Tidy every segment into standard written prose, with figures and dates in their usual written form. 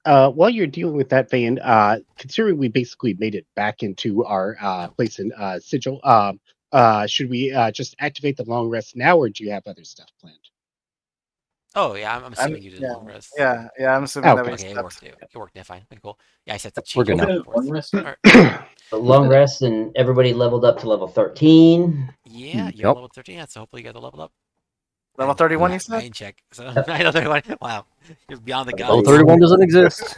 while you're dealing with that, Van, considering we basically made it back into our Oh, place in Sigil, should we just activate the long rest now, or do you have other stuff planned? oh yeah, I'm I'm assuming you did a yeah, long rest. yeah. I'm assuming that we Okay. Okay, it stepped. worked. It worked. Yeah, fine. Okay, cool. Yeah, I set the We're change good over now. to Okay, long fourth. rest. All right. A long rest, and everybody leveled up to level 13. Yeah, you're Yep. level 13. Yeah, so hopefully you guys are leveled up. Level I- 31, I, you I said? didn't check. So I know 31. Wow, you're beyond the Level gods. 31 doesn't exist.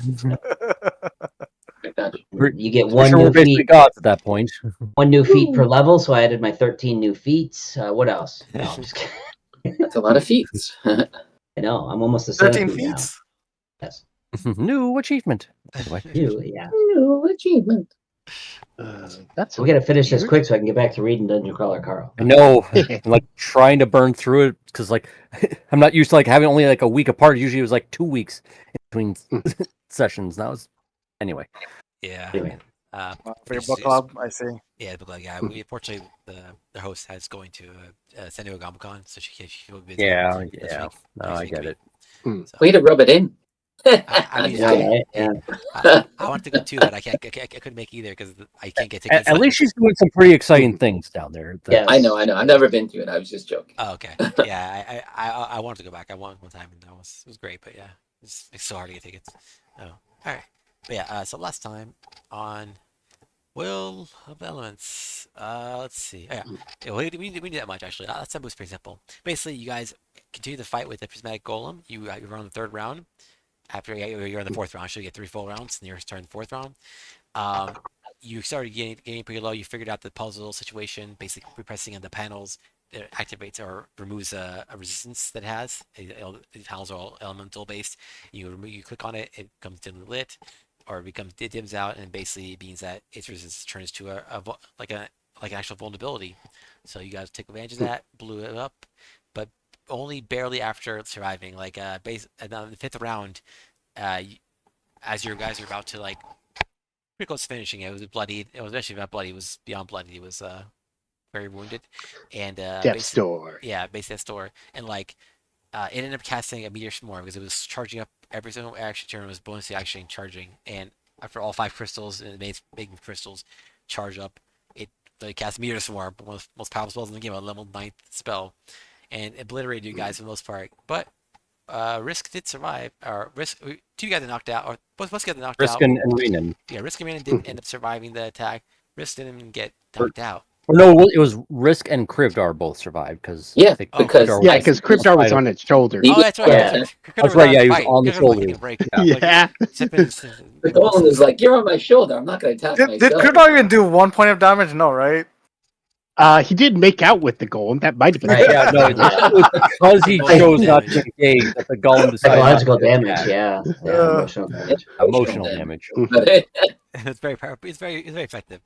I got you. You get We're one sure we're new basically feat, gods at that point. 1 new feat per level. So I added my 13 new feats. What else? No, I'm just kidding. That's a lot of feats. I know. I'm almost a 13 17 now. feet? Yes. New achievement. By the way. Yeah. New achievement. That's We got to finish this weird. quick so I can get back to reading Dungeon Crawler Carl. I know. I'm like trying to burn through it because like I'm not used to like having only like a week apart. Usually it was like 2 weeks in between sessions. Now it's anyway. Yeah. Anyway. For your It's- book it's- club, I see. Yeah, but like, yeah, we unfortunately the host has going to San Diego Comic-Con, so she will be busy Yeah, this yeah. week, No, next I week, get week. it. So, Way to rub it in. I mean, Yeah, right? hey, Yeah. I wanted to go too, but I couldn't make it either because I can't get tickets. At least she's doing some pretty exciting things down there. Yes. I know. I've never been to it. I was just joking. Oh, okay. Yeah, I wanted to go back. I went one time and that was great, but yeah, it's so hard to get tickets. Oh, all right. But yeah, so last time on Will of Elements, let's see. Oh, yeah, we didn't do that much actually. Last time was pretty simple. Basically, you guys continue the fight with the prismatic golem. You're on the third round. After you're in the fourth round, so you get 3 full rounds, and you're starting the fourth round. You started getting pretty low. You figured out the puzzle situation. Basically, pressing on the panels it activates or removes a resistance that it has. The panels are all elemental based. You click on it, it becomes dimly lit, or it dims out, and basically means that its resistance turns to like an actual vulnerability. So you guys take advantage of that, blew it up, but only barely after surviving. Like and on the fifth round, as your guys are about to like pretty close to finishing it, was bloodied. It was actually not bloody. It was beyond bloody. It was very wounded, and Death's Door. yeah, base Death's Door, and like it ended up casting a meteor swarm because it was charging up every single action turn was bonus action charging, and after all 5 crystals and making crystals charge up, it like cast meteor swarm, one of the most powerful spells in the game, a level 9th spell, and obliterated you guys for the most part. But Risk did survive. Or Risk, 2 guys got knocked out, or both guys got knocked out. Risk and Renan. Yeah, Risk and Renan did end up surviving the attack. Risk didn't even get knocked out. Or no, it was Risk and Krivdar both survived because Yeah, because because Yeah, because Cryptar was on its shoulder. Oh, that's right. Yeah. That's right, yeah, he was on the shoulder. Yeah. the golem is like, "You're on my shoulder. I'm not going to attack Did myself." Crypto even do 1 point of damage? No, right? He did make out with the golem. That might have been. Right. Yeah, no, it was because he chose not to engage that the golem decided not Psychological to damage, attack. yeah. Yeah. Emotional damage. Emotional damage. It's very powerful. It's very effective.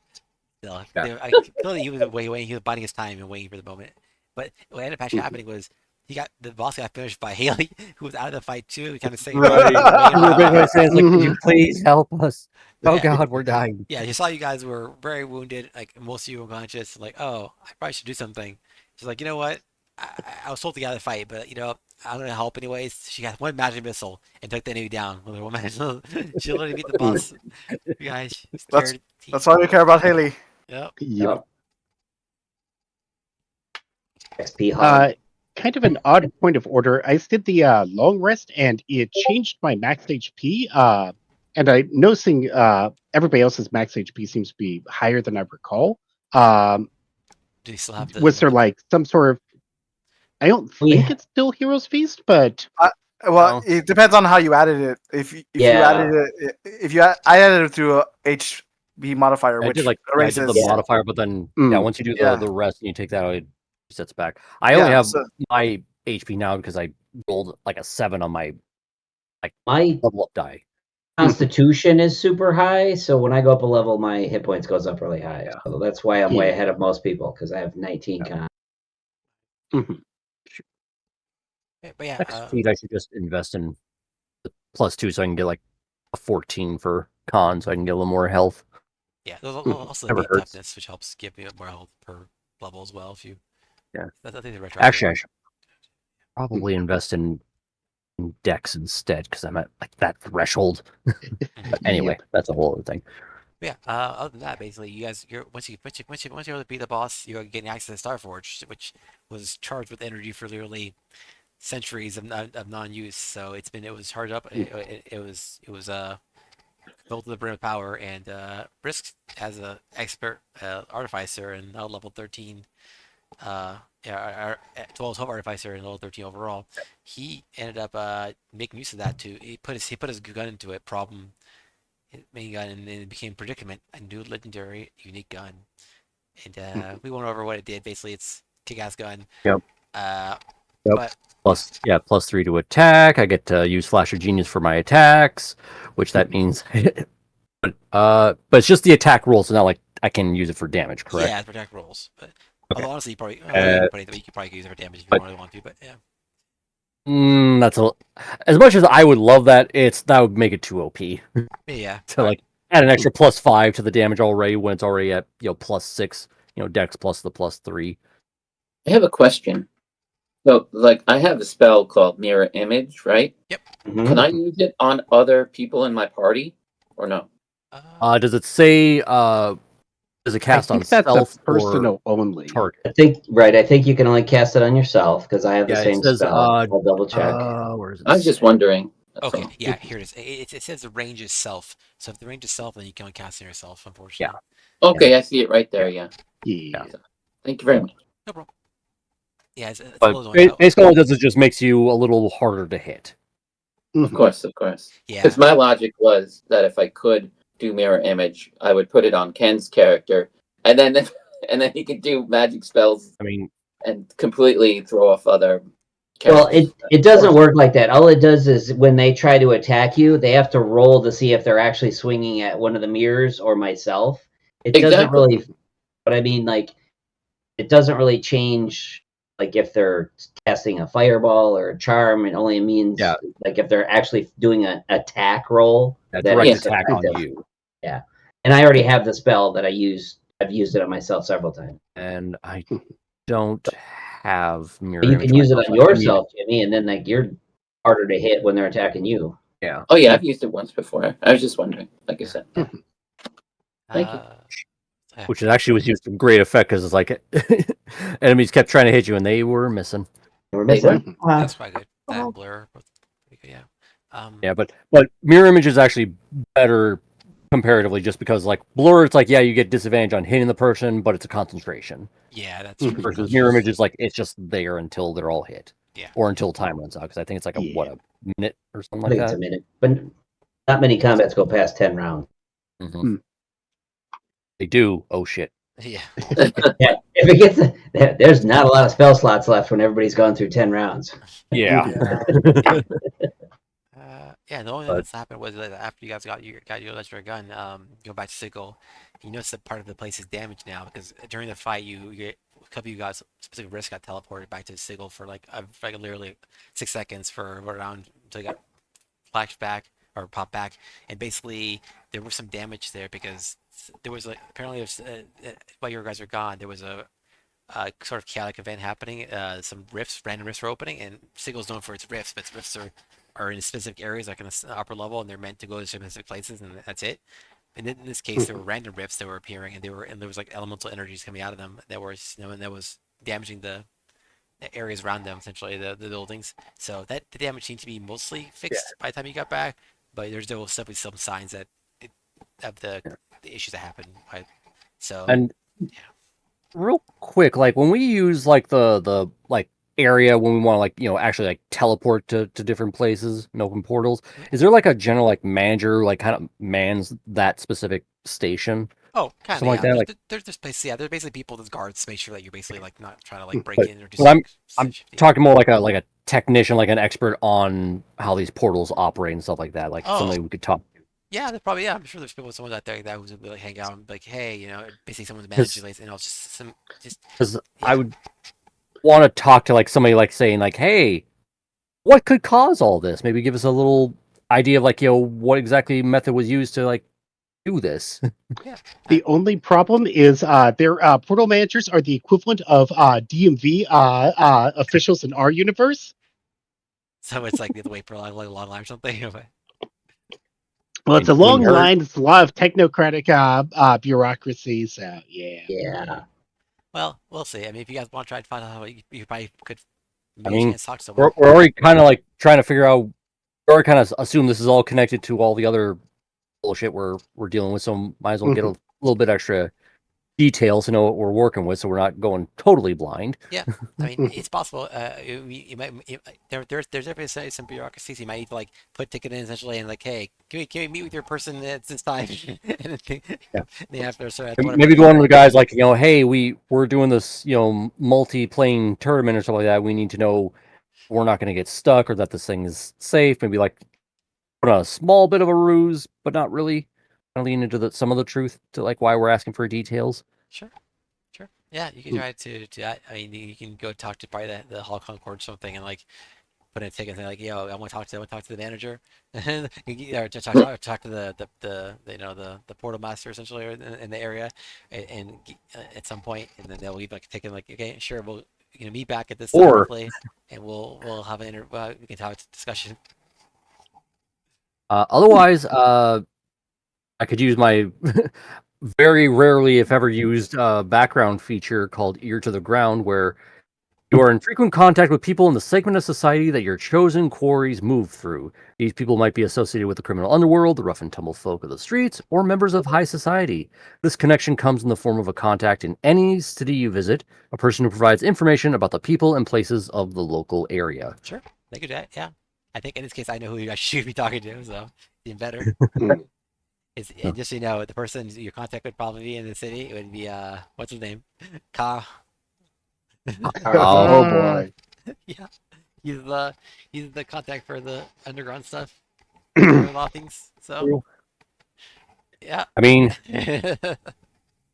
Still, Yeah. clearly he was waiting. He was biding his time and waiting for the moment. But what ended up actually happening was the boss got finished by Haley, who was out of the fight too. Kind of saying, Right. waiting Saying, like, Mhm. "Can you please help us? Oh Yeah. God, we're dying." Yeah, he saw you guys were very wounded. Like most of you unconscious. Like, oh, I probably should do something. She's like, you know what? I was told to get out of the fight, but I'm gonna help anyways. She got one magic missile and took the enemy down with her one magic missile. She literally beat the boss. You guys, That's why we care about Haley. Yep. Yep. XP hog. Kind of an odd point of order. I did the long rest, and it changed my max HP. And I noticing everybody else's max HP seems to be higher than I recall. Do you still have the? Was there like some sort of? I don't think it's still Heroes Feast, but Well, it depends on how you added it. I added it through a HB modifier, I which did like I erases. did the modifier, but then once you do the rest and you take that out, it resets back. I only have my HP now because I rolled like a 7 on my my level up die. Constitution is super high, so when I go up a level, my hit points goes up really high. Yeah. So that's why I'm way ahead of most people because I have 19 con. But yeah, Next feed I should just invest in the +2 so I can get like a 14 for con, so I can get a little more health. Yeah, there's also Never the hurts. toughness, which helps give you more health per level as well. If you, Yeah. I think the retro. Actually, I should probably invest in Dex instead because I'm at like that threshold. But anyway, Yep. that's a whole other thing. Yeah. Other than that, basically, you guys, once you able to beat the boss, you're getting access to Starforge, which was charged with energy for literally centuries of non-use. So it was charged up. It was filled to the brim of power. And Brisk, as a expert artificer and now level 13, yeah, 12 artificer and level 13 overall, he ended up making use of that to he put his gun into it. Problem. Main gun, and then it became Predicament, a new legendary unique gun. And we went over what it did. Basically, it's kick-ass gun. Yep. Yep. But +3 to attack. I get to use Flash of Genius for my attacks, which that means. but it's just the attack roll, so not like I can use it for damage, correct? Yeah, protect rolls. But Okay. although honestly, you probably you could probably use it for damage if you really want to. But yeah. That's as much as I would love that. That would make it too OP Yeah. to like add an extra +5 to the damage already when it's already at +6. Dex plus the +3. I have a question. So, like, I have a spell called Mirror Image, right? Yep. Can I use it on other people in my party, or no? Does it say does it cast I on think that's stealth a personal or only. target? I think you can only cast it on yourself because I have the Yeah, it same says, spell. I'll double check. Where is it? I was just wondering. That's Okay. all. Yeah. Here it is. It says the range is self. So if the range is self, then you can only cast it yourself. Unfortunately. Okay, I see it right there. Yeah. Yeah. Thank you very much. No problem. Yeah. It's But basically, all it does is just makes you a little harder to hit. Of course, of course. Yeah. Because my logic was that if I could do Mirror Image, I would put it on Ken's character, and then he could do magic spells I mean, and completely throw off other Well, characters. it doesn't work like that. All it does is when they try to attack you, they have to roll to see if they're actually swinging at one of the mirrors or myself. It doesn't Exactly. really, but I mean, like, it doesn't really change, like, if they're casting a fireball or a charm. It only means, like, if they're actually doing an attack roll. a that direct is attack on effective. you. Yeah. And I already have the spell that I use. I've used it on myself several times. And I don't have mirror. But you image can use it myself. on yourself, Jimmy, and then, like, you're harder to hit when they're attacking you. Yeah. Oh yeah, I've used it once before. I was just wondering. Like I said. Thank you. Which actually was used to great effect because it's like enemies kept trying to hit you and they were missing. We're missing. That's quite good. That and Blur. Yeah. Yeah, but mirror image is actually better comparatively just because like Blur, it's like, yeah, you get disadvantage on hitting the person, but it's a concentration. Yeah, that's Versus mirror image is like, it's just there until they're all hit. Yeah. Or until time runs out, because I think it's like a minute or something I like think it's that. a minute, but not many combats go past 10 rounds. They do. Oh shit. Yeah. Yeah, if it gets, there's not a lot of spell slots left when everybody's gone through 10 rounds. Yeah. Yeah, the only thing that's happened was that after you guys got your legendary gun, go back to Sigil, you notice that part of the place is damaged now because during the fight, a couple of you guys, specific Risk, got teleported back to Sigil for like literally 6 seconds for around until you got flashed back or popped back, and basically there was some damage there because there was like apparently while you guys are gone, there was a sort of chaotic event happening. Some random rifts were opening, and Sigil's known for its rifts, but its rifts are in specific areas, like in the upper level, and they're meant to go to specific places, and that's it. And in this case, there were random rifts that were appearing, and there was like elemental energies coming out of them that were, and that was damaging the areas around them, essentially the buildings. So the damage seemed to be mostly fixed by the time you got back, but there was definitely some signs that of the issues that happened. So and real quick, like when we use like the like area when we want to like actually like teleport to different places and open portals, is there like a general like manager like kind of mans that specific station? Oh, kind of. Something like that, like- there's basically there's basically people as guards to make sure that you're basically like not trying to like break But- in or just. Well, I'm talking more like a technician, like an expert on how these portals operate and stuff like that, like somebody we could talk to. Yeah, there's probably I'm sure there's people someone out there that who's gonna like hang out and be like, hey, basically someone's managing like, just Because I would want to talk to like somebody like saying like, hey, what could cause all this? Maybe give us a little idea of like what exactly method was used to like do this. Yeah. The only problem is their portal managers are the equivalent of DMV officials in our universe. So it's like they have to wait for a long line or something. But Well, it's a Maybe long hurt. line. It's a lot of technocratic bureaucracy. So yeah. Yeah. well, we'll see. I mean, if you guys want to try to find out, you probably could. I Maybe mean, chance to talk to someone. We're already kind of like trying to figure out. We already kind of assume this is all connected to all the other bullshit we're dealing with. So might as well get a little bit extra details to know what we're working with, so we're not going totally blind. Yeah, I mean, it's possible. You might there's definitely some bureaucracies. You might need to like put ticket in essentially and like, hey, can we meet with your person at this time? And then they have their sort of Maybe one of the guys like, hey, we're doing this, multi-plane tournament or something like that. We need to know we're not going to get stuck or that this thing is safe. Maybe like put on a small bit of a ruse, but not really. Kind of lean into some of the truth to like why we're asking for details. Sure. Yeah, you can try to. I mean, you can go talk to probably the Hall Concord or something and like put in a ticket and say like, yo, I want to talk to the manager, and or to talk to the portal master essentially in the area, and at some point, and then they'll leave like a ticket like, okay, sure, we'll meet back at this time Or- roughly, and we'll have an we can have a discussion. Otherwise, I could use my very rarely, if ever used, background feature called Ear to the Ground, where you are in frequent contact with people in the segment of society that your chosen quarries move through. These people might be associated with the criminal underworld, the rough and tumble folk of the streets, or members of high society. This connection comes in the form of a contact in any city you visit, a person who provides information about the people and places of the local area. Sure, they could do that. Yeah, I think in this case I know who I should be talking to, so even better. And just so you know, the person your contact would probably be in the city, it would be what's his name? Ka. Oh boy. Yeah. He's the contact for the underground stuff. For a lot of things. So yeah. I mean,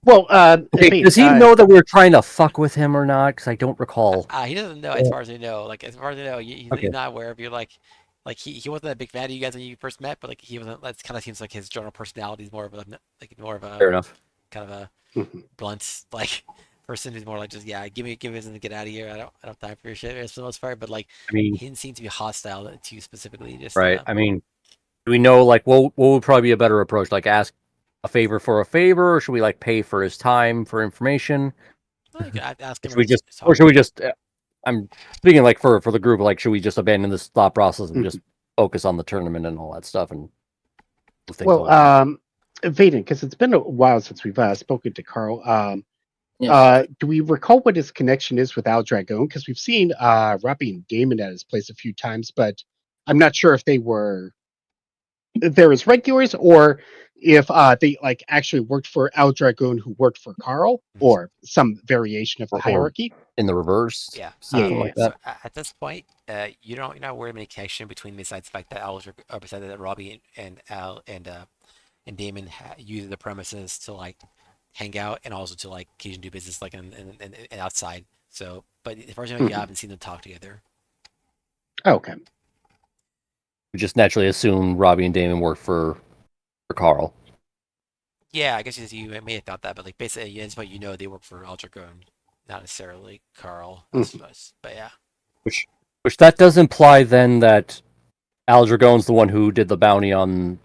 Well, does he know that we're trying to fuck with him or not? Because I don't recall. He doesn't know as far as I know. Like as far as I know, he's Okay. not aware of you. Like he wasn't a big fan of you guys when you first met, but like he wasn't. That kind of seems like his general personality is more of a Fair enough. kind of a Mhm. blunt like person who's more like just give me this and get out of here. I don't have time for your shit for the most part. But like I mean, he didn't seem to be hostile to you specifically. Just right. I mean, do we know like what would probably be a better approach? Like ask a favor for a favor, or should we like pay for his time for information? well, you can ask him. Should we just, or should we just? I'm speaking like for the group. Like, should we just abandon this thought process and just focus on the tournament and all that stuff? And Well, Vaden, because it's been a while since we've spoken to Carl. Do we recall what his connection is with Al Dragon? Because we've seen Robbie and Damon at his place a few times, but I'm not sure if they were there as regulars or if they like actually worked for Al Dragon, who worked for Carl, or some variation of the hierarchy. in the reverse, Yeah, something like that. So at this point, you're not aware of any connection between besides the fact that besides that Robbie and Al and Damon use the premises to like hang out and also to like occasionally do business like and outside. So, but as far as you know, you haven't seen them talk together. Okay. We just naturally assume Robbie and Damon work for Carl. Yeah, I guess you may have thought that, but like basically, at this point, they work for Al Dragon, not necessarily Carl. I suppose. But yeah. Which that does imply then that Al Dragon's the one who did the bounty on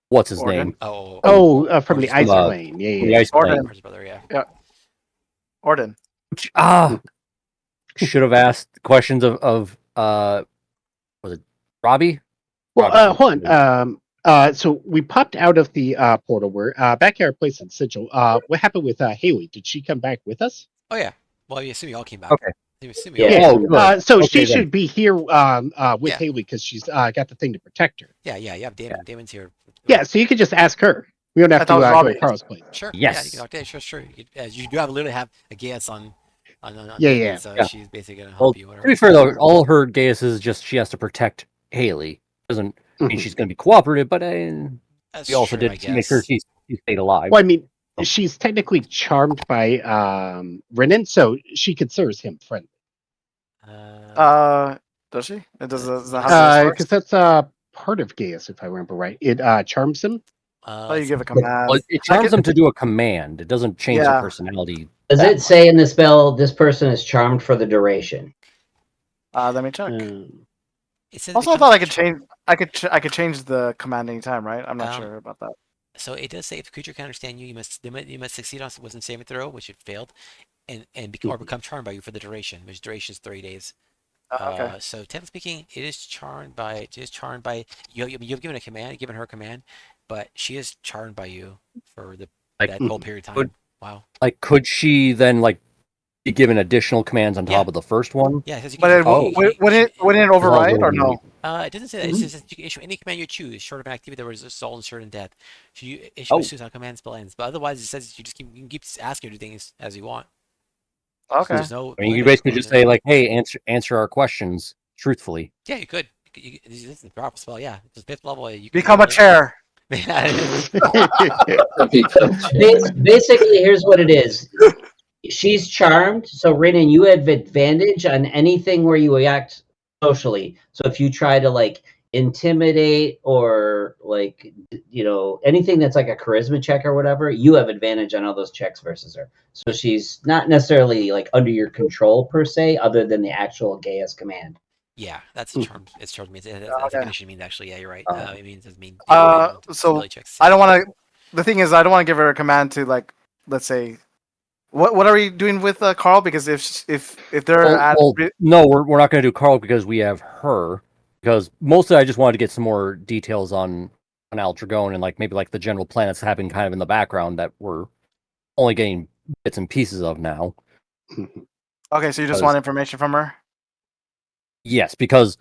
what's his Organ? name? From the Ice Lane. The Ice Orton. Lane. His brother, yeah. Orden. Should have asked questions of was it Robbie? Well, hold on. So we popped out of the portal. We're back at our place in Sigil. What happened with Haley? Did she come back with us? Oh yeah. Well, you assume you all came back. Okay. You assume Yeah. you all Oh, came good. So Okay, she then. should be here with Yeah. Haley because she's got the thing to protect her. Yeah, you have Damon. Damon's here. Yeah, so you could just ask her. We don't have I to thought it was go Robbie. to Carl's place. Sure. Yes. Yeah, you can talk to her. Sure. You do literally have a guess on Yeah, Damon, yeah. So Yeah. she's basically gonna Well, help you. to Whatever. be fair though, all her gaius is just she has to protect Haley. Doesn't mean she's going to be cooperative, but That's we also true, I did make sure guess. she stayed alive. Well, I mean, she's technically charmed by Renan, so she considers him friendly. Does she? Does that how this Because works? that's part of Gaius, if I remember right. It charms him. Oh, you give a command. Well, it charms them to do a command. It doesn't change Yeah. their personality. Does it say in the spell this person is charmed for the duration? Let me check. It says Also, I becomes thought I could change. I could change the command anytime, right? I'm not Um, sure about that. So it does say if the creature can understand you, you must succeed on wisdom saving throw, which it failed, or become charmed by you for the duration, which duration is 3 days. Okay. So technically speaking, it is charmed by you've given a command, given her a command, but she is charmed by you for Like, that whole period of time. Wow. Like, could she then like be given additional commands on top of the first one? Yeah, because you But can. wouldn't it override or no? It doesn't say that. It says that you can issue any command you choose, short of an activity that results in certain death. So you issue as soon as our command spell ends. But otherwise, it says you can keep asking her to do things as you want. Okay. There's no I mean, you limit basically on just it. say like, "Hey, answer our questions truthfully." Yeah, you could. This is the powerful spell. Yeah, it's 5th level. You can Become a chair. Basically, here's what it is. She's charmed, so Renan, you have advantage on anything where you act socially. So if you try to like intimidate or like anything that's like a charisma check or whatever, you have advantage on all those checks versus her. So she's not necessarily like under your control per se, other than the actual Gaia's command. Yeah, that's a charm. It's charm means that's definition means actually. Yeah, you're right. It means So I don't want to. The thing is, I don't want to give her a command to like, let's say, what are we doing with Carl? Because if they're no, we're not going to do Carl because we have her. Because mostly I just wanted to get some more details on Aldragon and like maybe like the general plan that's happening kind of in the background that we're only getting bits and pieces of now. Okay, so you just want information from her? Yes, because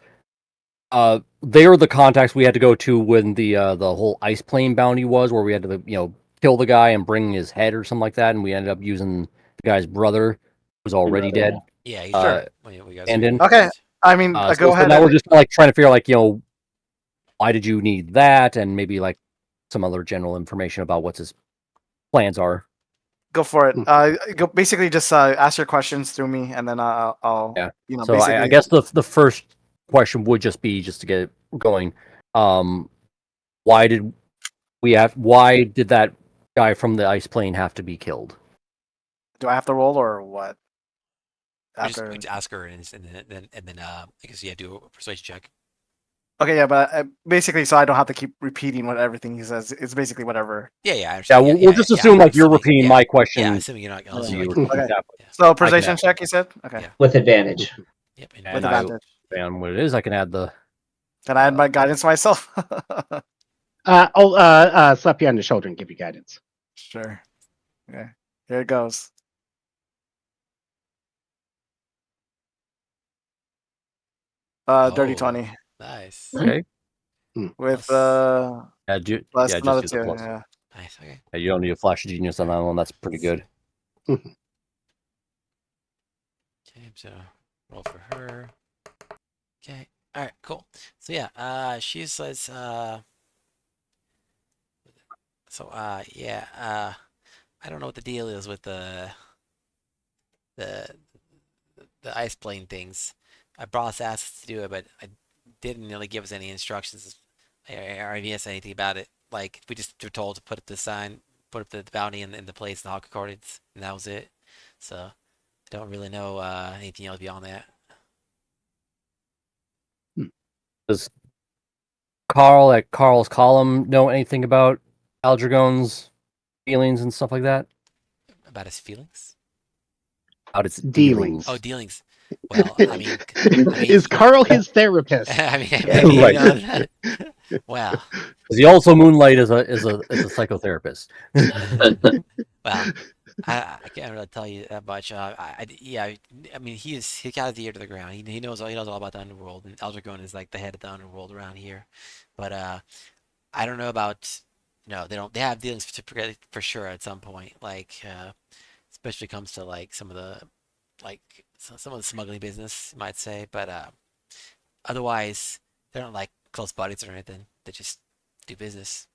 they are the contacts we had to go to when the whole ice plane bounty was, where we had to kill the guy and bring his head or something like that, and we ended up using the guy's brother, who was already dead. Yeah, he's and then okay. I mean, go ahead. So now we're just like trying to figure like why did you need that, and maybe like some other general information about what his plans are. Go for it. Go basically just ask your questions through me, and then I'll So I guess the first question would just be just to get it going. Why did that guy from the ice plane have to be killed? Do I have to roll or what? After just ask her and then I guess do a persuasion check. Okay, yeah, but basically, so I don't have to keep repeating what everything he says. It's basically whatever. Yeah, I understand. Yeah, we'll just assume like you're repeating my question. Yeah, assuming you're not. Okay. So persuasion check, you said? Okay. With advantage. Yep. With advantage. And what it is, I can add the. Can I add my guidance myself? I'll slap you on the shoulder and give you guidance. Sure. Okay. Here it goes. Dirty 20. Nice. Okay. With plus another 2. Nice. Okay. Yeah, you don't need a flash of genius on that one. That's pretty good. Okay, so roll for her. Okay. All right. Cool. So yeah, she says. I don't know what the deal is with the ice plane things. My boss asked us to do it, but I didn't really give us any instructions or even anything about it. Like we just were told to put up the sign, put up the bounty in the place in the hog concordance, and that was it. So don't really know anything else beyond that. Does Carl at Carl's column know anything about Aldragon's feelings and stuff like that? About his feelings? About its dealings. Oh, dealings. Well, I mean is Carl his therapist? Right. Well, because he also Moonlight as a psychotherapist. Well, I can't really tell you that much. I mean, he got his ear to the ground. He knows all about the underworld, and Aldragon is like the head of the underworld around here. But I don't know about. No, they don't. They have dealings for sure at some point. Like, especially comes to like some of the smuggling business, you might say. But otherwise, they're not like close buddies or anything. They just do business,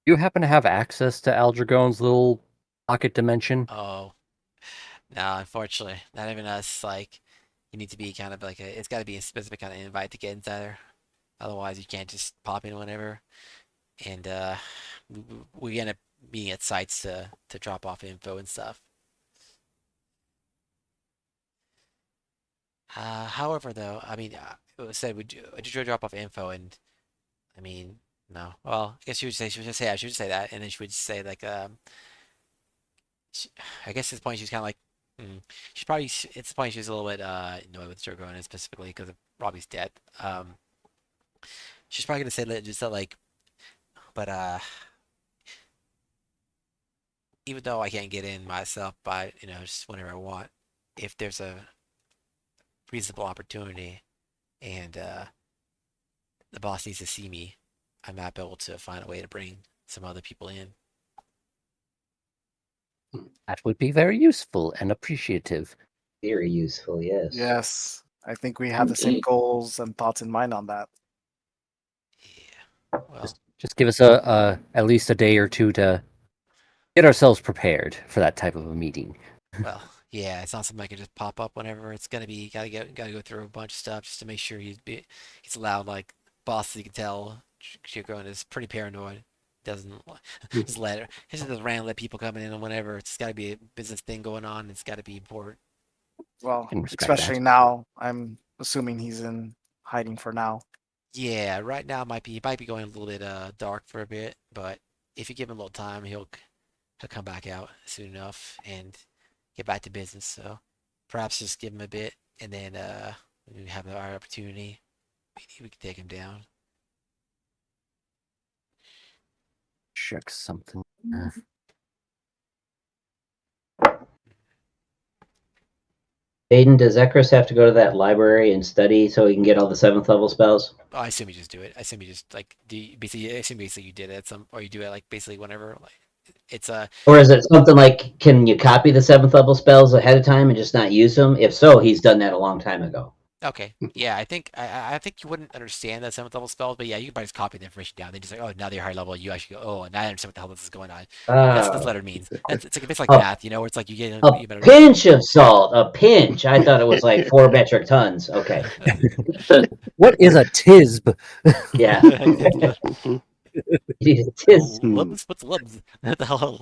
You happen to have access to Aldragon's little pocket dimension? Oh, no, unfortunately, not even us. Like, you need to be kind of like it's got to be a specific kind of invite to get inside there. Otherwise, you can't just pop in whenever. And we end up meeting at sites to drop off info and stuff. However, though, I mean, it was said would you drop off info, and I mean, no. Well, I guess she would say I should say that, and then she would say like she, I guess at this point she's kind of like, she's probably it's the point she's a little bit annoyed with Drogo and specifically because of Robbie's death. She's probably gonna say just that like, but even though I can't get in myself by just whenever I want, if there's a reasonable opportunity and the boss needs to see me, I might be able to find a way to bring some other people in. That would be very useful and appreciative. Very useful, yes. Yes, I think we have the same goals and thoughts in mind on that. Yeah. Well, Just give us at least a day or two to get ourselves prepared for that type of a meeting. well, yeah, it's not something I can just pop up whenever. It's gonna be gotta go through a bunch of stuff just to make sure he's allowed. Like boss, you can tell Chico is pretty paranoid. Doesn't just let her. He just random let people come in and whenever. It's got to be a business thing going on. It's got to be important. Well, Can respect especially that. now. I'm assuming he's in hiding for now. Yeah, right now he might be going a little bit dark for a bit, but if you give him a little time, he'll come back out soon enough and get back to business. So perhaps just give him a bit, and then when we have the right opportunity, we can take him down. Check something. Aiden, does Ekris have to go to that library and study so he can get all the 7th level spells? Oh, I assume you just do it. I assume you just like basically. I assume basically you did it or you do it like basically whenever like it's Or is it something like, can you copy the 7th level spells ahead of time and just not use them? If so, he's done that a long time ago. Okay. Yeah, I think you wouldn't understand that 7th level spells, but yeah, you can probably just copy the information down. They just like, oh, now they're higher level. You actually go, oh, now I understand what the hell this is going on. That's what this letter means. It's like math, where it's like you get A you better. pinch of salt. A pinch. I thought it was like 4 metric tons. Okay. What is a tisb? Yeah. Tis, Lubs? What's lubs? What the hell?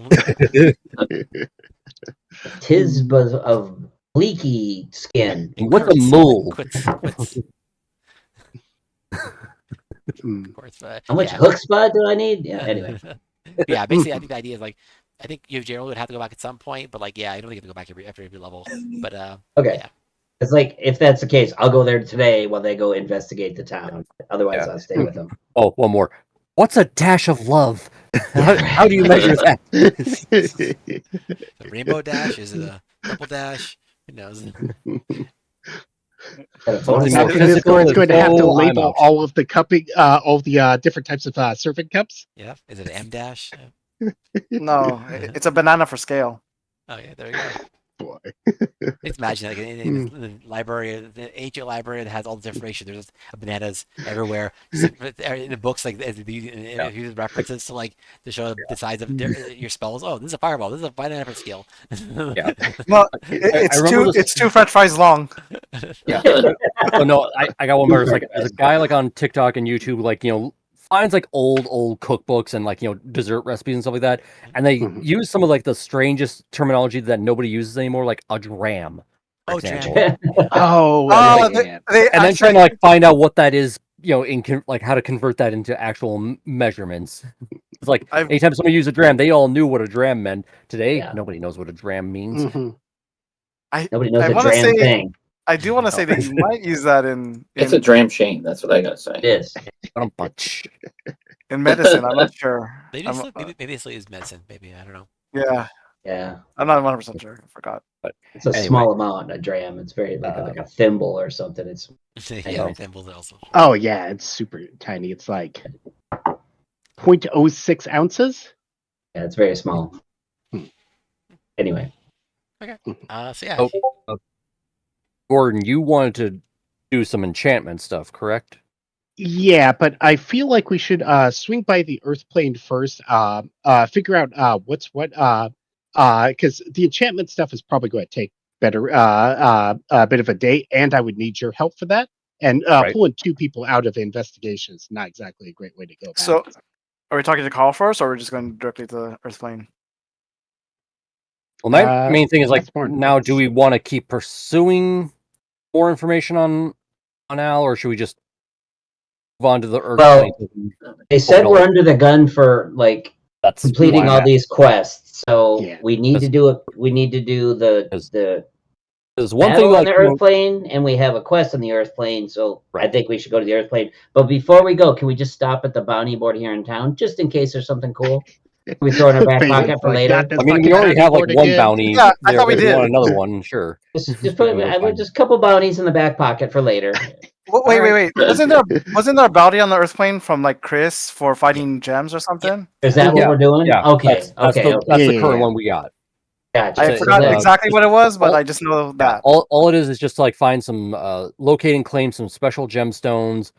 tisb of leaky skin. What's a mole? Quits. Of course, but How much yeah. hook spot do I need? Yeah, anyway. Yeah, basically, I think the idea is like, I think you generally would have to go back at some point, but like, yeah, I don't think you have to go back after every level. But Okay. yeah. It's like, if that's the case, I'll go there today while they go investigate the town. Otherwise, Yeah. I'll stay with them. Oh, one more. What's a dash of love? How do you measure that? A rainbow dash? Is it a double dash? Who knows? Something Now, more can this physical it's is, going to have to oh, I'm label out. all of the cupping, all the different types of servant cups. Yeah. Is it an M dash? No, it's a banana for scale. Oh yeah, there you go. Boy. Just imagine like in the library, the ancient library that has all the information. There's bananas everywhere. In the books, like use references to like to show the size of your spells. Oh, this is a fireball. This is a banana for skill. Yeah. Well, I remember this- it's 2 French fries long. Yeah. Oh no, I got one better. It's like there's a guy like on TikTok and YouTube, like finds like old cookbooks and like dessert recipes and stuff like that, and they use some of like the strangest terminology that nobody uses anymore, like a dram, for Oh, example. dram. Oh, They And then actually, trying to like find out what that is, like how to convert that into actual measurements. It's like anytime somebody used a dram, they all knew what a dram meant. Today, nobody knows what a dram means. Nobody knows I a wanna dram say- thing. I do want to say that you might use that in It's a dram shame. That's what I gotta say. It is. in medicine. I'm not sure. Maybe I'm- maybe this is medicine. Maybe I don't know. Yeah, Yeah. I'm not 100% sure. I forgot. It's a Anyway. small amount, a dram. It's very like a thimble or something. It's Yeah, thimbles also. Oh yeah, it's super tiny. It's like 0.06 ounces. yeah, it's very small. Anyway. So yeah. Oh, Gordon, you wanted to do some enchantment stuff, correct? Yeah, but I feel like we should swing by the Earth plane first. Figure out what's what. Because the enchantment stuff is probably going to take a bit of a day, and I would need your help for that. And Right. pulling 2 people out of investigation is not exactly a great way to go about So, it. are we talking to Carl first, or are we just going directly to Earth Plane? Well, my main thing is like, that's more now do we want to keep pursuing more information on Al, or should we just move on to the Earth Well, plane? They said we're under the gun for like That's completing why all I'm these quests, so Yeah. we need to do it. We need to do the There's one battle thing on like the Earth plane, and we have a quest on the Earth plane. So I Right. think we should go to the Earth plane. But before we go, can we just stop at the bounty board here in town, just in case there's something cool? Can we throw in our back Vaden's pocket for like, later? "Not this I mean, fucking we already bounty have like board one again." bounty. Yeah, I there, thought we if you want did. another one, sure. Just put We'll find just a couple bounties in the back pocket for later. Wait. Wasn't there a bounty on the Earth plane from like Chris for fighting gems or something? Is that what Yeah, we're doing? yeah, Okay, that's okay, the, okay. that's the Yeah, current yeah. one we got. Gotcha. I It's, forgot uh, exactly what it was, but all- I just know Yeah, that. all it is just to like find some locate and claim some special gemstones.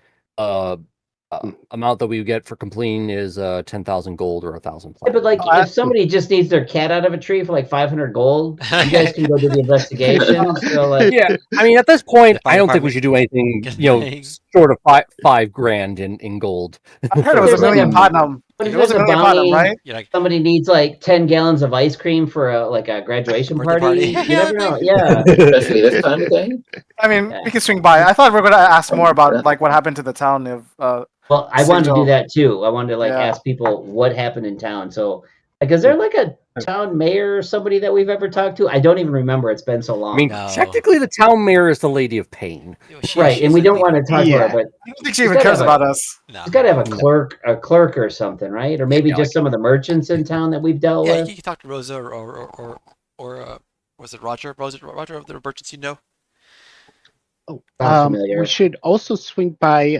Amount that we get for completing is 10,000 gold or 1,000 Yeah, but platinum. like, if somebody just needs their cat out of a tree for like 500 gold, you guys can go do the investigation. So like, Yeah, I mean at this point, The fire I don't think we department should do anything, can you know, make- short of five grand in gold. I heard it was There's a million like platinum. what if It was a there's a million platinum, bounty? right? You're like, Somebody needs like 10 gallons of ice cream for a graduation Birthday party. party. You never know. Yeah. Especially this time of day. I mean, Yeah. we can swing by. I thought we were gonna ask more about like what happened to the town of. Well, I wanted to do Sigil. that too. I wanted to like Yeah. ask people what happened in town. So, like, is there like a town mayor or somebody that we've ever talked to? I don't even remember. It's been so long. I mean, No. technically, the town mayor is the Lady of Pain. right, and we don't want to talk to her, Yeah. but I don't think she He's even gotta cares have a- about us. No. she's got to have No. a clerk or something, right? Or maybe Yeah, just some of the merchants in town that we've dealt Yeah, with. you can talk to Rosa or was it Roger? Roger of the merchants you know? Oh, Sounds familiar. we should also swing by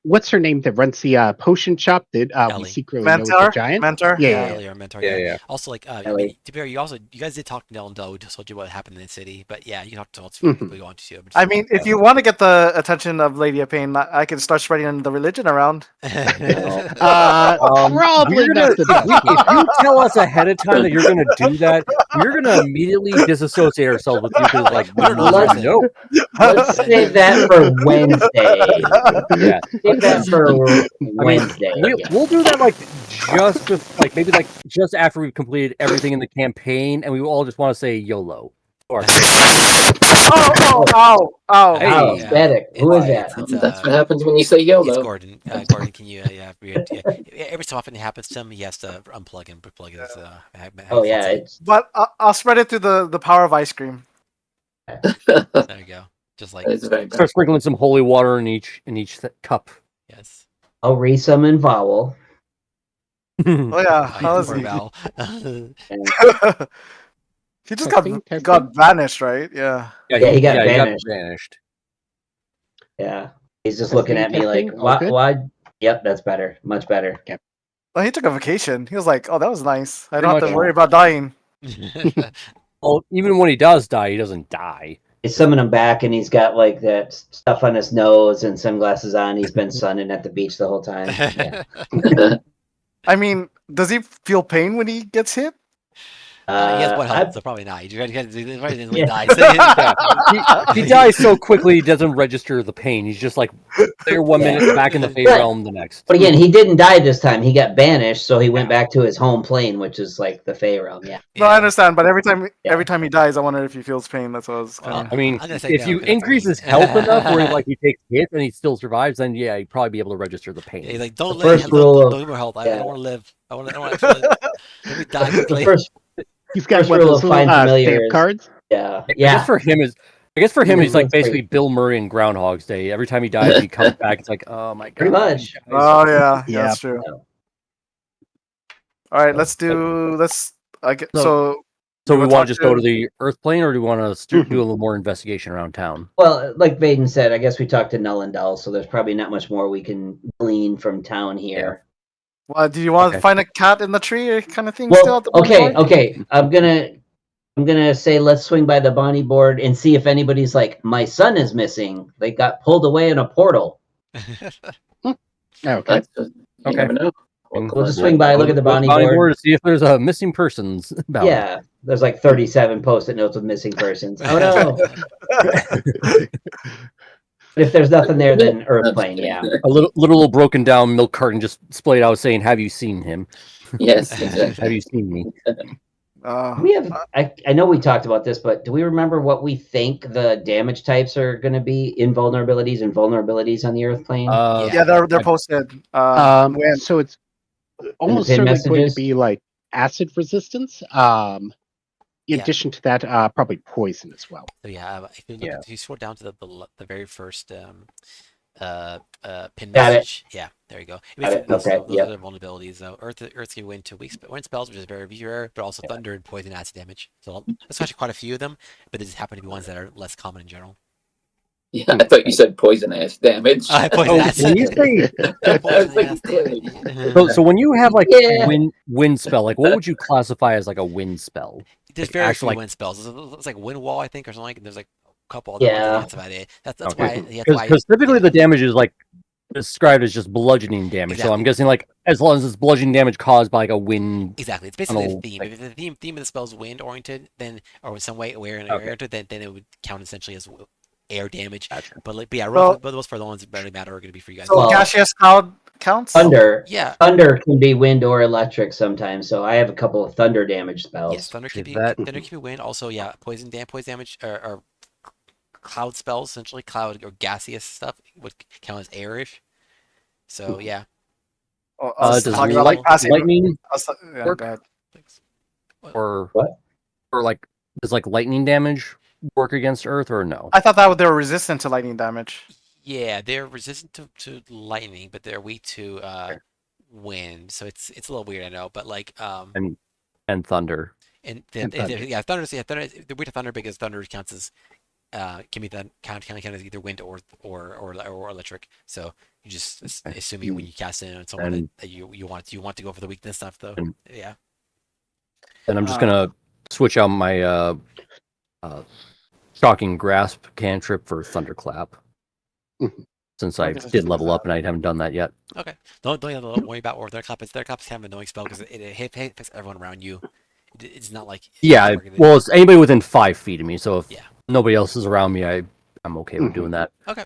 what's her name that runs the potion shop that we Ellie. secretly know is Mentor, a giant? mentor. Yeah. Ellie or mentor. Yeah, Yeah. yeah. Also, like, I Ellie. mean, to be fair, you guys did talk to Nell and Doe, just told you what happened in the city. But yeah, you can talk to all the Mhm. people you want to. I mean, if you want to get the attention of Lady of Pain, I can start spreading the religion around. Probably We're not the best. if you tell us ahead of time that you're going to do that, we're going to immediately disassociate ourselves with you because, like, We don't know this person. no. Let's save that for Wednesday. Yeah, Save that for Wednesday. we'll do that like just with, like maybe like just after we've completed everything in the campaign, and we all just want to say YOLO. Or Oh! Hey. Wow, static. Who is that? It's, That's what happens when you say It's YOLO. Gordon. Gordon, can you? Every so often it happens to him. He has to unplug and plug his. Oh yeah, headphones it's But I'll spread it through the power of ice cream. in. There you go. Just like It's very start sprinkling some holy water in each cup. yes. I'll resummon Vowel. Oh yeah, Oh, how yeah, is poor he? Val. He just Testing. got vanished, right? Yeah. Yeah, he got vanished. vanished. Yeah, he's just looking at me like, Testing, all good? why? Yep, that's better. Much better. Well, he took a vacation. He was like, "Oh, that was nice. I Pretty don't have much. to worry about dying." Well, even when he does die, he doesn't die. They summon him back, and he's got like that stuff on his nose and sunglasses on. He's been sunning at the beach the whole time. Yeah. I mean, does he feel pain when he gets hit? He has one I- health, so probably not. He probably didn't Yeah. die. He dies so quickly he doesn't register the pain. He's just like there 1 minute, back in the Fey But- realm the next. But again, he didn't die this time. He got banished, so he went back to his home plane, which is like the Fey realm. Yeah. No, I understand, but every time Yeah. he dies, I wonder if he feels pain. That's what I was Well, kind I mean, I'm gonna say if no, you 'cause that's increase his amazing. health enough where like he takes hits and he still survives, then yeah, he'd probably be able to register the pain. Yeah, he's like, don't The live. first rule of- Don't more health. I yeah. don't want to live. I want to actually live. Let me die The quickly. first, He's got First one of rule those of little Find Familiar stamp is- cards. yeah, I yeah. guess for him he's like That's great. basically Bill Murray in Groundhog's Day. Every time he dies, he comes back. It's like, oh my god. Pretty much. Oh yeah, Yeah. that's true. Yeah. All right, let's. So So we wanna want talk to just go to- to the Earth plane, or do we want to do a little more investigation around town? Well, like Vaden said, I guess we talked to Null and Dull, so there's probably not much more we can glean from town here. do you want Okay. to find a cat in the tree kind of thing? Still Well, at the point? okay. I'm gonna say let's swing by the Bonnie board and see if anybody's like, my son is missing. They got pulled away in a portal. Okay. That's just, you Okay. never know. We'll just swing by, look at the Bonnie board. to see if there's a missing persons. bounty. Yeah, there's like 37 post-it notes with missing persons. Oh no! But if there's nothing there, then Earthplane. Yeah. A little broken down milk carton just splayed out saying, "Have you seen him? Yes, exactly. Have you seen me?" We have. I know we talked about this, but do we remember what we think the damage types are going to be? Invulnerabilities and vulnerabilities on the Earth plane. Yeah, they're posted. When So it's almost pin certainly going to messages? be like acid resistance. In Yeah. addition to that, probably poison as well. So yeah, if you look, Yeah. if you scroll down to the very first pin Got it. message, yeah, there you go. Got it. Those, Okay, those yep. are the vulnerabilities. Though Earth can win 2 weeks, but wind spells, which is very rare, but also thunder and poison acid damage. So there's actually quite a few of them, but they just happen to be ones that are less common in general. Yeah, I thought you said poisonous damage. Poison acid. When you say Poison like, acid clearly. damage. so when you have like Yeah. wind spell, like what would you classify as like a wind spell? There's Like, very actually, few like- wind spells. It's like wind wall, I think, or something like. And there's like a couple other Yeah. ones. That's about it. That's Okay. why. That's why. Because typically yeah. the damage is like described as just bludgeoning damage. So I'm Exactly. guessing like as long as it's bludgeoning damage caused by like a wind. Exactly. It's basically tunnel, the theme. like- If the theme of the spell is wind oriented, then or in some way aware and Okay. oriented, then it would count essentially as air damage. Gotcha. But yeah, Well- but those for the ones that barely matter are going to be for you guys. so Well- gaseous cloud counts. Thunder. Yeah. Thunder can be wind or electric sometimes. So I have a couple of thunder damage spells. Yes, thunder can Is be that- thunder can be wind. Also, yeah, poison damage or cloud spells essentially cloud or gaseous stuff would count as airish. So yeah. Oh, I was Does talking about, like, acid- lightning I was- yeah, work? go ahead. Thanks. or What? or like does like lightning damage work against Earth or no? I thought that they were resistant to lightning damage. Yeah, they're resistant to lightning, but they're weak to wind. So it's a little weird, I know, but like And thunder. and thunder. yeah, thunder. They're weak to thunder because thunder counts as can be count as either wind or electric. So you just assuming when you cast it on someone And- that you want to go for the weakness stuff though. And- Yeah. And I'm just gonna switch out my shocking grasp cantrip for thunderclap. Mhm. Since I I guess I did should level do up and I haven't done that yet. Okay. Don't have to worry about or their clap. Their clap's kind of an annoying spell because it hits everyone around you. It's not like Yeah, well, it's anybody within 5 feet of me. So if Yeah. nobody else is around me, I'm okay with Mhm. doing that. Okay.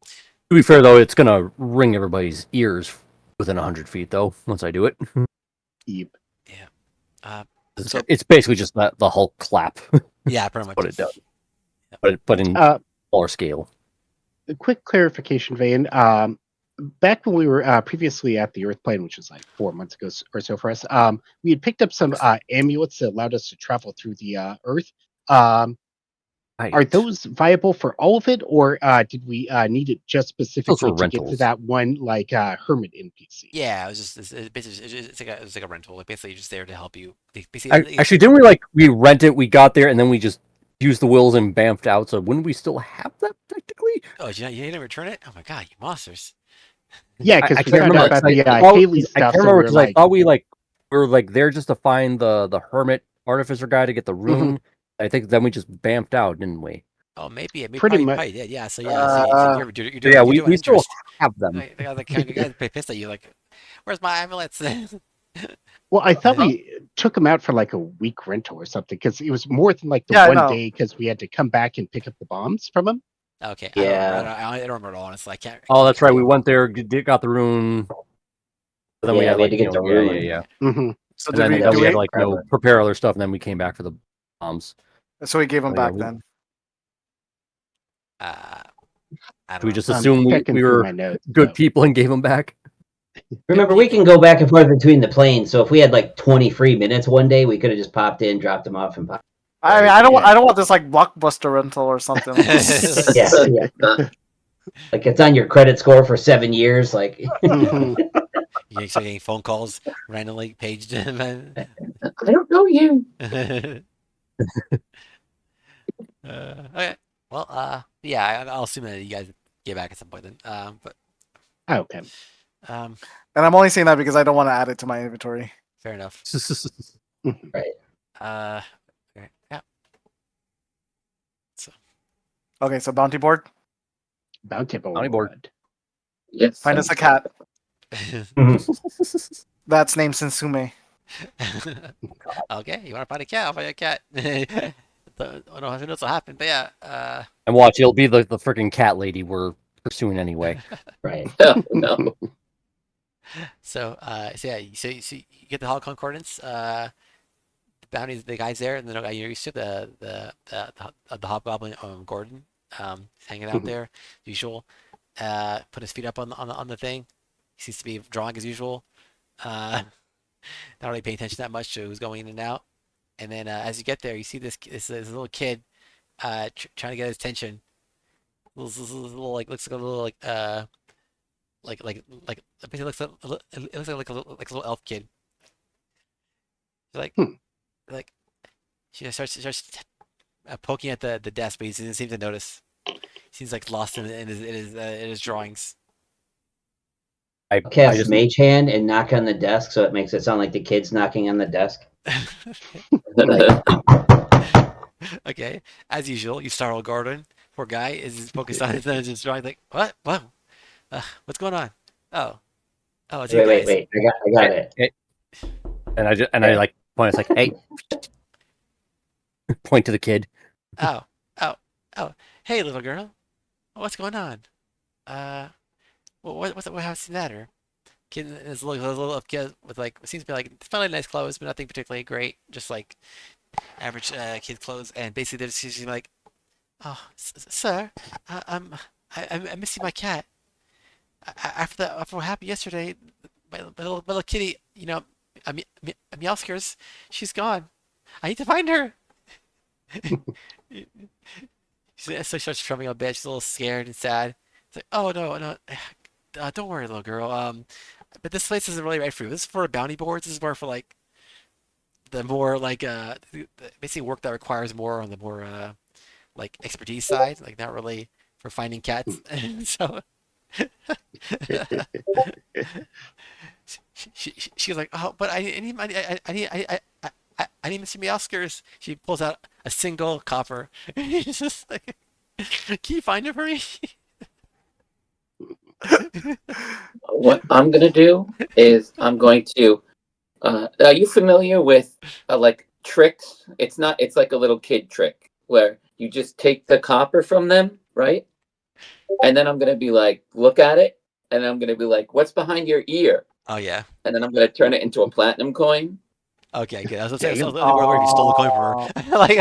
To be fair, though, it's gonna ring everybody's ears within 100 feet, though. Once I do it, Yep. So- it's basically just the Hulk clap, yeah, pretty much what it does, Yeah. but in Uh, smaller scale. a quick clarification, Vane. Back when we were previously at the Earth plane, which was like 4 months ago or so for us, we had picked up some amulets that allowed us to travel through the Earth. Are Right. those viable for all of it, or did we need it just specifically were to get to rentals. that one like hermit NPC? Yeah, it was just it's basically it's like a rental. Like basically, you're just there to help you. Basically, Actually, didn't we rent it? We got there and then we just used the wills and bamfed out. So wouldn't we still have that technically? Oh, you didn't return it? Oh my god, you monsters! Yeah, I because we can't found remember. out about 'Cause the I thought- Haley I stuff. can't so remember we were because I like, thought we were like there just to find the hermit artificer guy to get the rune. I think then we just bamfed out, didn't we? Oh, maybe Pretty probably, much. probably did. Yeah, so yeah, so you're So doing, yeah, you're doing we still interest. have them. Like, the guys pissed at you, like, where's my amulets? well, I thought Uh-huh. we took him out for like a week rental or something because it was more than like the Yeah, I one know. day because we had to come back and pick up the bombs from him. Okay, Yeah. I don't remember at all. Honestly, I can't. Oh, that's right. We went there, got the rune. Then we Yeah, had we had like to get the yeah, rune. yeah. Hmm So And did then, we then do we had it? like prepare other stuff, and then we came back for the bombs. So we gave them Oh, yeah, back then. I don't Do we know. just I'm assume checking we through were my notes, good so- people and gave them back? Remember, we can go back and forth between the planes. So if we had like 20 free minutes one day, we could have just popped in, dropped them off, and popped. I mean, I don't want this like blockbuster rental or something. Yeah, yeah. Like it's on your credit score for 7 years. Like Mhm. You start getting phone calls randomly paged. I don't know you. Okay. Well, yeah, I'll assume that you guys get back at some point then. But Okay. um, And I'm only saying that because I don't want to add it to my inventory. fair enough. right. Okay, yeah. Okay, so bounty board. Bounty Bounty board. Yes. Find us a cat. That's named Sensume. Okay, you want to find a cat? I'll find a cat. I don't know who knows what happened, but yeah. And watch, it'll be the freaking cat lady we're pursuing anyway. Right. Oh, no. So yeah, so you get the Hall Concordance. bounties, the guys there, and then you see the hobgoblin Gordon hanging out there, usual. Put his feet up on the thing. He seems to be drawing as usual. Not really paying attention that much to who's going in and out. And then as you get there, you see this little kid trying to get his attention. Little like looks like a little basically looks it looks like a little elf kid. Like like she starts poking at the desk, but he doesn't seem to notice. He seems like lost in his drawings. I cast Mage Hand and knock on the desk, so it makes it sound like the kid's knocking on the desk. Okay, as usual, you startle Gordon. Poor guy is focused on his drawing. Like, what? Whoa, what's going on? Oh, it's you guys. Wait! I got it. And I like point. It's like, hey, point to the kid. Oh, hey, little girl, what's going on? What's the matter? Kid is a little kid with like seems to be like fairly nice clothes, but nothing particularly great. Just like average kid clothes, and basically they're just usually like, "Oh, sir, I'm missing my cat. After what happened yesterday, my little kitty, Meowskers, she's gone. I need to find her." So she starts drumming a bit. She's a little scared and sad. It's like, "Oh no, don't worry, little girl. But this place isn't really right for you. This is for bounty boards. This is more for like the more like basically work that requires more on the more like expertise side, like not really for finding cats." So she's like, "Oh, but I need Mr. Meowskers." She pulls out a single copper. He's just like, "Can you find it for me?" What I'm gonna do is I'm going to. Are you familiar with like tricks? It's like a little kid trick where you just take the copper from them, right? And then I'm gonna be like, look at it, and I'm gonna be like, what's behind your ear? Oh yeah. And then I'm gonna turn it into a platinum coin. Okay, good. I was gonna say, where you stole the coin from her. like.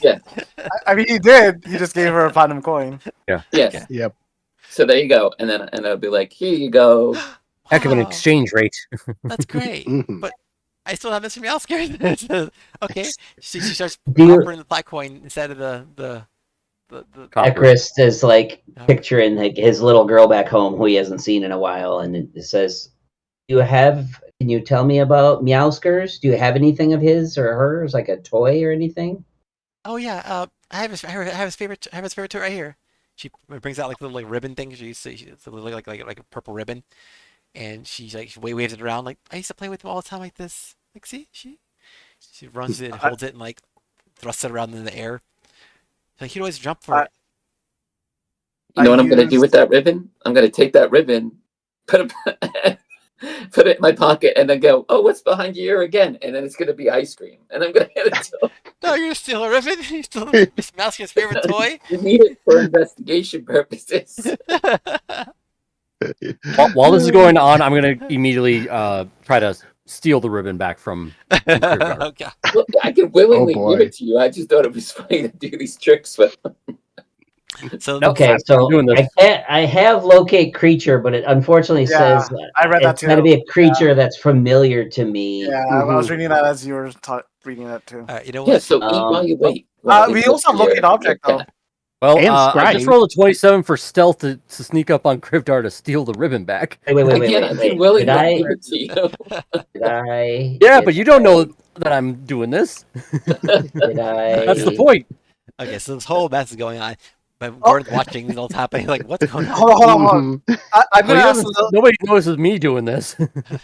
Yeah. I mean, he did. He just gave her a platinum coin. Yeah. Yes. Okay. Yep. So there you go, and I'll be like, here you go. Heck of an Wow, exchange rate. That's great. Mhm. But I still have Mr. Meowskers. Okay. She starts Do you- offering the black coin instead of the Copper. Ekrist is like picturing like his little girl back home who he hasn't seen in a while, and it says, Can you tell me about Meowskers? Do you have anything of his or hers, like a toy or anything?" Oh yeah, I have his favorite toy right here. She brings out like little like ribbon thing. It's a little like a purple ribbon, and she waves it around like I used to play with him all the time like this. Like see, she runs it and holds it and like thrusts it around in the air. Like he'd always jump for it. You know what I'm gonna do with that ribbon? I'm gonna take that ribbon, put it in my pocket, and then go, "Oh, what's behind your ear again?" And then it's gonna be ice cream, and I'm gonna hand it to him. No, you're gonna steal a ribbon. You stole Mr. Meowsker's favorite toy. You need it for investigation purposes. While this is going on, I'm gonna immediately try to steal the ribbon back from Krivgar. Okay. Look, I can willingly Oh, boy. give it to you. I just thought it was funny to do these tricks with. So Nope. Okay, so doing this. I have locate creature, but it unfortunately Yeah, says I read that it's got to too. be a creature that's familiar to me. Yeah, I was reading that as you were reading that too. all right, you know Yeah, what? so eat while you wait. We also have locate object though. Well, And I just scrying. rolled a 27 for stealth to sneak up on Krivdar to steal the ribbon back. Wait. Again, I can Did willingly I? give it to you. Did I? Yeah, but you don't know that I'm doing this. Did I? That's the point. Okay, so this whole mess is going on. But Gordon's watching this all happening. Like, what's going on? Hold on. Mhm. I'm gonna Well, ask. nobody notices me doing this.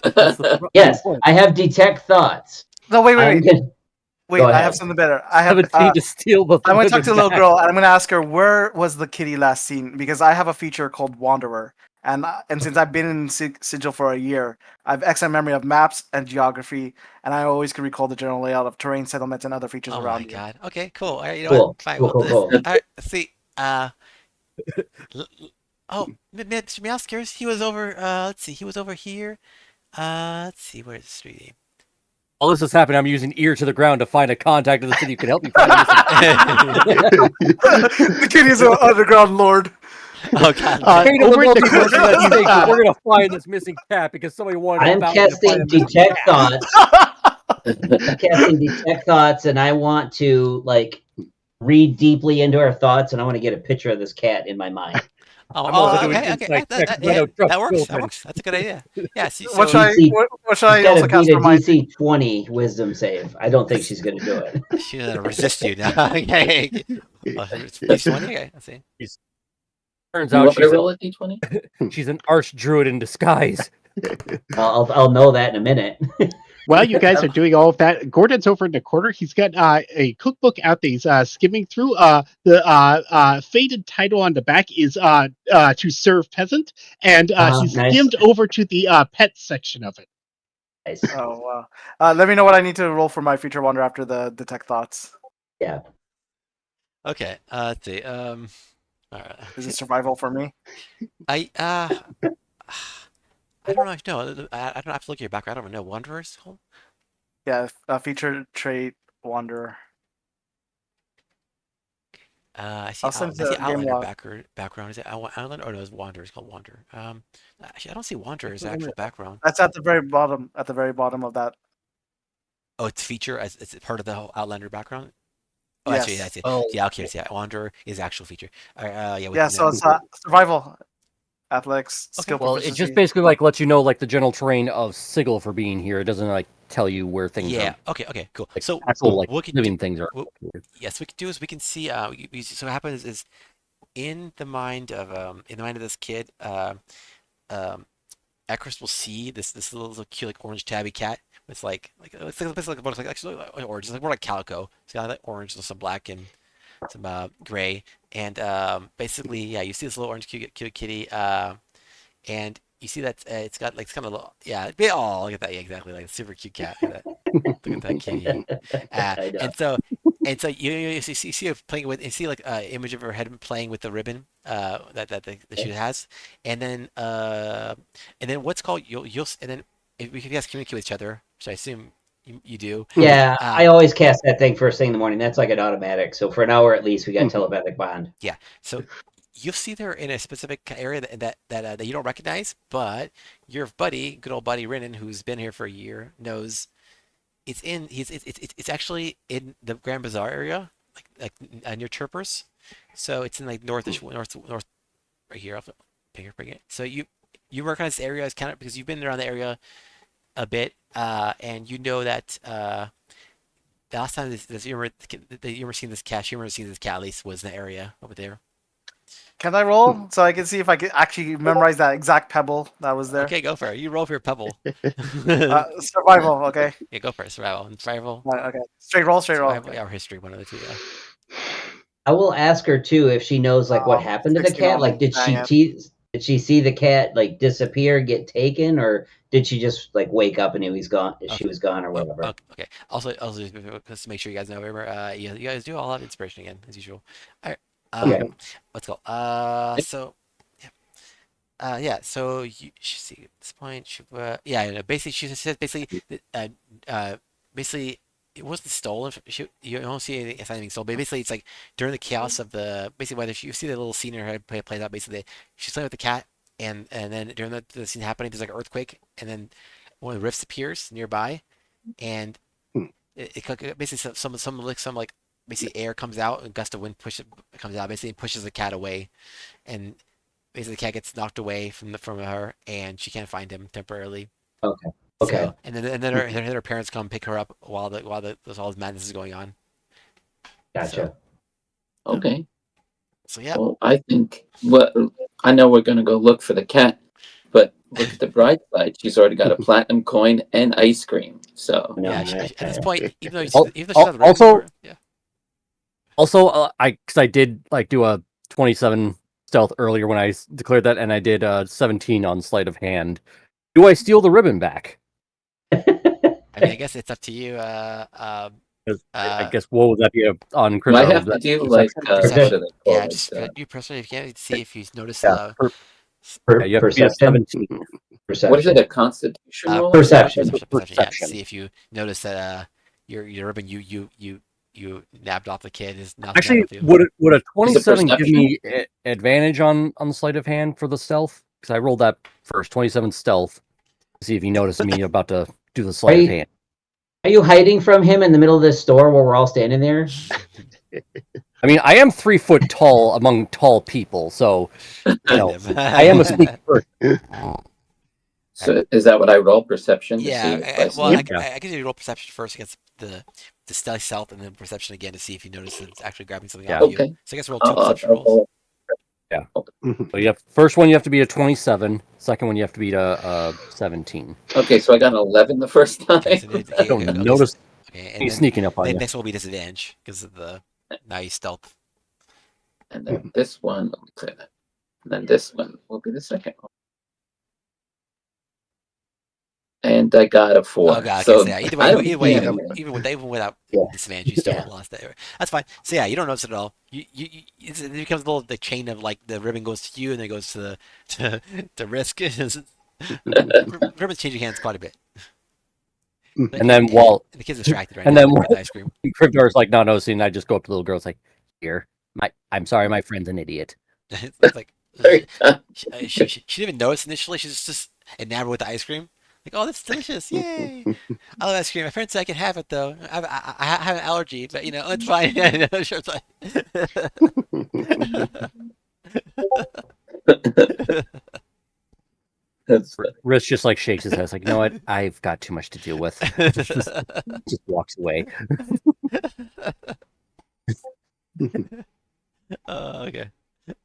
That's the Yes, point. I have detect thoughts. No, wait. I'm gonna- Wait, Go I ahead. have something better. I have have. a team to steal the. I'm going to talk to the little back. girl, and I'm going to ask her where was the kitty last seen, because I have a feature called Wanderer, and since I've been in Sigil for a year, I have excellent memory of maps and geography, and I always can recall the general layout of terrain, settlements, and other features Oh around my you. god. Okay, cool. All right, you know Cool. what? Fine. Cool, Well, cool, this- cool. All right, let's see. Mr. Meowskers, he was over. Let's see. He was over here. Let's see. Where's the street name? All this is happening. I'm using ear to the ground to find a contact in the city who can help me find this. The kitty is an underground lord. Oh god. Fate of the over in the multiverse corner, is at stake, but uh, we're gonna find this missing cat because somebody wanted I'm to bounty to casting find a missing detect cat. thoughts. I'm casting detect thoughts, and I want to like read deeply into her thoughts, and I want to get a picture of this cat in my mind. Oh, I'm also okay, doing okay. insight That, checks, that, I yeah, don't trust that works. That children. works. That's a good idea. Yeah. See, What so should I She's got also to cast beat a for my? DC 20 Wisdom save. I don't think she's going to do it. she's gonna resist you now. Okay. Oh, it's 20. Okay, I see. Turns You out want me to she's roll a d20? she's an archdruid in disguise. I'll know that in a minute. While you guys are doing all of that, Gordon's over in the corner. He's got a cookbook out that he's skimming through. The faded title on the back is to serve peasant, and he's Nice. skimmed over to the pet section of it. Nice. Oh wow! Let me know what I need to roll for my feature wonder after the detect thoughts. Yeah. Okay. Let's see. All right. Is it survival for me? I don't know if I don't have to look at your background. I don't know. Wanderers home? Yeah, feature trait wanderer. I see. I'll send I the see game Outlander log. background. Is it Outlander? Oh no, it's Wanderer. It's called Wander. Actually, I don't see Wanderer as actual background. That's at the very bottom. At the very bottom of that. Oh, it's feature as it's part of the whole Outlander background. Oh, Yes. actually, I see. Oh, Yeah, okay. Yeah, Wanderer is actual feature. Yeah. Yeah, so it's survival, athletics, skill. well, it proficiency. just basically like lets you know like the general terrain of Sigil for being here. It doesn't like tell you where things yeah. are. Okay. Cool. Like, So actual like what we can living do, things are. yes, we can do is we can see. So what happens is in the mind of this kid, Ekris will see this little cute like orange tabby cat with it's like actually like orange, it's like more like calico. It's got like orange with some black and some gray, and basically yeah, you see this little orange cute kitty, and you see that it's got like it's kind of little, yeah, oh look at that, yeah, exactly, like a super cute cat. Look at that kitty. I know. And so you see her playing with, you see like image of her head playing with the ribbon that the shoe has, and then what's called and then if you guys communicate with each other, which I assume you do. Yeah, I always cast that thing first thing in the morning. That's like an automatic. So for an hour at least, we got telepathic bond. Yeah. So you'll see there in a specific area that you don't recognize, but your buddy, good old buddy Renan, who's been here for a year, knows. It's actually in the Grand Bazaar area, like near Chirpers, so it's in like north right here. I'll bring it. So you recognize this area as kind of because you've been around the area a bit, and you know that the last time you were seeing this cat, you remember seeing this cat at least was in the area over there. Can I roll so I can see if I can actually memorize that exact pebble that was there? Okay, go for it. You roll for your pebble. Survival. Okay. Yeah, go for it. Survival. And survival. Okay. Straight roll. Survival, Okay. yeah, or history, one of the two. Yeah. I will ask her too if she knows like what happened to the 16 cat. on Like, did dang she see the cat like disappear, get taken, or did she just like wake up and he was gone? Okay. She was gone or whatever. Okay. Also, just to make sure you guys know, remember, you guys do all have inspiration again as usual. All right. Okay. Let's go. So, yeah. Yeah. So you should see at this point. Basically, she says basically, basically, it wasn't stolen. You don't see anything stolen. But basically, it's like during the chaos of basically whether you see the little scene in her head plays out. Basically, she's playing with the cat, and then during the scene happening, there's like an earthquake, and then one of the rifts appears nearby, and it basically some basically air comes out, and a gust of wind comes out, basically pushes the cat away, and basically the cat gets knocked away from her, and she can't find him temporarily. Okay. So, and then her parents come pick her up while all this madness is going on. Gotcha. Okay. So yeah. Well, I think I know we're gonna go look for the cat, but look at the bright side. She's already got a platinum coin and ice cream. So No, Yeah, no, at this point, even though she's al- not the also- yeah. Also, because I did like do a 27 stealth earlier when I declared that, and I did 17 on sleight of hand. Do I steal the ribbon back? I mean, I guess it's up to you. 'Cause I guess what would that be on Chris? might have to do like perception. what do they call Yeah, it? just you personally, if you can't see if you notice. Yeah, you have to be a Perception. 17. Perception. What is it? A Constitution roll? Perception. Perception. Yeah. See if you notice that your ribbon you nabbed off the kid is not Actually, with you. would a 27 give perception? me advantage on the sleight of hand for the stealth? Because I rolled that first, 27 stealth. See if he noticed me about to do the sleight of hand. Are you hiding from him in the middle of this store where we're all standing there? I mean, I am 3 foot tall among tall people, so I am a sneaky person. So is that what I roll? Perception? To see Yeah. if Well, sneak? I guess you roll perception first against the stealth self, and then perception again to see if you notice that it's actually grabbing something Yeah. off you. Okay. So I guess roll 2 I'll perception rolls. roll. So you have first one you have to be a 27, second one you have to be a 17. Okay, so I got an 11 the first time. Okay, so I don't notice Okay, he's sneaking up on then you. next one will be disadvantage because of the now you stealth. And then this one, let me clear that. And then this one will be the second one. And I got a 4. Oh god, so okay, so yeah. Either I way, don't either way, think- even without Yeah. disadvantage, you still Yeah. lost that. That's fine. So yeah, you don't notice it at all. It becomes a little the chain of like the ribbon goes to you and then it goes to to risk. Ribbon's changing hands quite a bit. And then while the kid's distracted right and now then with ice cream. Cryptar's like not noticing, I just go up to the little girl. It's like, here, I'm sorry, my friend's an idiot. It's like Sorry. she didn't even notice initially. She's just enamored with the ice cream. Like, oh, that's delicious! Yay! I love ice cream. My friend said I can have it though. I have an allergy, but it's fine. Sure, it's fine. That's Risk just like shakes his head. It's like, you know what? I've got too much to deal with. Just walks away. Okay.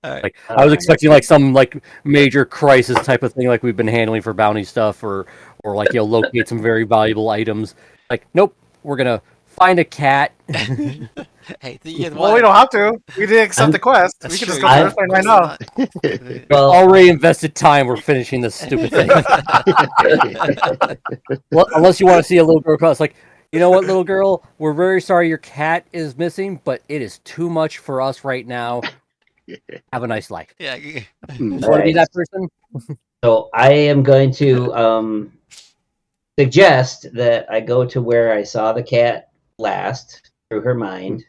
All right. Like I was expecting like some like major crisis type of thing, like we've been handling for bounty stuff, or like locate some very valuable items. Like, nope, we're gonna find a cat. Hey, you Well, we don't have to. We didn't accept the quest. That's We can just true. go to Earthline right now. Well, Already invested time. We're finishing this stupid thing. Well, unless you want to see a little girl cross, like, you know what, little girl, we're very sorry your cat is missing, but it is too much for us right now. Have a nice life. Yeah. You want to be that person? so I am going to suggest that I go to where I saw the cat last through her mind.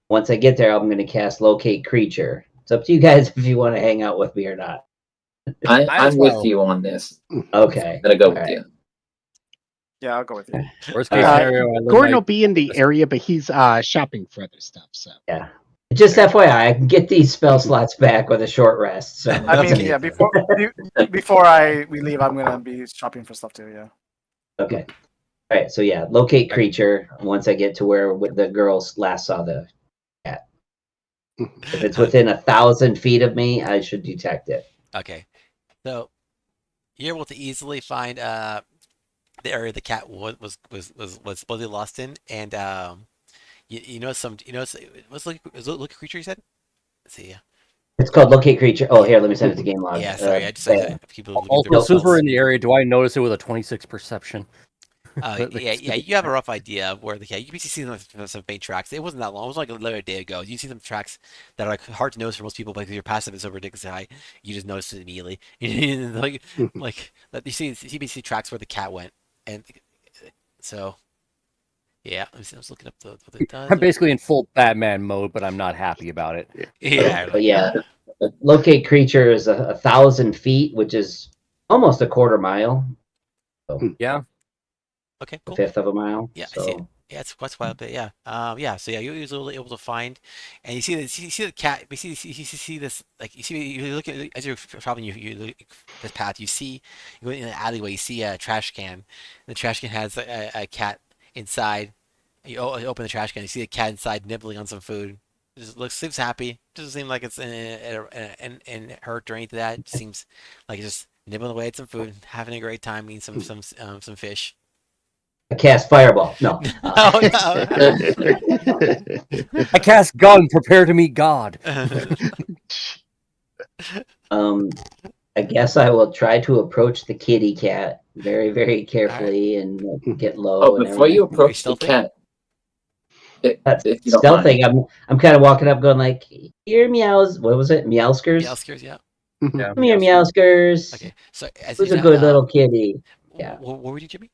Once I get there, I'm going to cast Locate Creature. It's up to you guys if you want to hang out with me or not. I'm with you on this. Okay. I'm gonna go All with right. you. Yeah, I'll go with you. Worst case Uh, scenario, I live Gordon my- will be in the area, but he's shopping for other stuff. So Yeah. Just FYI, I can get these spell slots back with a short rest. So I mean, yeah. Before we leave, I'm gonna be shopping for stuff too. Yeah. Okay. All right. So yeah, locate creature. Once I get to where the girls last saw the cat. If it's within 1,000 feet of me, I should detect it. Okay. So you're able to easily find the area the cat was supposedly lost in, and what's look creature you said? Let's see. It's called locate creature. Oh, here, let me send it to game log. Yeah, sorry, I just people looking Also, through as soon as we're results. in the area, do I notice it with a 26 perception? Yeah, you have a rough idea of where the cat. You can see some faint tracks. It wasn't that long. It was like a day ago. You see some tracks that are like hard to notice for most people, but because your passive is so ridiculously high, you just notice it immediately. like you see tracks where the cat went, and so yeah. I was looking up what it does. I'm basically in full Batman mode, but I'm not happy about it. Yeah, But yeah, locate creature is 1,000 feet, which is almost a quarter mile. Yeah. Okay, A cool. fifth of a mile. Yeah, I so. see it. Yeah, it's quite a bit. Yeah. Yeah. So yeah, you're usually able to find, and you see the cat. You see this, like you look at as you're traveling. You look at this path. You go in the alleyway. You see a trash can. The trash can has a cat inside. You open the trash can. You see a cat inside nibbling on some food. Seems happy. Doesn't seem like it's in hurt or anything like that. It just seems like it's just nibbling away at some food, having a great time, eating some fish. I cast fireball. No. Oh no. I cast gun, prepare to meet God. I guess I will try to approach the kitty cat very, very carefully and get low. Oh, and before you everything. approach the stealthing? cat, That's if you don't mind. stealthing. I'm kind of walking up, going like, "Here, meows." What was it? Meowskers. Meowskers, yeah. Yeah. Come here, Meowskers. Okay, so as Who's you a know, good little kitty? Yeah. What were you, Jimmy?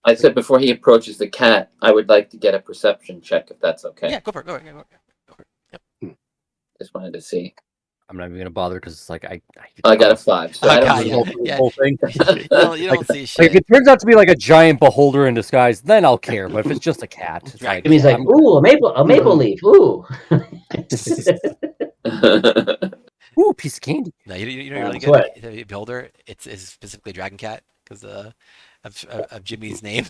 I said before he approaches the cat, I would like to get a perception check if that's okay. Yeah, go for it. Go for it. Yep. Just wanted to see. I'm not even gonna bother because it's like I I got a 5, so I Okay, don't yeah. know. the whole thing. You don't see Like shit. if it turns out to be like a giant beholder in disguise, then I'll care. But if it's just a cat, it's Right. like, Jimmy's like, I'm- ooh, a maple leaf. Ooh. ooh, piece of candy. No, you're really That's good. what- The Beholder, it's specifically Dragon Cat because of Jimmy's name.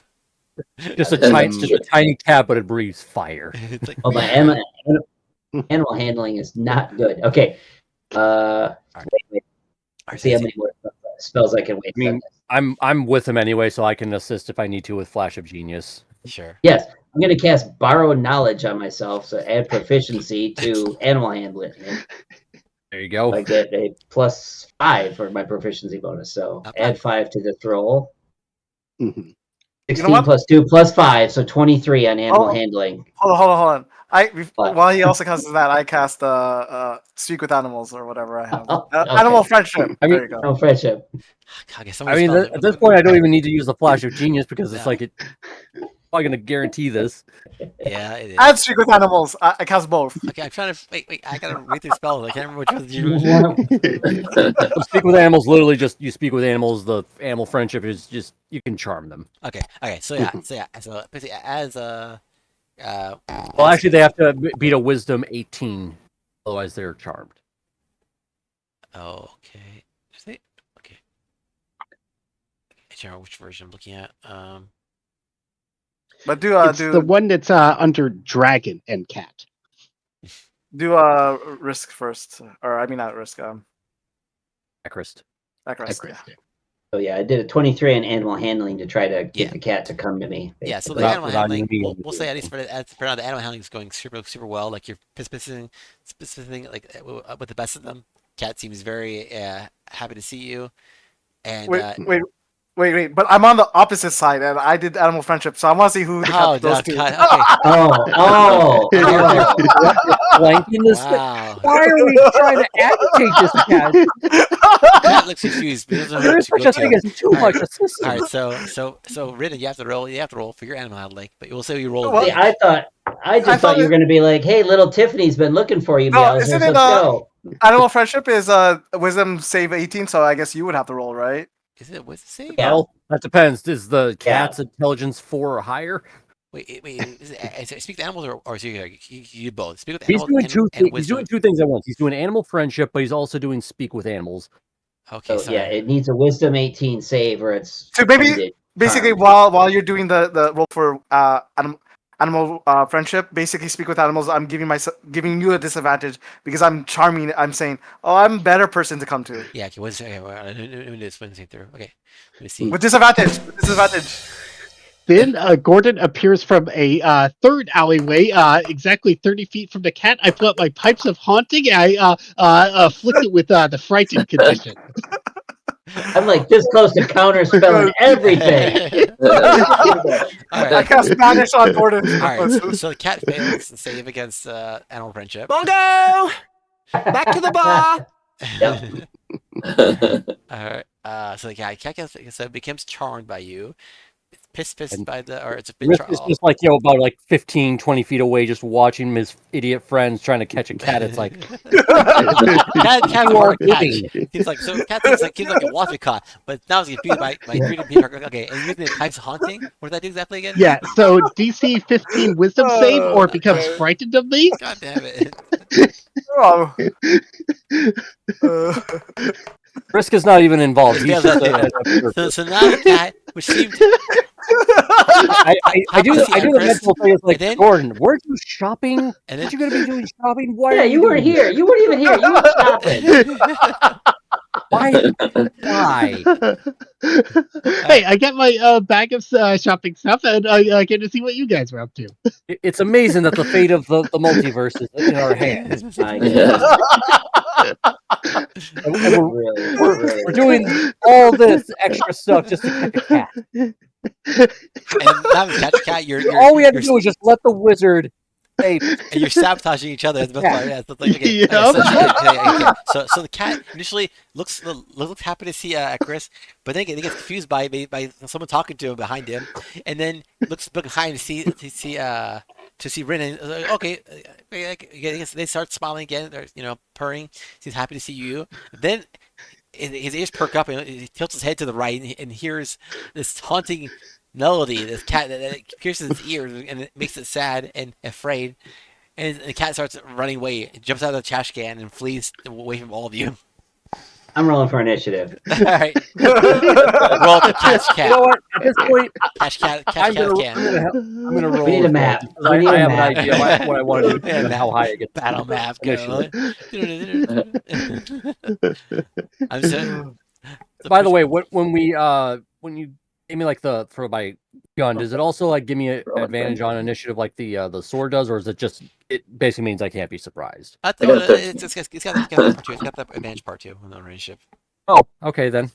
Just a That's tiny cat, but it breathes fire. It's like, Oh, my animal handling is not good. Okay. Alright. Wait. Alright, See how so many more spells I can wait. I mean, I'm with him anyway, so I can assist if I need to with Flash of Genius. sure. Yes, I'm going to cast Borrow Knowledge on myself, so add proficiency to animal handling. There you go. I get a +5 for my proficiency bonus, so Not add bad. 5 to this roll. Mhm. 16 what? plus 2 plus 5, so 23 on animal handling. Hold on. What? While he also casts that, I cast Speak with Animals or whatever I have. Oh, Animal okay. Friendship. I mean- there you go. No friendship. Okay, so I many mean, spells. at this point, I don't even need to use the Flash of Genius because it's No. like it's probably gonna guarantee this. Yeah, it is. And Speak with Animals. I cast both. Okay, I'm trying to wait. I gotta read through spells. I can't remember which ones you. So speak with animals, literally just you speak with animals. The animal friendship is just you can charm them. Okay. So basically, as Well, actually, they have to beat a Wisdom 18, otherwise they're charmed. Okay. Is it? Okay. I don't know which version I'm looking at. But do It's the one that's under Dragon and Cat. risk first, or I mean not risk. Acrist. Across. So yeah, I did a 23 on animal handling to try to get Yeah. the cat to come to me. Yeah, so the basically. animal without handling, even being- we'll say at least for now, the animal handling is going super well. Like you're specifically like with the best of them. Cat seems very happy to see you, and Wait. But I'm on the opposite side, and I did Animal Friendship, so I want to see who the cat those two. God, Oh. Flanking this thing. wow. Why are we trying to agitate this cat? Cat looks confused. But he doesn't know There who is to such go a thing to. as too All much right. assistance. All right, so Ridden, you have to roll for your animal handling, but we'll say you roll. Well, See, I just thought you were going to be like, hey, little Tiffany's been looking for you, No, Meowsers. isn't Let's it, go. Animal Friendship is Wisdom save 18, so I guess you would have to roll, right? Is it what's the save? Yeah. Well, that depends. Is the cat's intelligence 4 or higher? Wait. Is it speak to animals or is you both? Speak with He's animals doing two. and He's wisdom. doing two things at once. He's doing animal friendship, but he's also doing speak with animals. Okay, So sorry. yeah, it needs a Wisdom 18 save, or it's So maybe ended. basically Charmed. while you're doing the roll for animal friendship, basically Speak with Animals, I'm giving you a disadvantage because I'm charming. I'm saying, oh, I'm a better person to come to Yeah, okay, let me do this one thing through. Okay. Let me see. with disadvantage. Then Gordon appears from a third alleyway, exactly 30 feet from the cat. I pull out my pipes of haunting. And I afflict it with the frightened condition. I'm like this close to counterspelling everything. All I right. cast Spanish on Gordon. All right. So the cat fails to save against animal friendship. Bongo! Back to the bar! All right. So the cat becomes charmed by you. It's pissed by the, or it's been Risk is just like about like 15, 20 feet away, just watching his idiot friends trying to catch a cat. It's like cat you are hard to catch. kidding. He's like, so cat seems like a water caught, but now he's confused by treating Peter. Okay, and using the types of haunting. What does that do exactly again? Yeah, so DC 15 wisdom save or becomes frightened of me. God damn it. Oh. Risk is not even involved. He's Yeah, just so now the cat, which seemed I do the mental thing. It's like, And then- Gordon, weren't you shopping? and Aren't then you going to be doing shopping? Why Yeah, are you weren't doing here. You weren't even here. You were shopping. this? Why? Hey, I get my bag of shopping stuff, and I get to see what you guys are up to. It's amazing that the fate of the multiverse is in our hands. I guess. And we're, Really. we're doing all this extra stuff just to catch a cat. and now the catch cat, you're All we had to you're- do was just let the wizard Hey, and you're sabotaging each other. That's the best part. Yeah, so it's like, okay, Yep. so the cat initially looks happy to see Chris, but then he gets confused by someone talking to him behind him, and then looks behind to see Rin. And okay, they start smiling again. They're purring. He's happy to see you. Then his ears perk up and he tilts his head to the right and hears this haunting melody, this cat that pierces his ears and it makes it sad and afraid. And the cat starts running away. It jumps out of the trash can and flees away from all of you. I'm rolling for initiative. All right. Roll the catch cat. You know what? At this point, Catch cat I'm can. gonna roll. We need a as well, map. because We need I a have an map. idea what I want to do Yeah, and how high it gets. Battle map. Go. I'm so. By the way, when you gave me like for my gun, does it also like give me an advantage on initiative like the sword does, or is it just it basically means I can't be surprised? I think it's got the advantage part too on the relationship. Oh, okay then.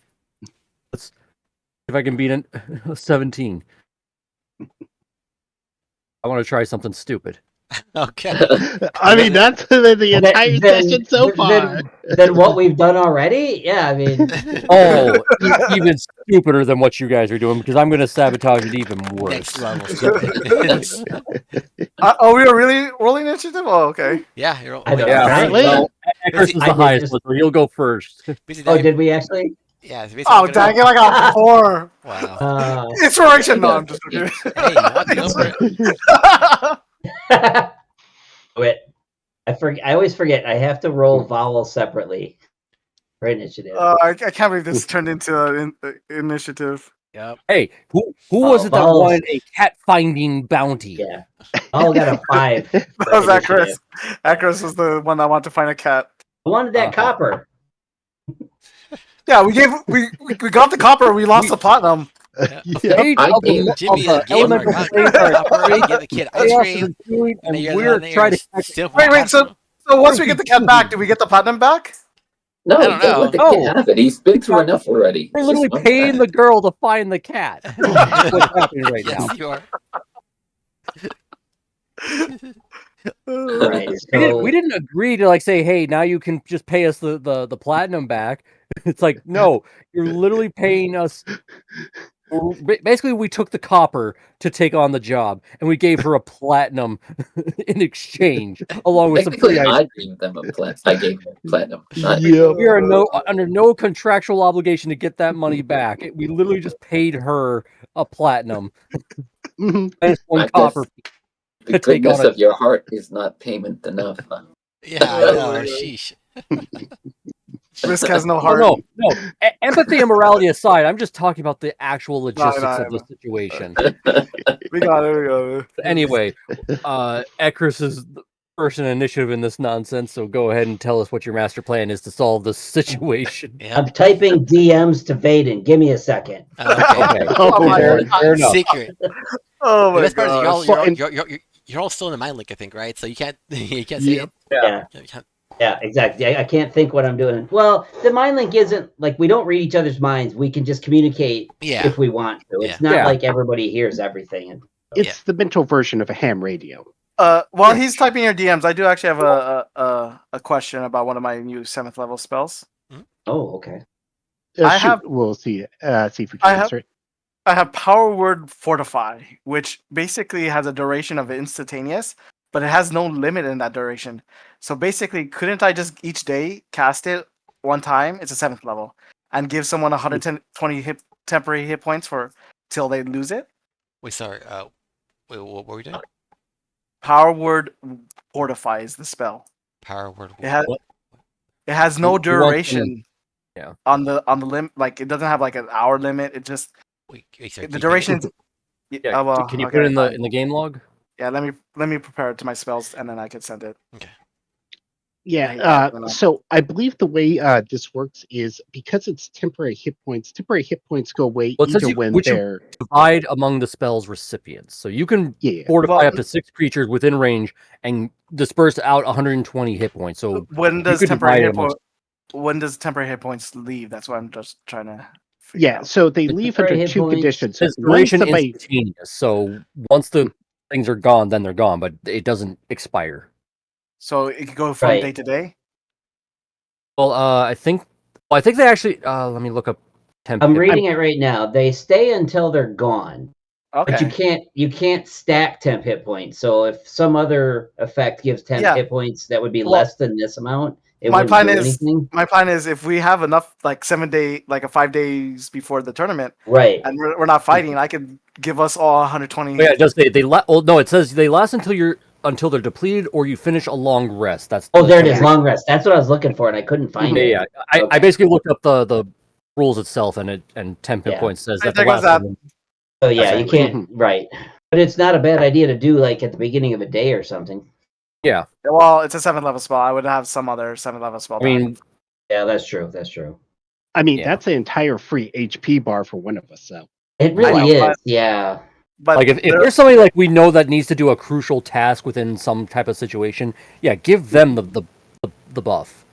Let's see if I can beat a 17. I want to try something stupid. Okay. I mean, that's the entire session so far. Then what we've done already? Yeah, I mean, Oh, even stupider than what you guys are doing because I'm going to sabotage it even worse. Next level. Oh, we are really rolling initiative? Oh, okay. Yeah, you're. I don't Yeah, know. Apparently. well, Chris is I the did highest just- one, so he'll go first. oh, did we actually? Yeah. It's Oh, basically dang it, I got 4. Wow. Inspiration. No, I'm just kidding. Hey, you want to go for it? Wait, I always forget. I have to roll vowels separately for initiative. I can't believe this turned into an initiative. Yep. Hey, who was it that Balls. won a cat finding bounty? Yeah, Vowel got a 5. That was Akris. Akris was the one that wanted to find a cat. I wanted that copper. Yeah, we got the copper. We lost the platinum. Yeah. Page I of gave- the, Jimmy, of the the elemental gamer, planes are give the kid ice chaos cream. is doing, And and you're we're trying to Wait, so once we get the cat back, do we get the platinum back? No, I don't know. let the No. kid have it. He's been through enough already. We're It's literally just one paying time. the girl to find the cat. That's what's happening right now. Yes, you are. Right. We So didn't agree to like say, hey, now you can just pay us the platinum back. It's like, no, you're literally paying us. Basically, we took the copper to take on the job, and we gave her a platinum in exchange, along with some Technically, free ice. I gave them a platinum. I gave them platinum. Not- Yeah. We are under no contractual obligation to get that money back. We literally just paid her a platinum Mhm. and one I guess copper. The to take goodness on of your heart is not payment enough. Huh? Yeah, I know. Sheesh. Risk has no Oh, heart. no. Empathy and morality aside, I'm just talking about the actual logistics no, of the situation. We got it. Anyway, Ekris is the first in initiative in this nonsense, so go ahead and tell us what your master plan is to solve this situation. Yeah. I'm typing DMs to Vaden. Give me a second. Okay. Oh, my fair enough. Secret. Oh The my best part is god. you're all still in the mind link, I think, right? So you can't say it. Yeah. You can't- Yeah, exactly. I can't think what I'm doing. Well, the mind link isn't like we don't read each other's minds. We can just communicate Yeah. if we want to. It's Yeah. not Yeah. like everybody hears everything. And It's the mental version of a ham radio. While he's typing your DMs, I do actually have a question about one of my new 7th level spells. oh, okay. We'll see. See if we I can have- answer it. I have Power Word Fortify, which basically has a duration of instantaneous, but it has no limit in that duration. So basically, couldn't I just each day cast it one time? It's a 7th level, and give someone 120 temporary hit points for till they lose it. Wait, sorry. Wait, what were we doing? Power Word Fortify is the spell. Power word. It has no You want them- duration. Yeah. On the limit, like it doesn't have like an hour limit. It just Wait, sorry, the keep duration. going. Yeah, well, can you okay, put it fine. in the game log? Yeah, let me prepare it to my spells and then I can send it. Yeah. I don't know. So I believe the way this works is because it's temporary hit points. Temporary hit points go away Well, it says either you- when which you- they're Divide among the spell's recipients. So you can yeah. fortify Well- up to 6 creatures within range and disperse out 120 hit points. So When does could temporary divide hit it amongst- when does temporary hit points leave? That's what I'm just trying to figure Yeah. out. So they The leave temporary under hit 2 points conditions. It's When duration somebody- instantaneous. So once the things are gone, then they're gone, but it doesn't expire. So it could go from Right. day to day. Well, I think they actually. Let me look up temp. I'm hit- reading it right now. They stay until they're gone. Okay. But you can't stack temp hit points. So if some other effect gives temp Yeah. hit points that would be Well, less than this amount, it my wouldn't plan do is anything. my plan is if we have enough like 5 days before the tournament Right. and we're not fighting, I could give us all 120. Oh, yeah, it does say they last. Oh no, it says they last until they're depleted or you finish a long rest. That's Oh, the there it temp is. hit. Long rest. That's what I was looking for, and I couldn't find Yeah, it. yeah. I Okay. basically looked up the rules itself, and temp hit Yeah. points says Right, that the there goes last that. one. So yeah, you Exactly. can't. Right. But it's not a bad idea to do like at the beginning of a day or something. Yeah, Well, it's a 7th level spell. I would have some other 7th level spell. I mean, Yeah, that's true. That's true. I mean, Yeah. that's an entire free HP bar for one of us. So It really Well, is. Yeah. but like if there's somebody like we know that needs to do a crucial task within some type of situation, yeah, give them the buff.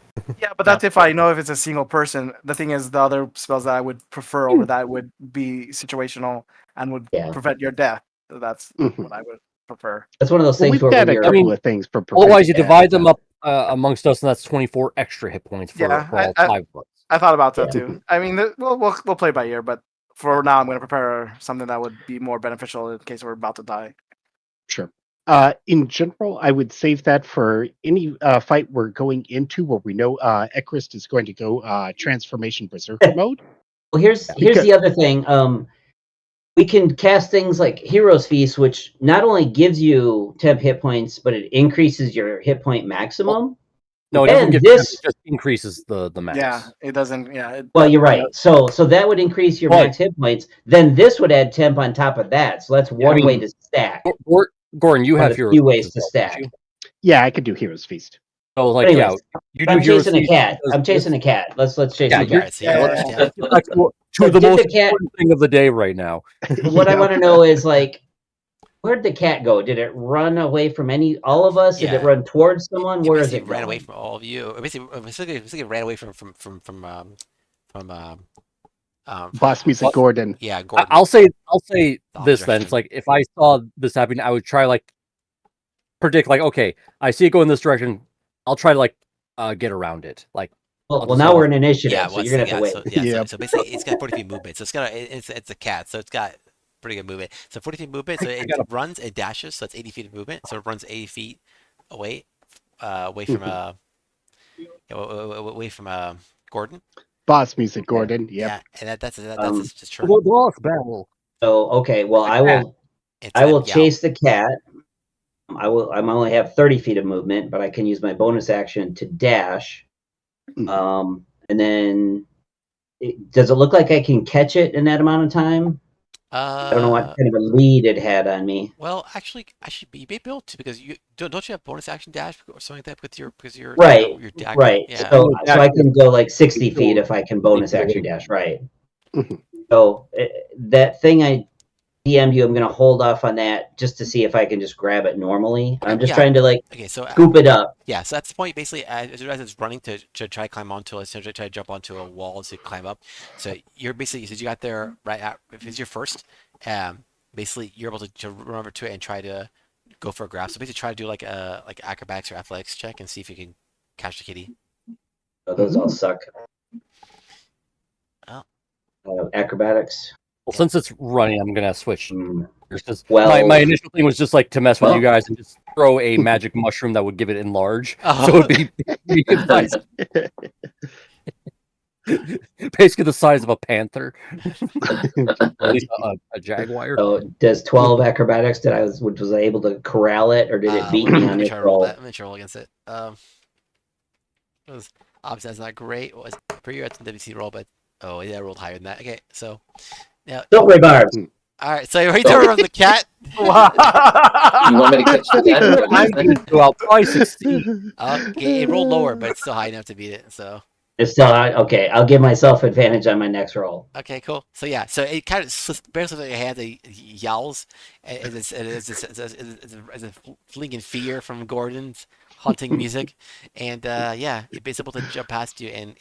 yeah, but that's if I know if it's a single person. The thing is, the other spells that I would prefer over that would be situational and would Yeah. prevent your death. So that's Mhm. what I would prefer. That's one of those well, things we've where got when a you're couple mean, of things for Otherwise, you Yeah, divide them up amongst us, and that's 24 extra hit points for Yeah, all I- 5 of us. I thought about that Yeah. too. I mean, we'll play by ear, but for now, I'm going to prepare something that would be more beneficial in case we're about to die. Sure. In general, I would save that for any fight we're going into where we know Ekrist is going to go transformation berserker mode. Well, here's Because- the other thing. We can cast things like Hero's Feast, which not only gives you temp hit points, but it increases your hit point maximum. No, it And doesn't give this- it just increases the max. Yeah, it doesn't. Yeah. Well, you're right. So that would increase your But- max hit points. Then this would add temp on top of that. So that's one way to stack. Gordon, you One have of the your few ways to stack. Yeah, I could do Hero's Feast. So like Anyways, yeah, you I'm Heroes chasing a Feast cat. because I'm chasing a cat. Let's chase Yeah, a you're- cat. Alright, so yeah, Yeah. yeah. Let's get back to So the did most the cat- important thing of the day right now. What I Yep. want to know is like, where'd the cat go? Did it run away from all of us? Did it Yeah. run towards someone? It Where is basically it ran away going? from all of you. It basically ran away from Boss Music Gordon. yeah, Gordon. I'll say The this opposite then. It's direction. like if I saw this happening, I would try like predict like okay, I see it go in this direction. I'll try to like get around it. Like Well, just now off- we're in initiative, Yeah, so well, you're gonna have to wait. So, yeah, Yep. so basically, it's got 40 feet movement. So it's a cat, so it's got pretty good movement. So 40 feet movement. So it runs, it dashes, so it's 80 feet of movement. So it runs 80 feet away, away from away from Gordon. Boss Music Gordon. Yep. Yeah, and that's Um, his turn. the boss battle. So okay, well It's a I will It's I will yeah, chase the cat. I only have 30 feet of movement, but I can use my bonus action to dash. Mhm. And then does it look like I can catch it in that amount of time? I don't know what kind of a lead it had on me. Well, actually, I should be able to because you don't you have bonus action dash or something like that with your because your Right, your dagger? Right. Yeah. So I can go like 60 feet if I can bonus Mhm. action dash. Right. Mhm. So that thing I DM'd you, I'm going to hold off on that just to see if I can just grab it normally. I'm just Yeah. trying to like Okay, so scoop it up. yeah, so that's the point. Basically, as it's running to try to climb onto, try to jump onto a wall to climb up. So you're basically, since you got there right at, if it's your first, basically you're able to run over to it and try to go for a grab. So basically, try to do like a acrobatics or athletics check and see if you can catch the kitty. Oh, those all suck. Oh. Acrobatics. Well, since it's running, I'm gonna switch. Hmm. Because Well- my initial thing was just like to mess with Well- you guys and just throw a magic mushroom that would give it enlarge, Oh. so it'd be medium size, basically the size of a panther, at least a jaguar. So does 12 acrobatics was I able to corral it or did it beat me Let on me this try to roll roll? that. Let me try to roll against it. It was obviously that's not great. It was for you it's an WC roll, but oh yeah, I rolled higher than that. Okay, so now Don't worry, Barbs. all right, so right there on the cat. You want me to catch the cat? What do you I'm think? gonna go out probably 16. Okay, it rolled lower, but it's still high enough to beat it. So It's still okay. I'll give myself advantage on my next roll. okay, cool. So yeah, so it kind of barely slips out of your hand. It yowls as it's fleeing in fear from Gordon's haunting music, and yeah, it's able to jump past you and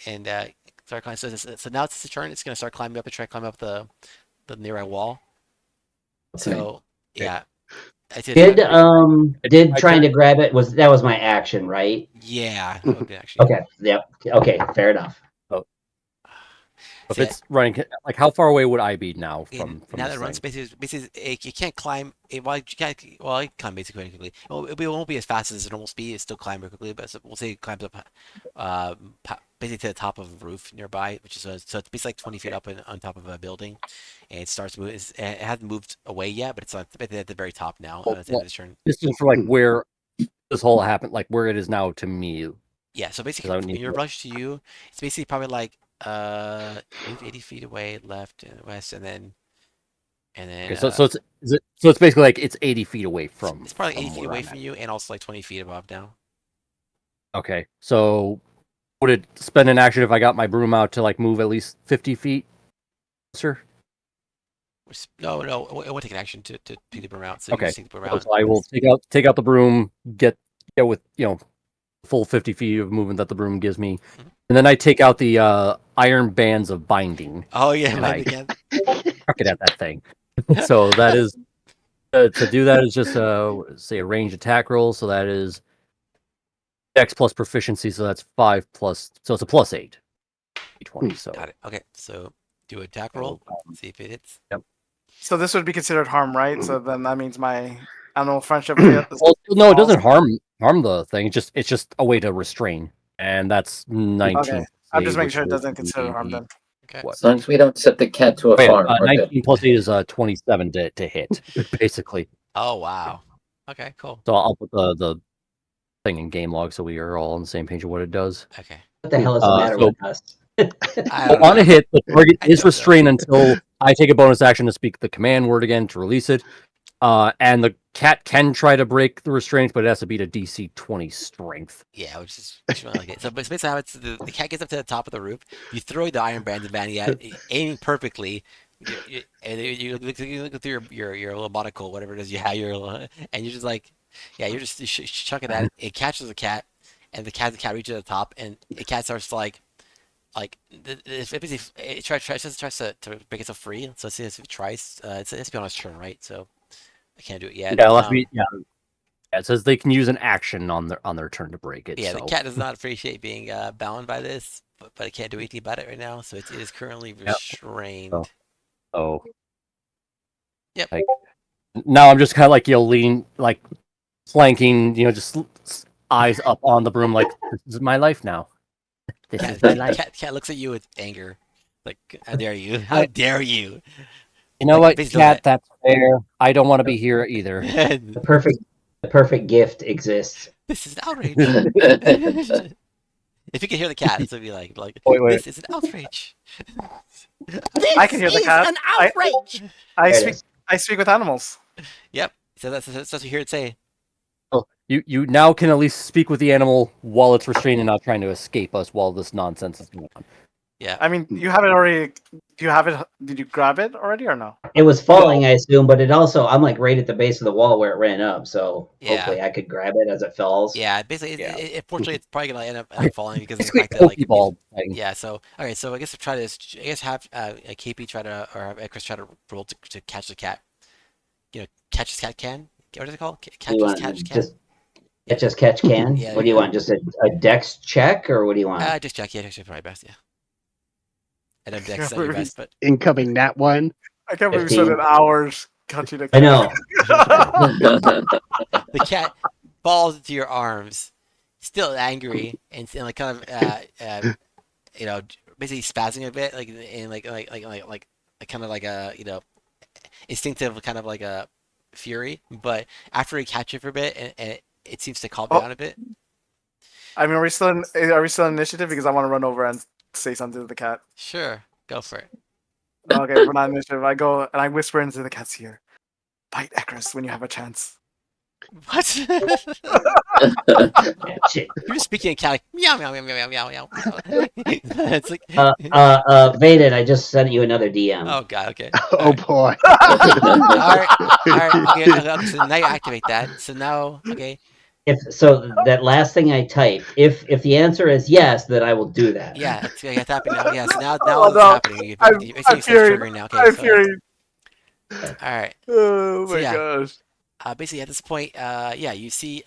start climbing. So now it's its turn. It's gonna start climbing up and try to climb up the nearby wall. So yeah, I did. Did trying to grab it was my action, right? Yeah, that would be actually. Okay. Yep. Okay. Fair enough. If it's running, like, how far away would I be now from now this that it runs thing? basically you can't climb. Well, you can't. Well, you can climb basically very quickly. It won't be as fast as its normal speed. It still climb very quickly, but we'll say it climbs up, basically to the top of a roof nearby, which is so it's basically like 20 feet up on top of a building, and it starts moving. It hasn't moved away yet, but it's at the very top now. At the end of this turn. This is for like where this whole happened, like where it is now to me. Yeah. So 'Cause I basically, would when need you're to- rushed to you, it's basically probably like move 80 feet away, left and west, and then. Okay, so it's basically like it's 80 feet away from. It's probably 80 from feet where away I'm from at. you, and also like 20 feet above now. Okay, so would it spend an action if I got my broom out to like move at least 50 feet, sir? No, it won't take an action to pick the broom out. So you Okay, just take the broom out. so I will take out the broom, get with full 50 feet of movement that the broom gives me, and then I take out the iron bands of binding. Oh yeah, and right I again. chuck it at that thing. So that is to do that is just say a ranged attack roll. So that is Dex plus proficiency. So that's 5 plus. So it's a +8. D20. So Got it. Okay, so do a attack roll. See if it hits. Yep. So this would be considered harm, right? So then that means my animal friendship hit. Well, no, it doesn't harm the thing. It's just a way to restrain, and that's 19. Okay. I'm just save, making which sure it will doesn't consider harm be- then. Okay. What? As long as we don't set the cat to a Oh, yeah, farm, we're 19 good. plus 8 is 27 to hit, basically. Oh wow. Okay, cool. So I'll put the thing in game log so we are all on the same page of what it does. Okay. What the hell is the matter so- with us? I don't On know. a hit, the target I is don't know. restrained until I take a bonus action to speak the command word again to release it. And the cat can try to break the restraint, but it has to beat a DC 20 strength. Yeah, which is really like it. So basically how it's the cat gets up to the top of the roof. You throw the iron band at it, aiming perfectly. And you look through your little monocle, whatever it is you have, and you're just like, yeah, you're just chucking at it. It catches the cat, and the cat reaches the top, and the cat starts to it tries to break itself free. So let's see if it tries. It's been on its turn, right? So I can't do it yet. Yeah, it says they can use an action on their turn to break it. Yeah, so. the cat does not appreciate being bound by this, but it can't do anything about it right now. So it is currently restrained. Oh. Yep. Like, now I'm just kind of like leaning, like flanking, just eyes up on the broom, like this is my life now. This is my life. Cat looks at you with anger, like how dare you? How dare you? You know Like, what, cat? That's fair. I don't want to be here either. The perfect gift exists. This is an outrage. If you can hear the cat, this would be like Wait. this is an outrage. I can hear the cat. An outrage. I speak with animals. Yep. So that's what you hear it say. You now can at least speak with the animal while it's restrained and not trying to escape us while this nonsense is going on. Yeah. I mean, you have it already. Do you have it? Did you grab it already or no? It was falling, I assume, but I'm like right at the base of the wall where it ran up, so Yeah. hopefully I could grab it as it falls. Yeah. Basically, unfortunately, it's probably gonna end up falling because of the Basically, fact that like Pokeball thing. yeah. So okay. So I guess to try this, I guess have KP try to or have Chris try to roll to catch the cat. Catch this cat can. What is it called? Catch You this want cat can. just catch can? Yeah, What do you want? Just a dex check, or what do you want? Just check. Yeah, actually probably best. Yeah. I know Dex is your best, but Incoming that one. I can't believe we 15. spent hours catching a cat. I know. the cat falls into your arms, still angry and like kind of basically spazzing a bit, like in like kind of like a instinctive kind of like a fury. But after you catch it for a bit, and it seems to calm down a bit. I mean, are we still in initiative? Because I want to run over and say something to the cat. Sure, go for it. Okay, we're not initiative. I go and I whisper into the cat's ear, "Bite Ekris when you have a chance." What? Shit. You're just speaking in cat like meow meow meow meow meow meow. It's like Vaden, I just sent you another DM. oh god, okay. Oh boy. Alright, okay, so now you activate that. So now, okay, So that last thing I typed, if the answer is yes, then I will do that. yeah, it's happening now. Yeah, so now Oh, it's no. happening. I'm fearing. Triggering now. Okay, I'm so, fearing. all right. Oh So, my yeah. gosh. basically at this point, yeah, you see,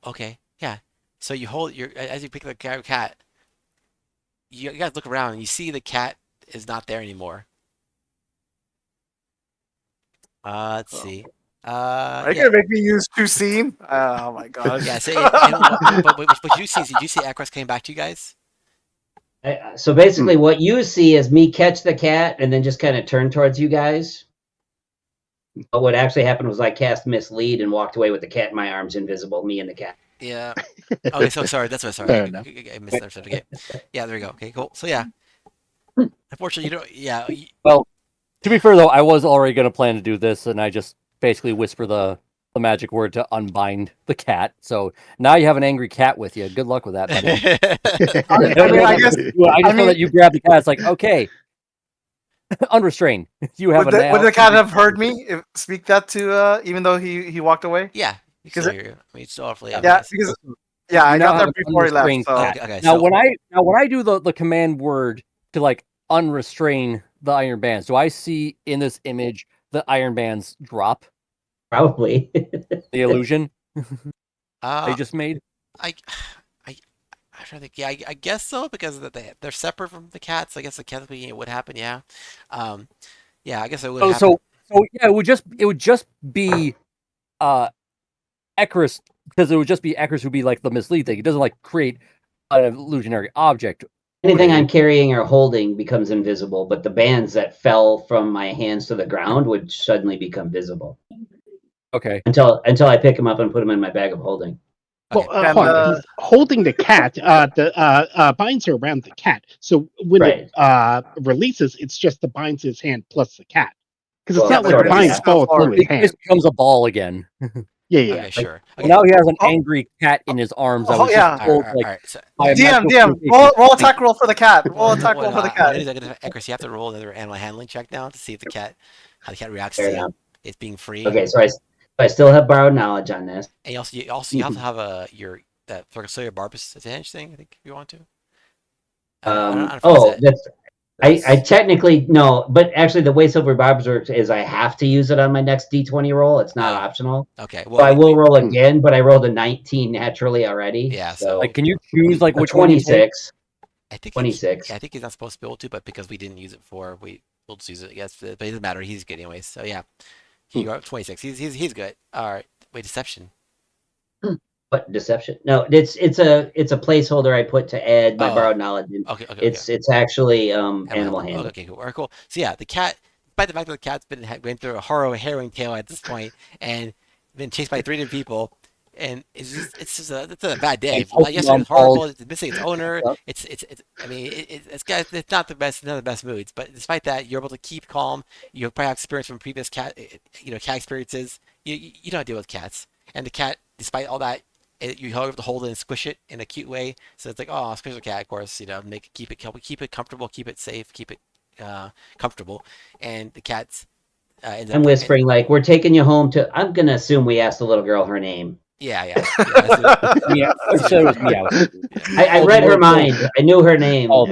okay, yeah. So you hold your as you pick the cat, you guys look around and you see the cat is not there anymore. Let's see. Are you Yeah, gonna make me use two scene? Oh my gosh. yeah. So, but you see, did you see Akros came back to you guys? So basically, what you see is me catch the cat and then just kind of turn towards you guys. But what actually happened was I cast mislead and walked away with the cat in my arms, invisible, me and the cat. Yeah. Okay, so sorry. That's what. Sorry, Fair I enough. misunderstood. Okay. Yeah, there we go. Okay, cool. So yeah, unfortunately, you don't. Yeah. Well, to be fair though, I was already going to plan to do this, and I just basically whisper the magic word to unbind the cat. So now you have an angry cat with you. Good luck with that, buddy. I guess I just know that you grab the cat. It's like, okay, unrestrained. You have would a the cat have heard me speak that to even though he walked away? Yeah. Because Because I mean, it's awfully. Yeah, because I now got have there an before he left. unrestrained So cat. Okay, Now so when I do the command word to like unrestrain the iron bands, do I see in this image the iron bands drop? Probably. The illusion they uh, just made? I, I'm trying to think. Yeah, I guess so because they're separate from the cats. I guess the technically it would happen. Yeah. Yeah, I guess it would happen. So yeah, it would just be Ekris, because it would just be Ekris who'd be like the mislead thing. It doesn't like create an illusionary object. Anything I'm carrying or holding becomes invisible, but the bands that fell from my hands to the ground would suddenly become visible Okay. until I pick them up and put them in my bag of holding. Well, Okay. hold on. He's holding the cat. The binds are around the cat. So when it releases, it's just the binds in his hand plus the cat. Because it's Well, not like sort the of, binds yeah. fall through his It hand. just becomes a ball again. Yeah, yeah. Okay, sure. Okay. Now he has an angry cat in his arms. That Oh, was yeah. just told, All like, right. So, by a DM, magical roll attack roll for the cat. Roll attack roll for the cat. Ekris, you have to roll another animal handling check now to see if how the cat reacts Fair to enough. it being free. Okay, so I still have borrowed knowledge on this. And you also have to have your that Thorgosalia Barbus advantage thing. I think if you want to. I don't know if it's That's I technically no, but actually the way Silver Barbs works is I have to use it on my next D20 roll. It's not optional. Okay. So I will roll again, but I rolled a 19 naturally already. Yeah. So like, can you choose like a which one you take? 26. I think 26. I think he's not supposed to be able to, but because we didn't use it we'll just use it. I guess, but it doesn't matter. He's good anyways. So yeah, he got 26. He's good. All right. Wait, deception. What deception? No, it's a placeholder I put to add my borrowed knowledge. Okay. It's actually animal handling. Okay, cool. All right, cool. So yeah, the cat. Despite the fact that the cat's been through a harrowing tale at this point and been chased by 3 different people, and it's a bad day. Yesterday was horrible. It's missing its owner. It's I mean it's not the best, none of the best moods. But despite that, you're able to keep calm. You probably have experience from previous cat experiences. You know how to deal with cats, and the cat, despite all that. You have to hold it and squish it in a cute way, so it's like, oh, squish the cat, of course, keep it comfortable, keep it safe, keep it comfortable, and the cat's. I'm whispering like, "We're taking you home to." I'm gonna assume we asked the little girl her name. Yeah. Yeah, so it was Meow. I read her mind. I knew her name. I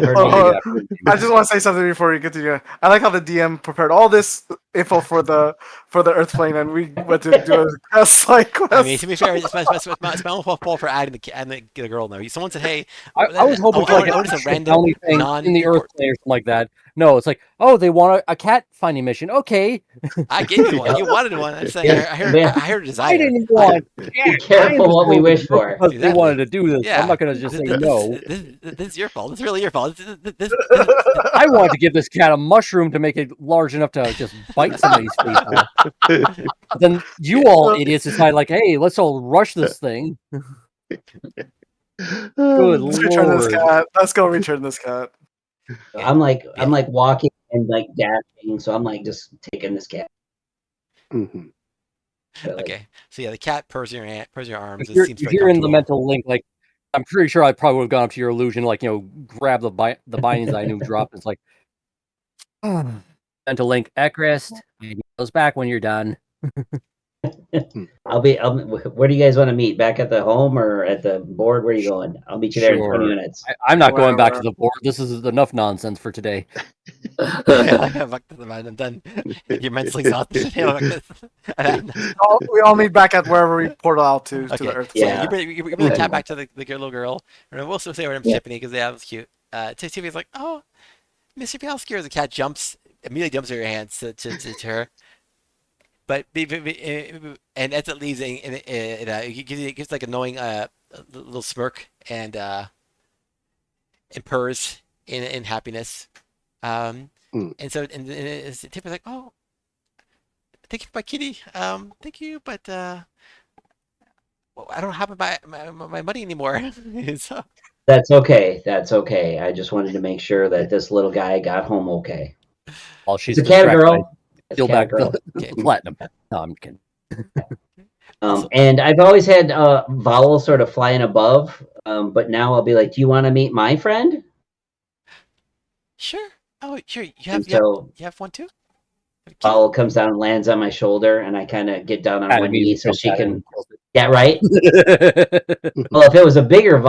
just want to say something before we continue. I like how the DM prepared all this info for the Earth plane, and we went to do a quest quest. I mean, to be fair, it's my own fault for adding the girl now. Someone said, "Hey, I was hoping for like a random thing in the Earth plane or something like that." No, it's like, oh, they want a cat finding mission. Okay, I gave you one. You wanted one. I'm saying, I heard a desire. I didn't want. Be careful what we wish for. Because they wanted to do this. Yeah. I'm not going to just say no. This is your fault. It's really your fault. I wanted to give this cat a mushroom to make it large enough to just bite somebody's face off. Then you all idiots decide, like, hey, let's all rush this thing. Good Let's return this lord. cat. Let's go return this cat. I'm like walking and like dashing, so I'm like just taking this cat. Mhm. Okay, so yeah, the cat purrs your arms. If you're in the mental link, like, I'm pretty sure I probably would have gone up to your illusion, like, grab the bindings I knew dropped. It's like, mental link, Ekrist, and he goes back when you're done. Where do you guys want to meet? Back at the home or at the board? Where are you going? I'll meet you there in 20 minutes. I'm not going back to the board. This is enough nonsense for today. Fuck this, man. I'm done. You're mentally exhausted. Yeah, fuck this. We all meet back at wherever we portal out to Okay. the Earth. So Yeah. you bring the cat back to the little girl. And we'll say her name's Yeah. Tiffany because that was cute. Tiffany's like, oh, Mr. Palskier. The cat immediately jumps in your hands to her. But and as it leaves, it gives like annoying little smirk and purrs in happiness. And so Tiffany's like, oh, thank you for my kitty. Thank you, but well, I don't have my money anymore. So, That's okay. That's okay. I just wanted to make sure that this little guy got home okay. While she's It's a cat distracted, I girl. It's a steal cat back girl. the platinum. No, I'm kidding. And I've always had Vowel sort of flying above, but now I'll be like, "Do you want to meet my friend?" sure. Oh, sure. You And have so you have one too. Vowel comes down and lands on my shoulder, and I kind of get down on Pat one knee immediately so goes she at can. him. Yeah, right. Well, if it was a bigger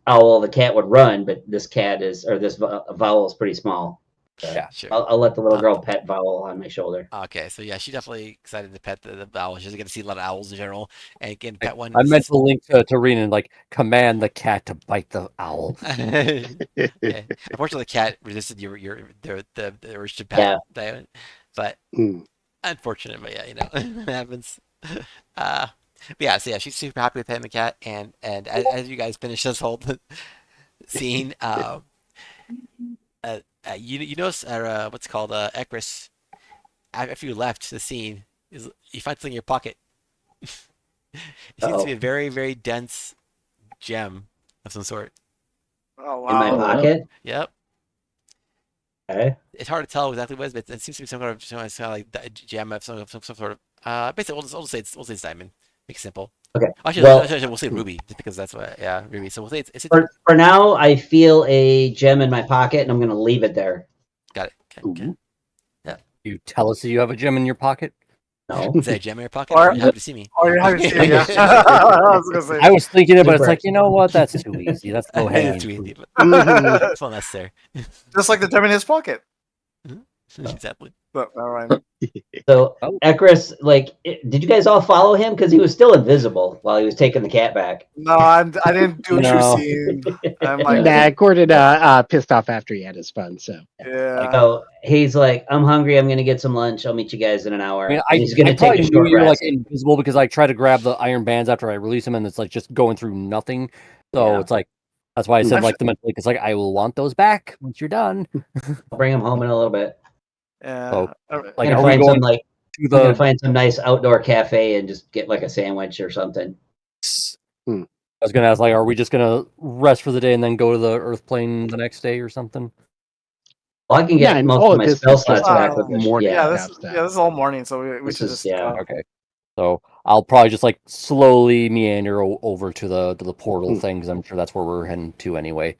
owl, the cat would run, but this Vowel is pretty small. So Yeah. Sure. I'll let the little girl pet Vowel on my shoulder. Okay, so yeah, she's definitely excited to pet the owl. She's going to see a lot of owls in general, and can pet one. I meant to link to Rena and like command the cat to bite the owl. Yeah. Unfortunately, the cat resisted the urge to pet. But unfortunate, but yeah, it happens. But yeah, so yeah, she's super happy with petting the cat, and as you guys finish this whole scene, you notice what's called Ekris. After you left the scene, you find something in your pocket. It seems to be a very, very dense gem of some sort. Oh In my wow! pocket. Yep. Okay. It's hard to tell exactly what it is, but it seems to be some kind of like gem of some sort of. Basically, we'll say it's diamond. Make it simple. Okay. Actually, Well- we'll say ruby, just because that's what. Yeah, ruby. So we'll say it's For now, I feel a gem in my pocket, and I'm going to leave it there. got it. Okay. You tell us that you have a gem in your pocket. No. Is there a gem in your pocket? Or- Or are you happy to see me? Oh, you're happy to see me, yeah. I was gonna say. I was thinking it, but it's Super. like, you know what? That's too easy. That's no hanging It's too easy, fruit. but it's not necessary. Just like the gem in his pocket. Exactly. But, all right. So, Oh. Ekris, did you guys all follow him? Because he was still invisible while he was taking the cat back. No, I didn't do what No. you're seeing. I'm like, Nah, Gordon pissed off after he had his fun. So yeah. So he's like, I'm hungry. I'm going to get some lunch. I'll meet you guys in an hour. I mean, And he's going I to take probably a knew short you were like rest. invisible because I tried to grab the iron bands after I release them, and it's like just going through nothing. So Yeah. it's like that's why I said Actually- like the mentally because like I will want those back once you're done. I'll bring him home in a little bit. Yeah. Oh. Alright. Like, I'm are going we to find going some to I'm gonna the? find some nice outdoor cafe and just get like a sandwich or something. I was gonna ask like, are we just gonna rest for the day and then go to the Earth plane the next day or something? Well, I can get and most all of of my this spell is just slots back with this. morning. Yeah, Yeah, this is all morning, so we This should is- just yeah. go. Okay. So I'll probably just like slowly meander over to the portal thing because I'm sure that's where we're heading to anyway.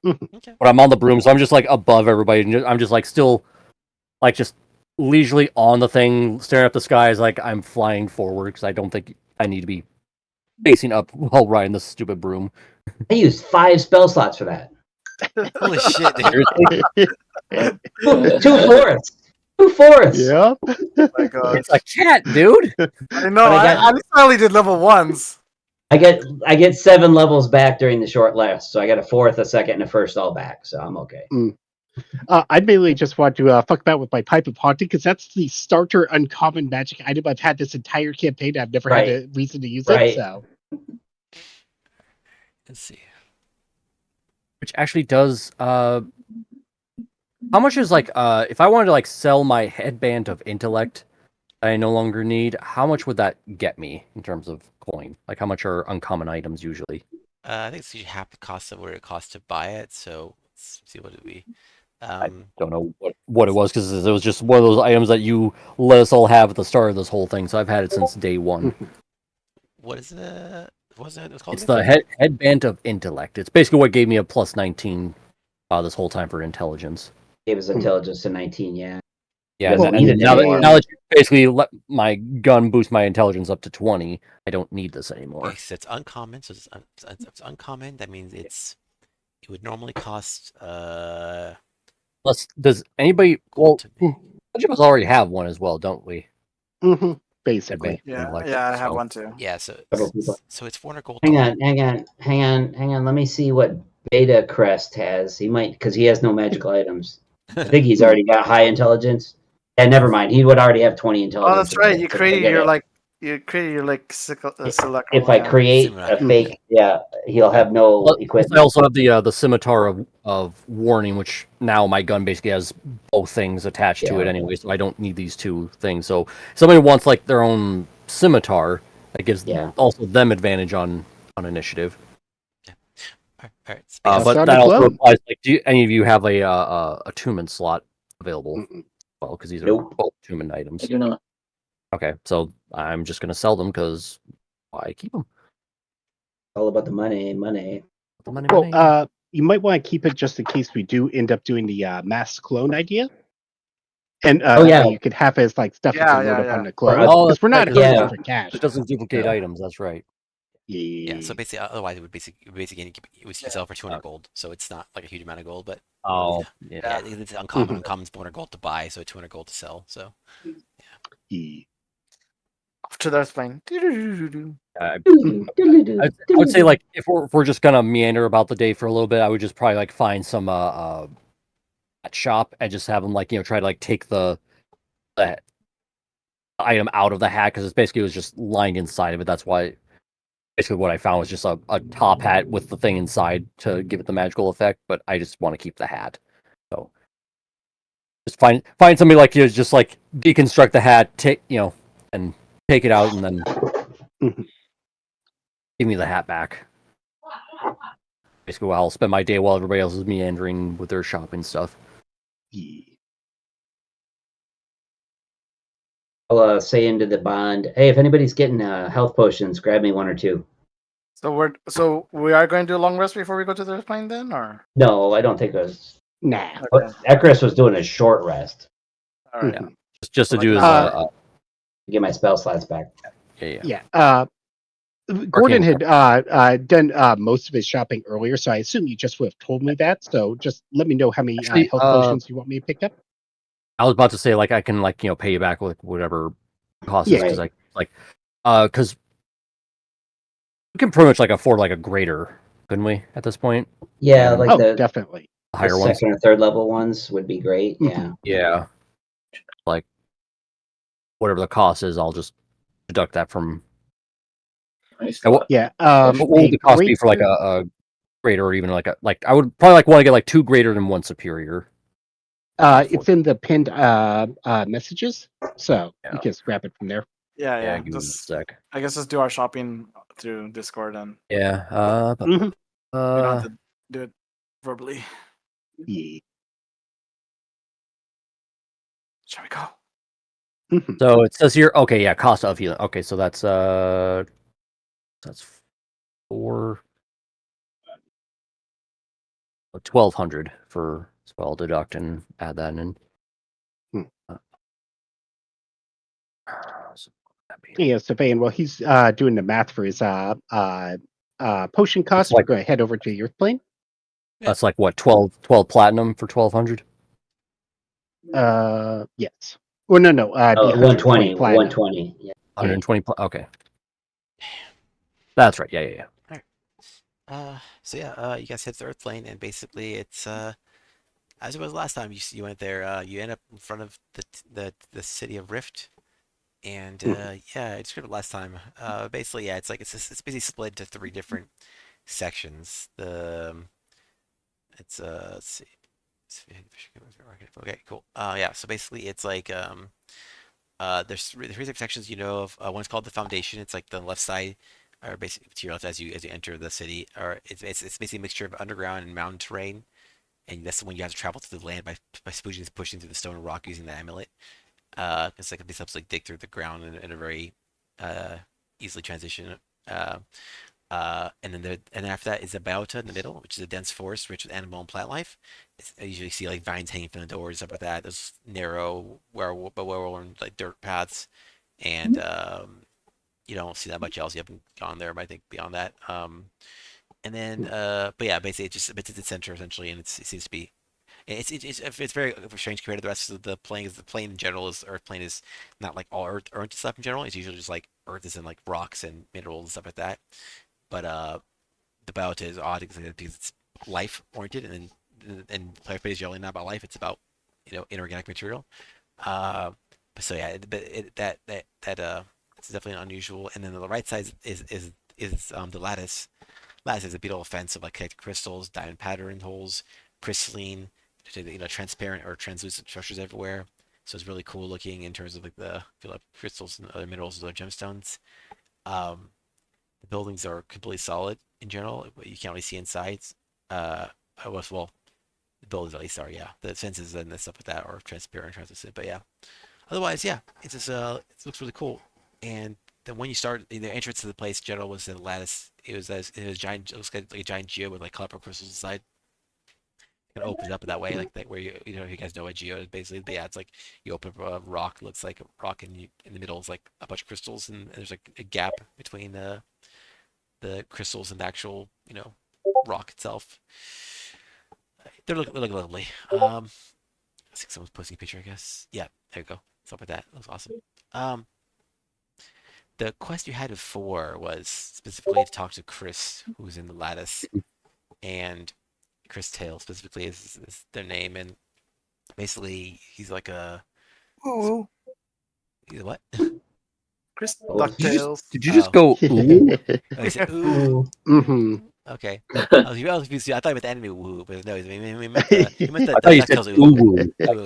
Okay. But I'm on the broom, so I'm just like above everybody, and I'm just like still, like just leisurely on the thing, staring at the skies, like I'm flying forward because I don't think I need to be facing up while riding this stupid broom. I used 5 spell slots for that. Holy shit, dude. Seriously, 2 fourths. 2 fourths. Yep. Oh my God. it's a cat, dude. I know. But I got- I only did level 1s. I get 7 levels back during the short rest, so I got a fourth, a second, and a first all back, so I'm okay. I mainly just want to fuck about with my Pipe of Haunting because that's the starter uncommon magic item I've had this entire campaign. I've never had a reason to use Right. it. So Let's see. Which actually does. How much is like if I wanted to like sell my headband of intellect I no longer need, how much would that get me in terms of coin? Like how much are uncommon items usually? I think it's usually half the cost of what it costs to buy it. So let's see what it would be. Don't know what it was because it was just one of those items that you let us all have at the start of this whole thing. So I've had it since day one. What is it? What's it called? It's again? the headband of intellect. It's basically what gave me a plus 19 this whole time for intelligence. Gave us intelligence to 19, yeah. Yeah, Doesn't and need it now anymore. that you basically let my gun boost my intelligence up to 20, I don't need this anymore. Okay, so it's uncommon. So it's uncommon. That means it would normally cost Does anybody? Well, to me. each of us already have one as well, don't we? Hmm. Basically. Advanced Yeah, intellect, yeah, I have so- one too. Yeah, so Several people. so it's 400 gold. Hang to- on. Let me see what Beta Crest has. He might, because he has no magical items. I think he's already got high intelligence. And never mind, he would already have 20 intelligence. Oh, that's right. You so created forget your it. like Silicon. If I create Simon, a fake, yeah, he'll have no Plus, I equipment. also have the scimitar of warning, which now my gun basically has both things attached to it Yeah. anyway, so I don't need these two things. So if somebody wants like their own scimitar, that gives Yeah. also them advantage on initiative. All right. Just But on that the also flow. applies. Like, do any of you have a attunement slot available? Mm-mm. Well, because these are Nope. both attunement items. I do not. Okay, so I'm just gonna sell them because why keep them? All about the money. The money, Well, money. you might want to keep it just in case we do end up doing the mass clone idea. And Oh, that yeah. way you could have it as like stuff you Yeah, can load yeah, up yeah. on the clone. Oh, Because we're not that's right, hurting yeah. for cash. It doesn't duplicate Yeah. items. That's right. Yeah, so basically, otherwise it would basically it would sell for 200 gold, so it's not like a huge amount of gold, but Oh, yeah, it's uncommon. Uncommon 400 gold to buy, so 200 gold to sell. So Yeah. To the Earthplane. I would say like if we're just gonna meander about the day for a little bit, I would just probably like find some at shop and just have them like try to like take the item out of the hat because it's basically it was just lying inside of it. That's why basically what I found was just a top hat with the thing inside to give it the magical effect. But I just want to keep the hat, so just find somebody like you just like deconstruct the hat, take and take it out and then Mhm. give me the hat back. Basically, I'll spend my day while everybody else is meandering with their shopping stuff. Yeah. I'll say into the bond. Hey, if anybody's getting health potions, grab me one or two. So we are going to do a long rest before we go to the Earthplane then, or No, I don't think it was. Nah. okay. Ekris was doing a short rest All right. Mhm. Just to Like, do as to get my spell slots back. yeah. Yeah. Gordon Arcane had done most of his shopping earlier, so I assume you just would have told me that. So just let me know how many Actually, health potions you want me to pick up. I was about to say like I can like pay you back with whatever cost is Yeah. because because we can pretty much like afford like a greater, couldn't we at this point? Yeah, like Oh, the definitely. Higher the ones. second or third level ones would be great. Mhm. Yeah. Yeah. Like whatever the cost is, I'll just deduct that from. Nice. And what Yeah. what would a the cost be for like greater- a greater or even like I would probably like want to get like 2 greater than 1 superior. It's in the pinned messages, so Yeah. you can just grab it from there. Yeah. give me a Just, sec. I guess just do our shopping through Discord and Yeah. Mhm. we don't have to do it verbally. Yeah. Shall we go? Mhm. So it says here, okay, yeah, cost of healing. Okay, so that's 4 1,200 for spell deduct and add that in. Hmm. So that'd be- Yeah, Stefan. Well, he's doing the math for his potion cost. like- We're going to head over to your plane. That's like what 12 platinum for 1,200. Yes. Well, no. Oh, 120. platinum. 120. Yeah. 120. Okay, that's right. Yeah. So yeah, you guys hit the Earth Plane, and basically it's as it was last time you went there. You end up in front of the city of Rift, and yeah, I described it last time. Basically, yeah, it's basically split into 3 different sections. Let's see. Okay, cool. Yeah, so basically it's like there's 3 different sections of. One's called the Foundation. It's like the left side, or basically to your left as you enter the city, or it's basically a mixture of underground and mountain terrain, and that's the one you have to travel through the land by pushing through the stone and rock using the amulet. It's like this helps like dig through the ground in a very easily transition. And then after that is the biota in the middle, which is a dense forest rich with animal and plant life. I usually see like vines hanging from the doors, stuff like that. There's narrow, well-worn like dirt paths, and you don't see that much else. You haven't gone there, but I think beyond that. And then, but yeah, basically it's the center essentially, and it seems to be It's very strange compared to the rest of the plane. Because the plane in general is Earth plane is not like all Earth stuff in general. It's usually just like Earth is in like rocks and minerals and stuff like that. But the Biota is odd because it's life oriented, and Planet Plane is generally not about life. It's about inorganic material. Uh, but so yeah, it's definitely unusual. And then the right side is the lattice. Lattice is a beautiful fence of like connected crystals, diamond pattern holes, crystalline, transparent or translucent structures everywhere. So it's really cool looking in terms of like the feel like crystals and other minerals, other gemstones. Um, the buildings are completely solid in general, but you can't really see inside. Well, the buildings at least are, yeah. The fences and the stuff like that are transparent, translucent, but yeah. Otherwise, yeah, it's just it looks really cool. And then when you start, the entrance to the place in general was the lattice. It was giant. It looks like a giant geo with like colorful crystals inside. It opens up that way, like that where you guys know what geo is basically. But yeah, it's like you open up a rock, looks like a rock, and in the middle is like a bunch of crystals, and there's like a gap between the crystals and the actual rock itself. They look lovely. I think someone's posting a picture, I guess. Yeah, there you go. Stuff like that. Looks awesome. The quest you had before was specifically to talk to Chris, who's in the Lattice, and Chris Tail specifically is their name, and basically he's like a Ooh, he's a what? Chris Oh, Ducktails. Did you just Oh. go ooh? Oh, he said, ooh. hmm Okay. I was confused. I thought he meant the enemy woo, but no, he meant the I thought you said DuckTales ooh ooh. woo.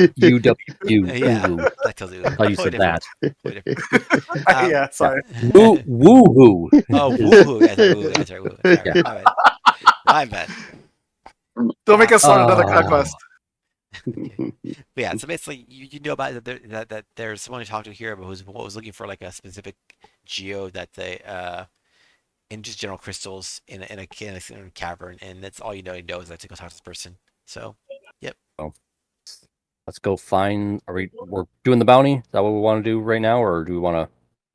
Ooh. U-W-U. Yeah, Ooh. DuckTales ooh. I thought you Totally said that. different. Totally different. Yeah, sorry. Woo woo. Oh, woohoo. Yeah, sorry, woo. Yeah, sorry, woo. Sorry, Yeah. my bad. My bad. Don't make us start another conquest. But yeah, so basically, you know about it, that there's someone to talk to here who was looking for like a specific geo that they in just general crystals in a cavern, and that's all you know is that to go talk to this person. So, yep. Let's go find. We're doing the bounty? Is that what we want to do right now, or do we want to?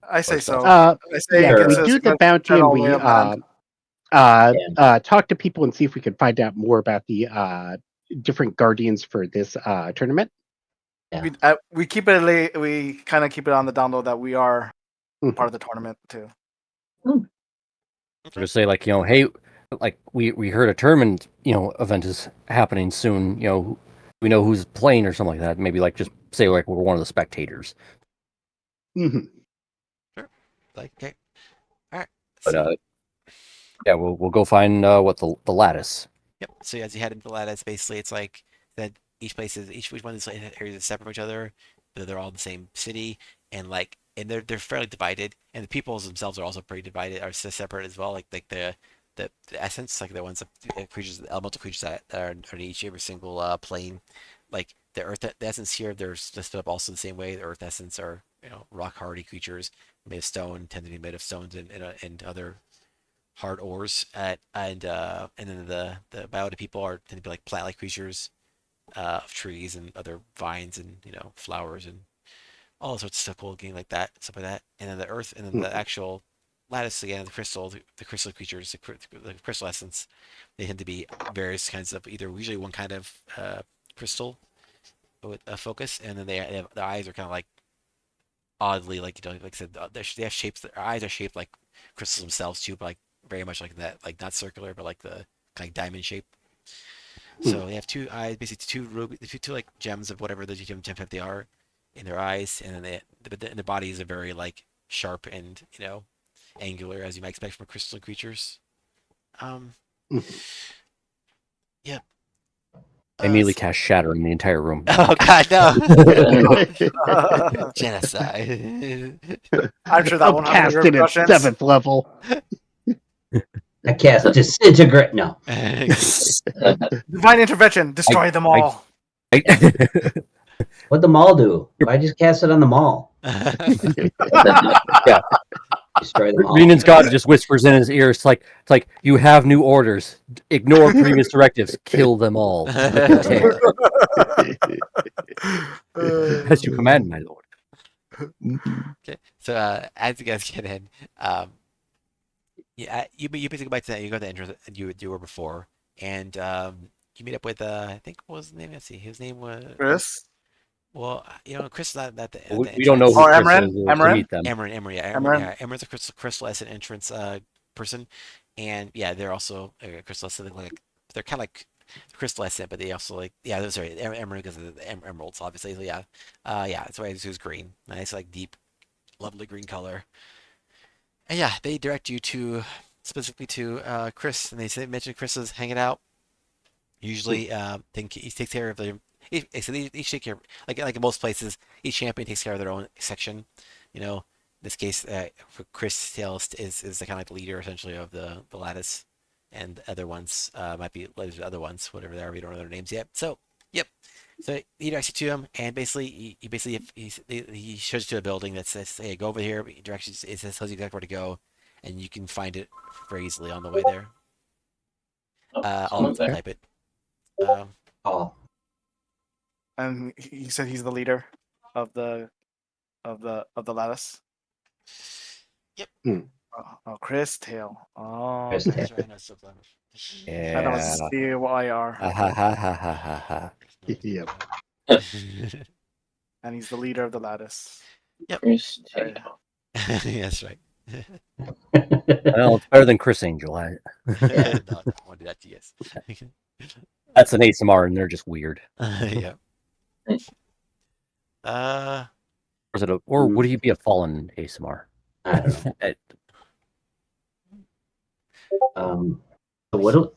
I say so. Uh, I say yeah, it gets we us do the good bounty and general we lay of land. talk to people and see if we can find out more about the different guardians for this tournament. We keep it we kind of keep it on the down low that we are part of the tournament too. Or just say like hey, like we heard a tournament event is happening soon. We know who's playing or something like that. Maybe like just say like we're one of the spectators. hmm Sure. Like, okay. All right. But yeah, we'll go find what the lattice. Yep. So as you head into the lattice, basically it's like that each one of these areas is separate from each other, but they're all in the same city, and they're fairly divided, and the peoples themselves are also pretty divided, are separate as well. Like the essence, like the ones creatures, the elemental creatures that are in every single plane, like the earth, the essence here, they're split up also the same way. The earth essence are rock hardy creatures made of stone, tend to be made of stones and other hard ores, and then the biota people tend to be like plant-like creatures of trees and other vines and flowers and all sorts of stuff cool looking like that, stuff like that. And then the earth, and then the actual lattice again, the crystal creatures, the crystal essence, they tend to be various kinds of usually one kind of crystal with a focus, and then their eyes are kind of like oddly like like I said, they have shapes. Their eyes are shaped like crystals themselves too, but like very much like that, like not circular, but like the kind of diamond shape. So they have two eyes, basically two like gems of whatever the gem type they are in their eyes, and then the bodies are very like sharp and angular as you might expect from crystalline creatures. Yep. I immediately cast Shatter in the entire room. Oh God, no! Genocide. I'm sure that won't have any Casted at repercussions. 7th level. I cast Disintegrate. No. Divine intervention, destroy them all. What'd the mall do? I just cast it on the mall. Yeah. Destroy them all. Renan's God just whispers in his ear. It's like you have new orders. Ignore previous directives. Kill them all. As you command, my lord. Okay, so as you guys get in, yeah, you basically go back to that. You go to the entrance you were before, and you meet up with I think what was his name? Let's see, his name was Chris well, Chris is not at the We don't know entrance. who or Chris Emran? is to Emran? meet them. Emran, yeah, Emran? Emran's a crystal as an entrance person, and yeah, they're also crystal ascent. Like they're kind of like crystal ascent, but they also like yeah, those are Emran because of the emeralds, obviously. So yeah, yeah, that's why it's green, nice like deep, lovely green color. And yeah, they direct you to specifically to Chris, and they say mention Chris is hanging out. Usually, he takes care of the. So they each take care, like in most places, each champion takes care of their own section. You know, in this case, for Chris Tales is the kind of like the leader essentially of the lattice, and the other ones might be there's other ones, whatever they are. We don't know their names yet. So, yep. So he directs you to him, and basically, he basically he shows you to a building that says, "Hey, go over here." He directs you. It says tells you exactly where to go, and you can find it very easily on the way there. I'll Someone's there. type it. Oh, And he said he's the leader of the lattice. Yep. Oh, Chris Tail. Oh, Chris okay. Tail. That's right. No, so clever. I know Yeah. it's CYR, Ha ha ha ha ha ha ha. Yep. and he's the leader of the lattice. Chris Right. Tail. That's right. Well, it's better than Chris Angel. No, I won't do that to you guys. That's an ASMR, and they're just weird. Yeah. Or is it or would he be a fallen ASMR? I don't know. Eh, So what do?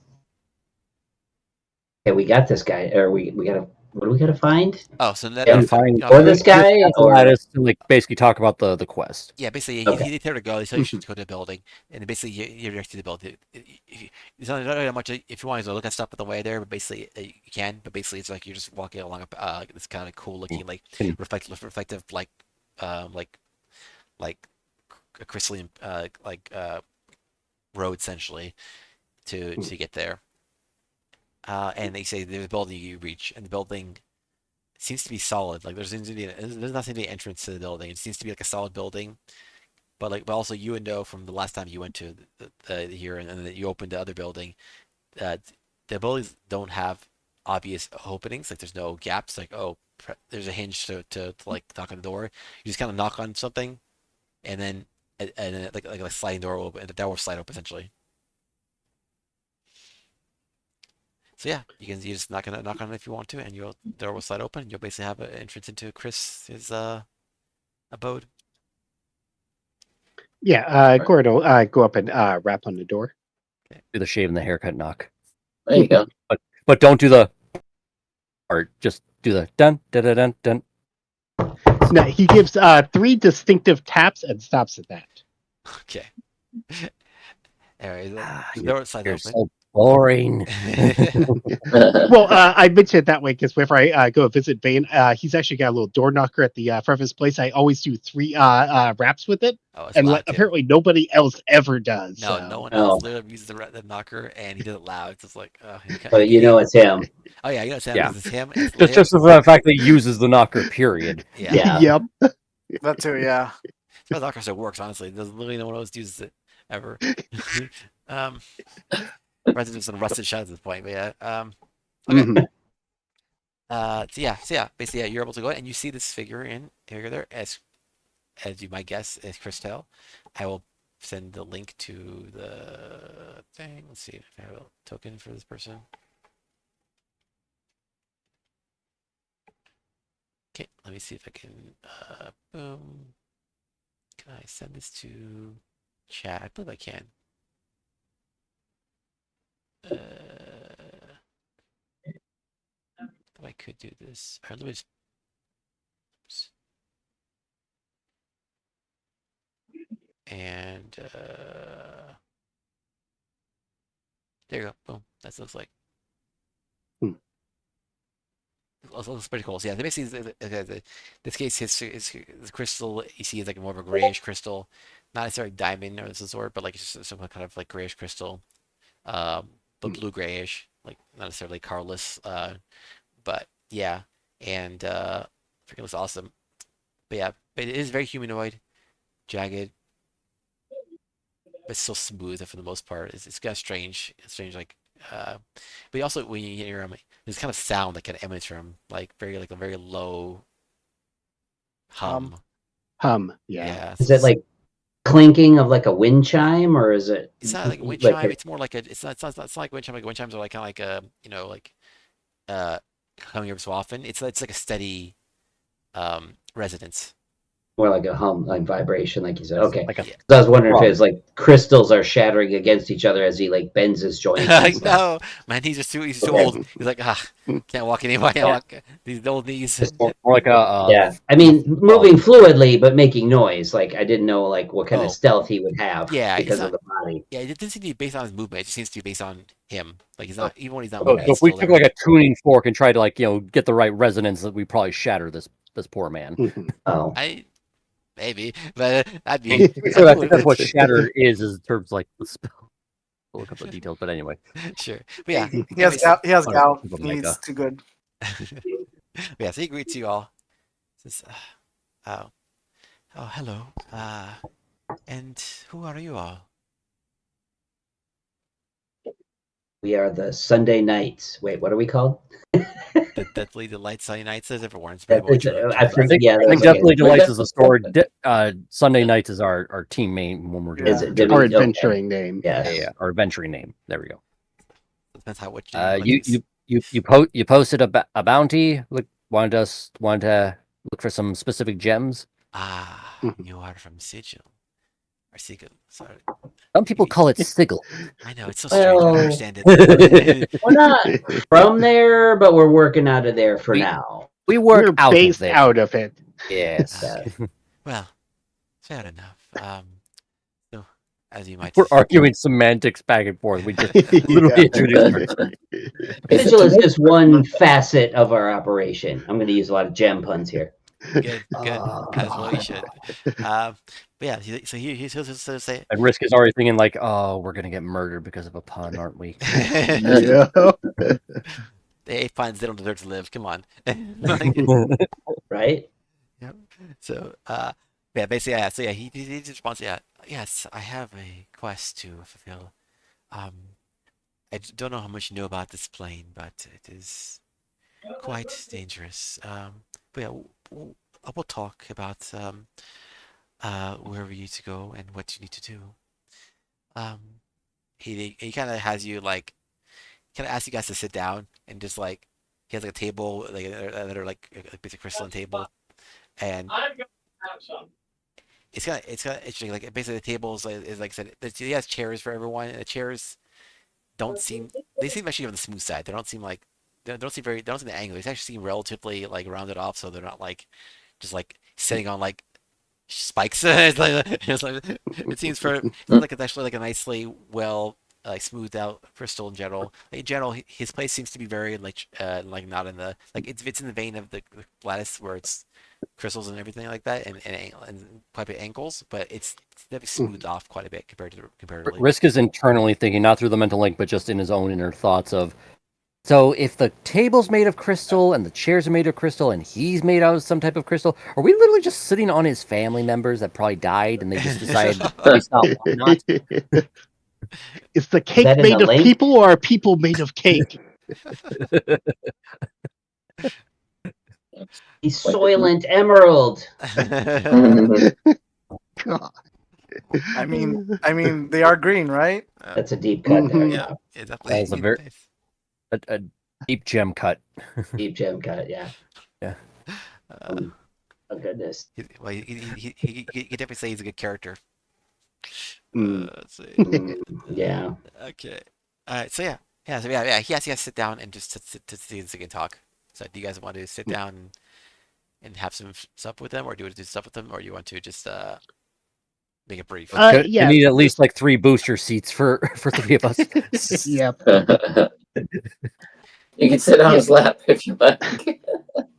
Okay, we got this guy. Or we gotta. What do we gotta find? Oh, so that, Yeah, that's find- you know, Or this guy, or Lattice to like basically talk about the quest. yeah, basically, Okay. he there to go. He said you should go to the building, and basically you're directed to the building. It's not really much. If you want to look at stuff on the way there, but basically you can. But basically, it's like you're just walking along this kind of cool looking like Can- reflective like a crystalline road essentially to get there. And they say there's a building you reach, and the building seems to be solid. Like there's not seem to be an entrance to the building. It seems to be like a solid building, but also you would know from the last time you went to the here and then you opened the other building that the buildings don't have obvious openings. Like there's no gaps. Like there's a hinge to like knock on the door. You just kind of knock on something, and then like a sliding door will open, and the door will slide open essentially. So yeah, you just knock on it if you want to, and the door will slide open. And you'll basically have an entrance into Chris's abode. Yeah, Gordo, go up and rap on the door. Do the shave and the haircut knock, There you go. but don't do the. Or just do the dun dun dun dun dun. No, he gives 3 distinctive taps and stops at that. Okay. Anyway, the You're, door slides you're open. so boring. Well, I mention it that way because whenever I go visit Bane, he's actually got a little door knocker at the front of his place. I always do 3 raps with it, Oh, it's and loud too. apparently nobody else ever does. No, so. no one No. else literally uses the knocker, and he does it loud. It's just like, but you know it's him. Oh yeah, you know Sam. Yeah. It's him. It's Just him. for the fact that he uses the knocker. Period. Yeah. Yeah. Yep. That too, yeah. The knocker still works. Honestly, there's literally no one else uses it ever. Residents and rusted shut at this point, but yeah. Okay. Mhm. So yeah, basically, yeah, you're able to go and you see this figure there as you might guess is Christelle. I will send the link to the thing. Let's see if I have a token for this person. Okay, let me see if I can. Boom. Can I send this to chat? I believe I can. If I could do this. All right, let me just. And there you go. Boom. That looks like. Looks pretty cool. So yeah, basically, this case, his crystal you see is like more of a grayish crystal, not necessarily diamond or some sort, but like it's just some kind of like grayish crystal, but blue grayish, like not necessarily colorless. But yeah, and freaking looks awesome. But yeah, but it is very humanoid, jagged, but still smooth for the most part. It's kind of strange. It's strange, like but also when you hear him, there's kind of sound that kind of emanates from him, like a very low hum. Yeah. Yeah. Is it like clinking of like a wind chime, or is it? It's not like a wind like chime. It's more like a. It's not like wind chime. Like wind chimes are like kind of like a coming every so often. It's like a steady resonance. more like a hum, like vibration, like you said? Okay. Like a Yeah. So I was wondering if Right. it's like crystals are shattering against each other as he like bends his joints. And stuff. No, man, he's too old. He's like, can't walk anymore. Can't Yeah. walk. These old knees. more like a Yeah, I mean, moving fluidly but making noise. Like I didn't know like what kind Oh. of stealth he would have. Yeah, it's because not- of the body. Yeah, it doesn't seem to be based on his movement. It just seems to be based on him. Like he's not even when he's not So, moving. so he's if we still took there. like a tuning fork and tried to like get the right resonance, that we probably shatter this poor man. Mhm. Oh, Maybe, but that'd be. So I think that's what shatter is in terms like the spell. We'll look up the details, but anyway. Sure. But yeah, He has anyways, gout. He has Oh, gout. Super He's Mega. too good. yeah. So he greets you all. Says, hello. And who are you all? we are the Sunday Nights. Wait, what are we called? The Deathly Delight Sunday Nights. Says everyone's That- probably that's- true. I think, yeah, I think that's Deathly okay. Delights is the story. Sunday Nights is our team name when we're doing Is it- it. Our okay. adventuring name. Yeah. Our adventuring name. There we go. Depends how what You posted a bounty. Wanted to look for some specific gems. You are from Sigil. Or Sigil. Sorry. Some people call it sigil. I know, it's so strange. I don't Well- understand it. We're not from there, but we're working out of there for We- now. We work We're out based of there. out of it. Yes. Well, fair enough. So, as you might We're arguing semantics back and forth. We just literally Yeah. introduced ourselves. Sigil is just one facet of our operation. I'm going to use a lot of gem puns here. Good, as well you should. But yeah, so he'll say, And Risk is already thinking like, oh, we're gonna get murdered because of a pun, aren't we? Yeah. they ate puns, they don't deserve to live. Come on. Like, Right? so, yeah, basically, yeah. So yeah, he just responds, yeah, yes, I have a quest to fulfill. I don't know how much you know about this plane, but it is quite dangerous. But yeah, we'll talk about where we need to go and what you need to do. He kind of has you like, kind of asks you guys to sit down and just like, he has like a table, like another like a basic crystalline table, and it's kind of interesting. Like basically the table is like I said, he has chairs for everyone, and the chairs they seem actually on the smooth side. They don't seem like they don't seem the angle. They actually seem relatively like rounded off, so they're not like just like sitting on like spikes. It seems like it's actually like a nicely well like smoothed out crystal in general. Like, in general, his place seems to be very like not in the like it's in the vein of the lattice where it's crystals and everything like that, and quite a bit angles, but it's definitely smoothed off quite a bit comparatively. Risk is internally thinking, not through the mental link, but just in his own inner thoughts of, so if the table's made of crystal and the chairs are made of crystal and he's made out of some type of crystal, are we literally just sitting on his family members that probably died and they just decided based on whatnot? Is the cake that in made the of link? people or are people made of cake? He's Soylent Emerald. God. I mean, they are green, right? That's a deep cut there. Mhm. yeah, yeah, definitely. That was a very- A deep gem cut. Deep gem cut, yeah. Uh, Oh, goodness. he definitely say he's a good character. Mm. Let's see. Yeah. Okay. All right. So yeah. He has you guys sit down and just to see if they can talk. So do you guys want to sit down and have some stuff with them, or do you want to do stuff with them, or do you want to just make it brief? Yeah. We need at least like 3 booster seats for 3 of us. Yep. You can sit on his lap if you like.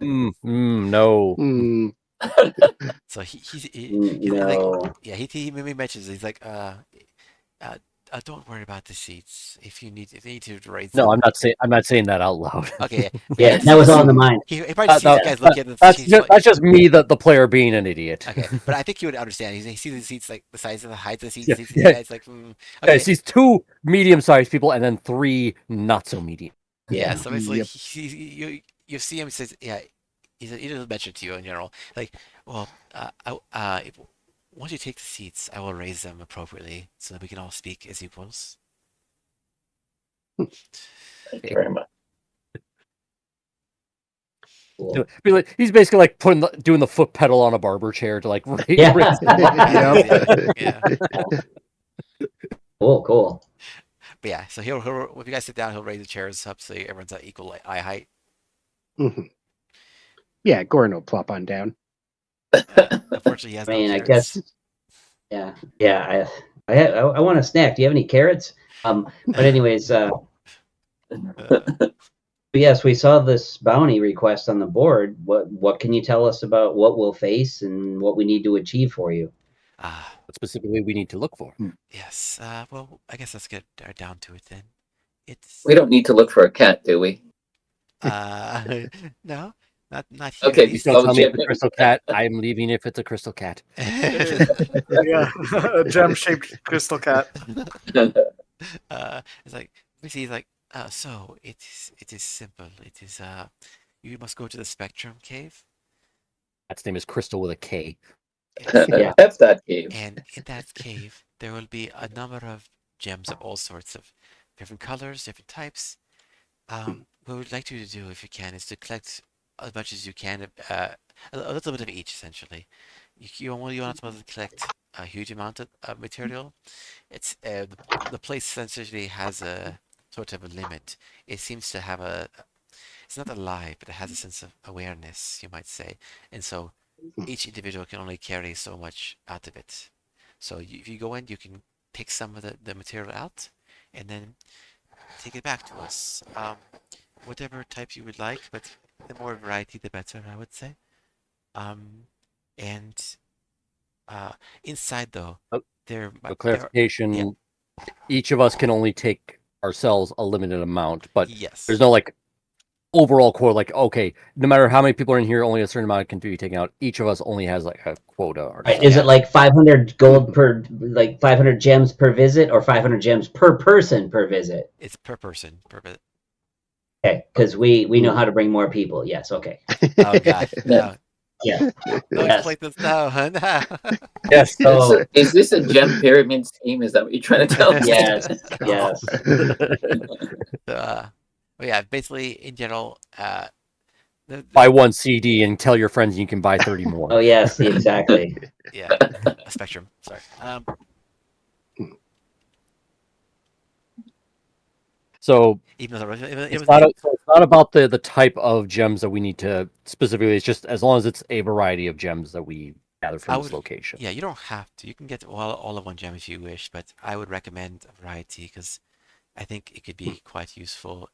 No. Mm. So he No. like, yeah, he maybe mentions he's like don't worry about the seats. If you need to raise No, them. I'm not saying that out loud. Okay. Yeah, that was all in the mind. He probably sees No, you guys looking at the that's seats. that's just me, the player, being an idiot. Okay, but I think he would understand. He sees the seats, like the size of the height of the seats. Yeah, He sees you yeah. guys like. Yeah, Okay. he sees 2 medium-sized people and then 3 not so medium. Yeah. So basically, Yep. you see him. He says, yeah. He doesn't mention to you in general. Like, well, once you take the seats, I will raise them appropriately so that we can all speak as equals. Thank you very much. Cool. He's basically like doing the foot pedal on a barber chair to like raise. Yeah. Yeah. Cool. But yeah, so he'll if you guys sit down, he'll raise the chairs up so everyone's at equal eye height. Mhm. Yeah, Goran will plop on down. Unfortunately, he has I mean, no I carrots. guess. Yeah. I want a snack. Do you have any carrots? But anyways, yes, we saw this bounty request on the board. What can you tell us about what we'll face and what we need to achieve for you? What specifically we need to look for. Yes. Well, I guess let's get down to it then. It's We don't need to look for a cat, do we? no, not here. Okay, Please These- don't tell me Jim. it's a crystal cat. I'm leaving if it's a crystal cat. Yeah, a gem-shaped crystal cat. It's like basically like so it is simple. It is you must go to the Spectrum Cave. Cat's name is Crystal with a K. Yes. Yeah. That's that cave. And in that cave, there will be a number of gems of all sorts of different colors, different types. What we'd like you to do, if you can, is to collect as much as you can, a little bit of each, essentially. You want to collect a huge amount of material. It's the place essentially has a sort of a limit. It seems to have it's not alive, but it has a sense of awareness, you might say, and so each individual can only carry so much out of it. So if you go in, you can pick some of the material out, and then take it back to us. Whatever type you would like, but the more variety, the better, I would say. And inside though, Oh, there For clarification, yeah. each of us can only take ourselves a limited amount, but yes, there's no like overall quota. Like, okay, no matter how many people are in here, only a certain amount can be taken out. Each of us only has like a quota. Or Right, something. is it like 500 gold per, like 500 gems per visit, or 500 gems per person per visit? it's per person per bit. Okay, because we know how to bring more people. Yes, okay. Oh god, no, Yeah. don't Yes. explain this now, huh? No. Yes. So Is this a gem pyramid scheme? Is that what you're trying to tell me? yes, yes. But yeah, basically in general, Buy 1 CD and tell your friends you can buy 30 more. Oh yes, exactly. yeah, a Spectrum. Sorry. So Even though it it's was not about the type of gems that we need to specifically. It's just as long as it's a variety of gems that we gather from this location. yeah, you don't have to. You can get all of one gem if you wish, but I would recommend a variety because I think it could be quite useful.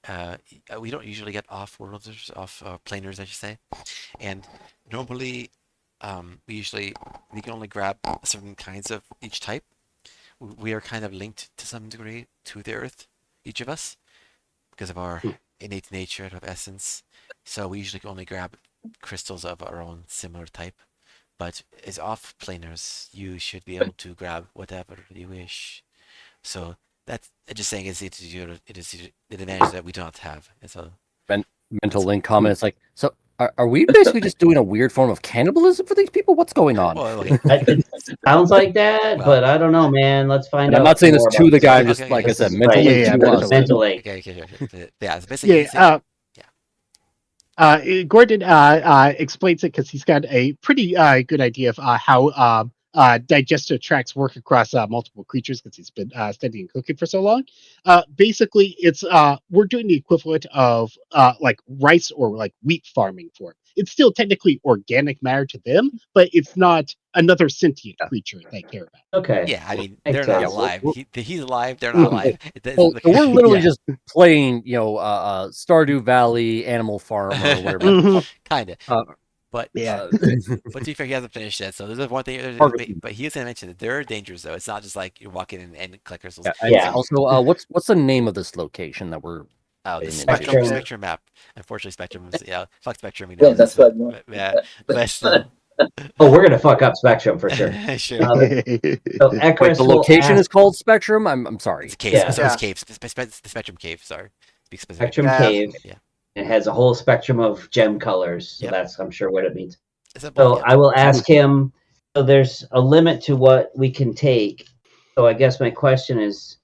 We don't usually get off-worlders, planers, I should say, and normally we can only grab certain kinds of each type. We are kind of linked to some degree to the Earth, each of us, because of our innate nature and of essence. So we usually only grab crystals of our own similar type. But as off-planers, you should be able to grab whatever you wish. So that's just saying it is the advantage that we do not have. And so Mental link comment. It's like, so are we basically just doing a weird form of cannibalism for these people? What's going on? well, okay. It sounds like that, Well- but I don't know, man. Let's find And out. I'm not saying this more to about the guy. I'm this. just Okay, like I this said, is mental right. link Yeah, to mental us. Mental link. Okay, sure. Yeah, it's basically Gordon explains it because he's got a pretty good idea of how digestive tracts work across multiple creatures because he's been studying cooking for so long. Basically, it's we're doing the equivalent of like rice or like wheat farming for it. It's still technically organic matter to them, but it's not another sentient creature they care about. Okay. yeah. I mean, Makes they're not sense. alive. He's alive. They're not alive. So we're literally Yeah. just playing, Stardew Valley, Animal Farm, or whatever. Mhm. kind of. But Yeah. but to be fair, he hasn't finished yet. So there's one thing. Harvest- But he is going to mention that there are dangers though. It's not just like you walk in and collect crystals. Yeah. And Yeah. Also, what's the name of this location that we're Oh, the in Spectrum Spectrum. Spectrum map. Unfortunately, Spectrum is fuck Spectrum. We Yeah, know that's this, what I want. yeah, but still, Oh, we're gonna fuck up Spectrum for sure. sure. So Wait, Ekris the will location ask is called Spectrum. I'm sorry. It's a cave. Yeah. So Yeah. it's cave. The Spectrum cave. Sorry, to be specific. Spectrum Yeah. Cave. Yeah. It has a whole spectrum of gem colors. So Yep. that's, I'm sure, what it means. It's a So yeah. I will ask him. So there's a limit to what we can take. So I guess my question is,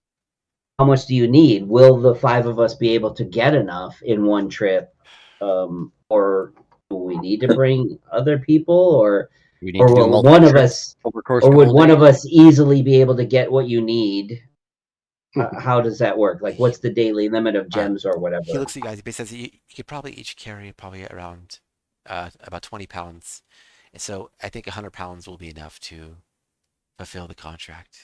how much do you need? Will the 5 of us be able to get enough in one trip, or do we need to bring other people, or We need or to do will multiple one of trips us, over the course or of a would couple one days. of us easily be able to get what you need? How does that work? Like, what's the daily limit of gems or whatever? He looks at you guys. He says you could probably each carry probably around about 20 pounds, and so I think 100 pounds will be enough to fulfill the contract.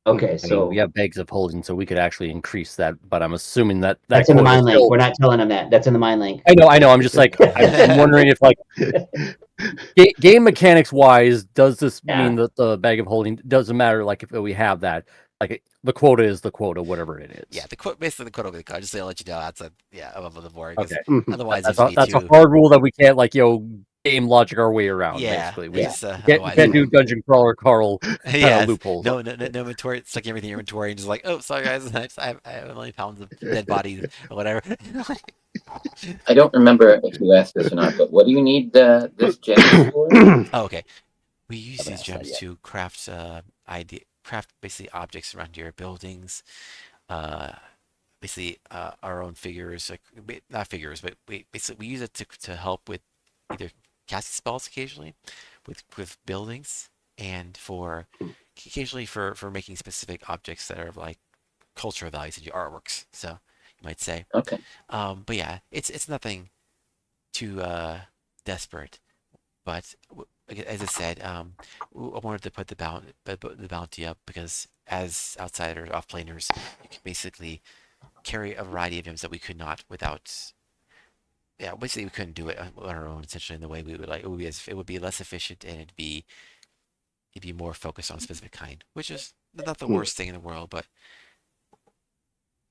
Okay, I mean, so we have bags of holding, so we could actually increase that. But I'm assuming that that's in the quota mine is link. still- We're not telling him that. That's in the mine link. I know. I'm just like I'm wondering if like game mechanics wise, does this Yeah. mean that the bag of holding doesn't matter? Like if we have that, like the quota is the quota, whatever it is. Yeah, basically the quote will be the card. Just to let you know that's above the board. 'Cause Okay. Otherwise, That's, it's that's a hard rule that we can't like game logic our way around. Yeah, Basically, we we just, can't, otherwise, can't do dungeon crawler Carl kind yeah, of loopholes. no inventory. It's like everything inventory, and just like, oh, sorry guys, I have a million pounds of dead bodies or whatever. I don't remember if you asked this or not, but what do you need this gem for? Oh, okay. We use Haven't these asked that gems yet. to craft basically objects around your buildings, basically our own figures, like not figures, but we use it to help with either casting spells occasionally, with buildings, and for occasionally for making specific objects that are of like cultural values in your artworks. So you might say, Okay. but yeah, it's nothing too desperate. But as I said, I wanted to put the bounty up because as outsiders, off-planers, you can basically carry a variety of gems that we could not without. Yeah, basically we couldn't do it on our own. Essentially, in the way we would like, it would be less efficient and it'd be more focused on a specific kind, which is not the worst thing in the world. But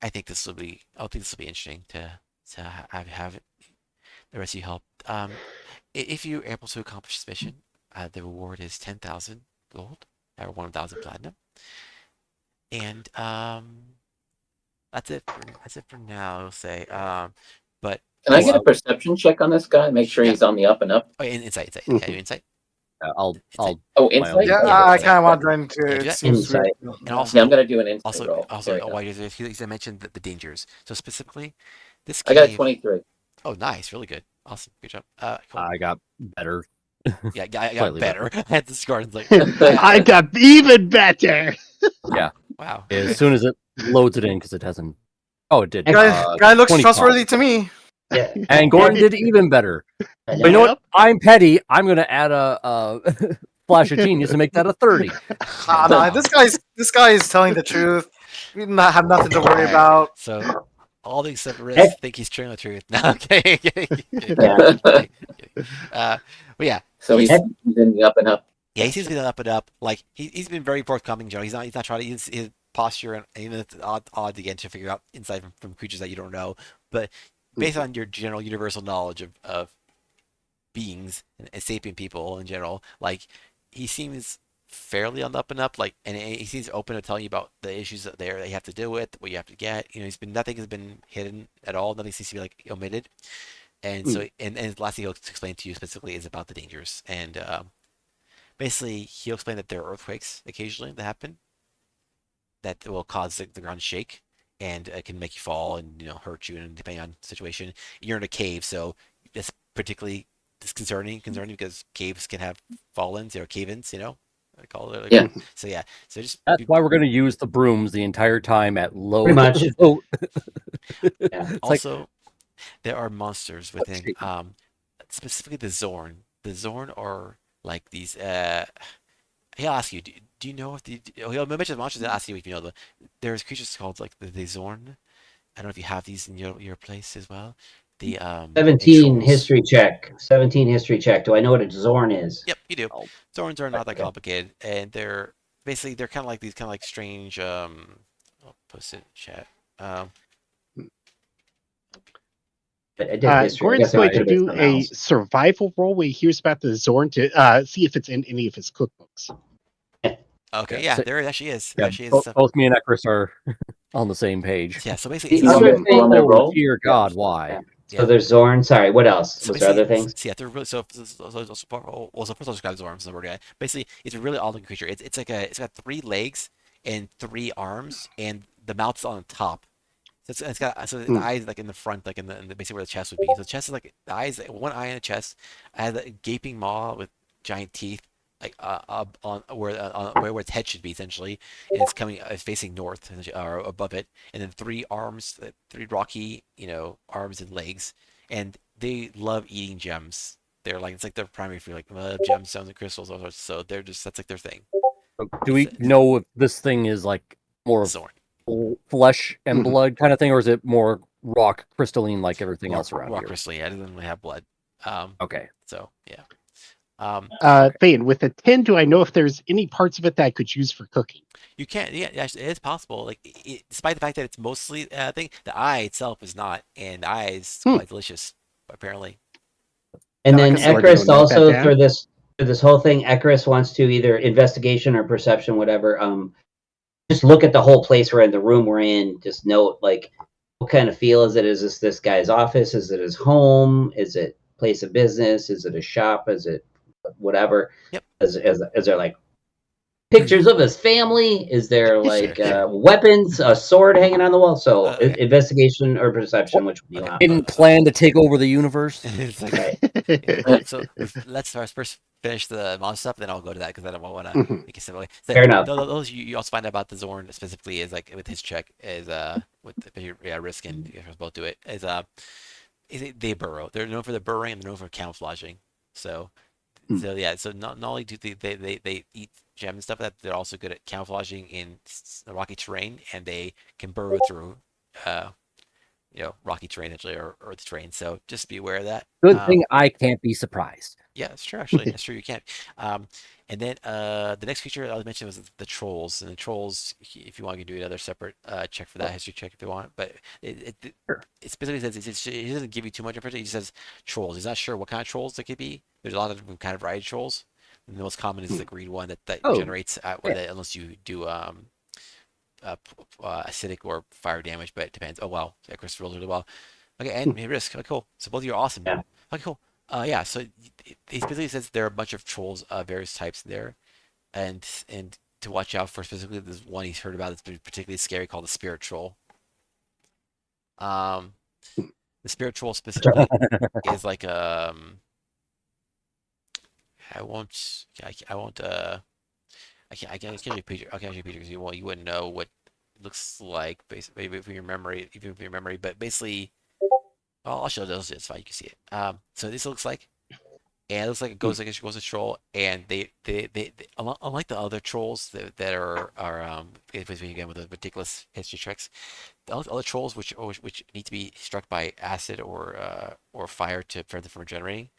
I think this will be. I think this will be interesting to have the rest of you help. If you're able to accomplish this mission, the reward is 10,000 gold or 1,000 platinum, and that's it for now. I'll say, but Can I get a perception check on this guy? Make sure he's on the up and up. oh, insight. Yeah, insight. I'll Oh, my insight. own- Yeah, Yeah, I yeah. kind of want to join too. Yeah, do It that. seems sweet. Insight. And also, Yeah, I'm gonna do an insight also, roll. also, There we go. while you're there, I mentioned the dangers. So specifically, this I got a cave. 23. Oh, nice, really good, awesome, good job. Cool. I got better. Yeah, I got slightly better. I had the score. It's like, I got even better. wow. As soon as it loads it in, because it hasn't. Oh, it did. Guy looks 25. trustworthy to me. Yeah. And Gordon did even better. I But you know know. what? I'm petty. I'm gonna add a flash of genius and make that a 30. No, this guy is telling the truth. We not have nothing to worry about. So all the except Riz think he's telling the truth. No, okay. Yeah. But yeah, So he's in the up and up. yeah, he seems to be up and up. Like he's been very forthcoming, Joe. He's not trying to his posture and even if it's odd again to figure out insight from creatures that you don't know. But based on your general universal knowledge of beings and sapient people in general, like he seems fairly on the up and up. Like, and he seems open to telling you about the issues that you have to deal with, what you have to get. You know, nothing has been hidden at all. Nothing seems to be like omitted. And so, and the last thing he'll explain to you specifically is about the dangers. And basically, he'll explain that there are earthquakes occasionally that happen that will cause the ground to shake, and it can make you fall and hurt you. And depending on the situation, you're in a cave, so that's particularly concerning because caves can have fall-ins or cave-ins. I call it. Yeah. So yeah. So just That's why we're gonna use the brooms the entire time at low. Pretty much. low- Yeah. It's like, also, there are monsters within, specifically the Zorn. The Zorn are like these. He'll ask you, do you know if he'll mention monsters and ask you if you know there's creatures called like the Zorn. I don't know if you have these in your place as well. the 17 trolls. history check. 17 history check. Do I know what a Zorn is? Yep, you do. Oh. Zorns are not that Okay. complicated, and they're basically they're kind of like these kind of like strange. I'll post it in chat. I did history. I Gordon's guess I going could to have been do something a else. survival roll where he hears about the Zorn to see if it's in any of his cookbooks. Okay, Yeah, yeah, so- there actually is. Yeah, There actually is both, stuff. both me and Ekris are on the same page. Yeah, so basically, The it's, other You want me to thing. roll? Dear God, why? Yeah. Yeah. So there's Zorn. Sorry, what else? so Was there other basically, things? so yeah, they're really so first I'll describe Zorms. Basically, it's a really odd looking creature. It's like it's got 3 legs and 3 arms, and the mouth's on top. So it's got the eyes like in the front, like in the basically where the chest would be. So the chest is like the eyes, one eye in the chest, has a gaping maw with giant teeth, like on where its head should be essentially, and it's facing north or above it, and then 3 arms, 3 rocky arms and legs, and they love eating gems. They're like it's like their primary food, like gemstones and crystals, all sorts. So that's like their thing. Do we know if this thing is like more of Zorn. flesh and Mhm. blood kind of thing, or is it more rock crystalline like everything else around Rock here? crystal, yeah, it doesn't really have blood. Okay. So yeah. Thane, with a 10, do I know if there's any parts of it that I could use for cooking? You can't. Yeah, actually, it is possible. Like, despite the fact that it's mostly, I think the eye itself is not, and the eye is quite delicious, apparently. And then Marcus, Lord, Ekris you'll note that also down? for this whole thing, Ekris wants to either investigation or perception, whatever. Just look at the whole place we're in, the room we're in. Just note like what kind of feel is it? Is this guy's office? Is it his home? Is it place of business? Is it a shop? Is it whatever? Yep. Is there like pictures of his family? Is there like Sure. weapons, a sword hanging on the wall? So Okay. investigation or perception, which one do you Okay. want? Didn't plan to take over the universe. It's like, Right. yeah. So let's first finish the monster stuff, then I'll go to that because I don't want to Mhm. make it simple. Fair enough. Those you also find out about the Zorn specifically is like with his check is with Risk and you guys both do it is they burrow. They're known for the burrowing and they're known for camouflaging. So yeah, so not only do they eat gems and stuff like that, they're also good at camouflaging in rocky terrain, and they can burrow through rocky terrain actually or earth terrain. So just be aware of that. Good thing I can't be surprised. Yeah, that's true. Actually, that's true. You can't. And then the next feature I was mentioning was the trolls. And the trolls, if you want, you can do another separate check for that history check if you want. But it specifically says it doesn't give you too much information. It just says trolls. He's not sure what kind of trolls it could be. There's a lot of different kind of variety of trolls. And the most common is the green one that generates unless you do acidic or fire damage. But it depends. Oh wow, yeah, Chris rolled really well. Okay, and Risk. Okay, cool. So both of you are awesome. Yeah. Okay, cool. Yeah, so it specifically says there are a bunch of trolls, various types there, and to watch out for specifically there's one he's heard about that's been particularly scary called the spirit troll. The spirit troll specifically is like I can't show you a picture. I can't show you a picture because you wouldn't know what it looks like basically maybe from your memory, even from your memory, but basically. Well, I'll show those. It's fine. You can see it. So this looks like, and it looks like it goes a troll, and they unlike the other trolls that are again with the ridiculous history checks, the other trolls which need to be struck by acid or fire to prevent them from regenerating.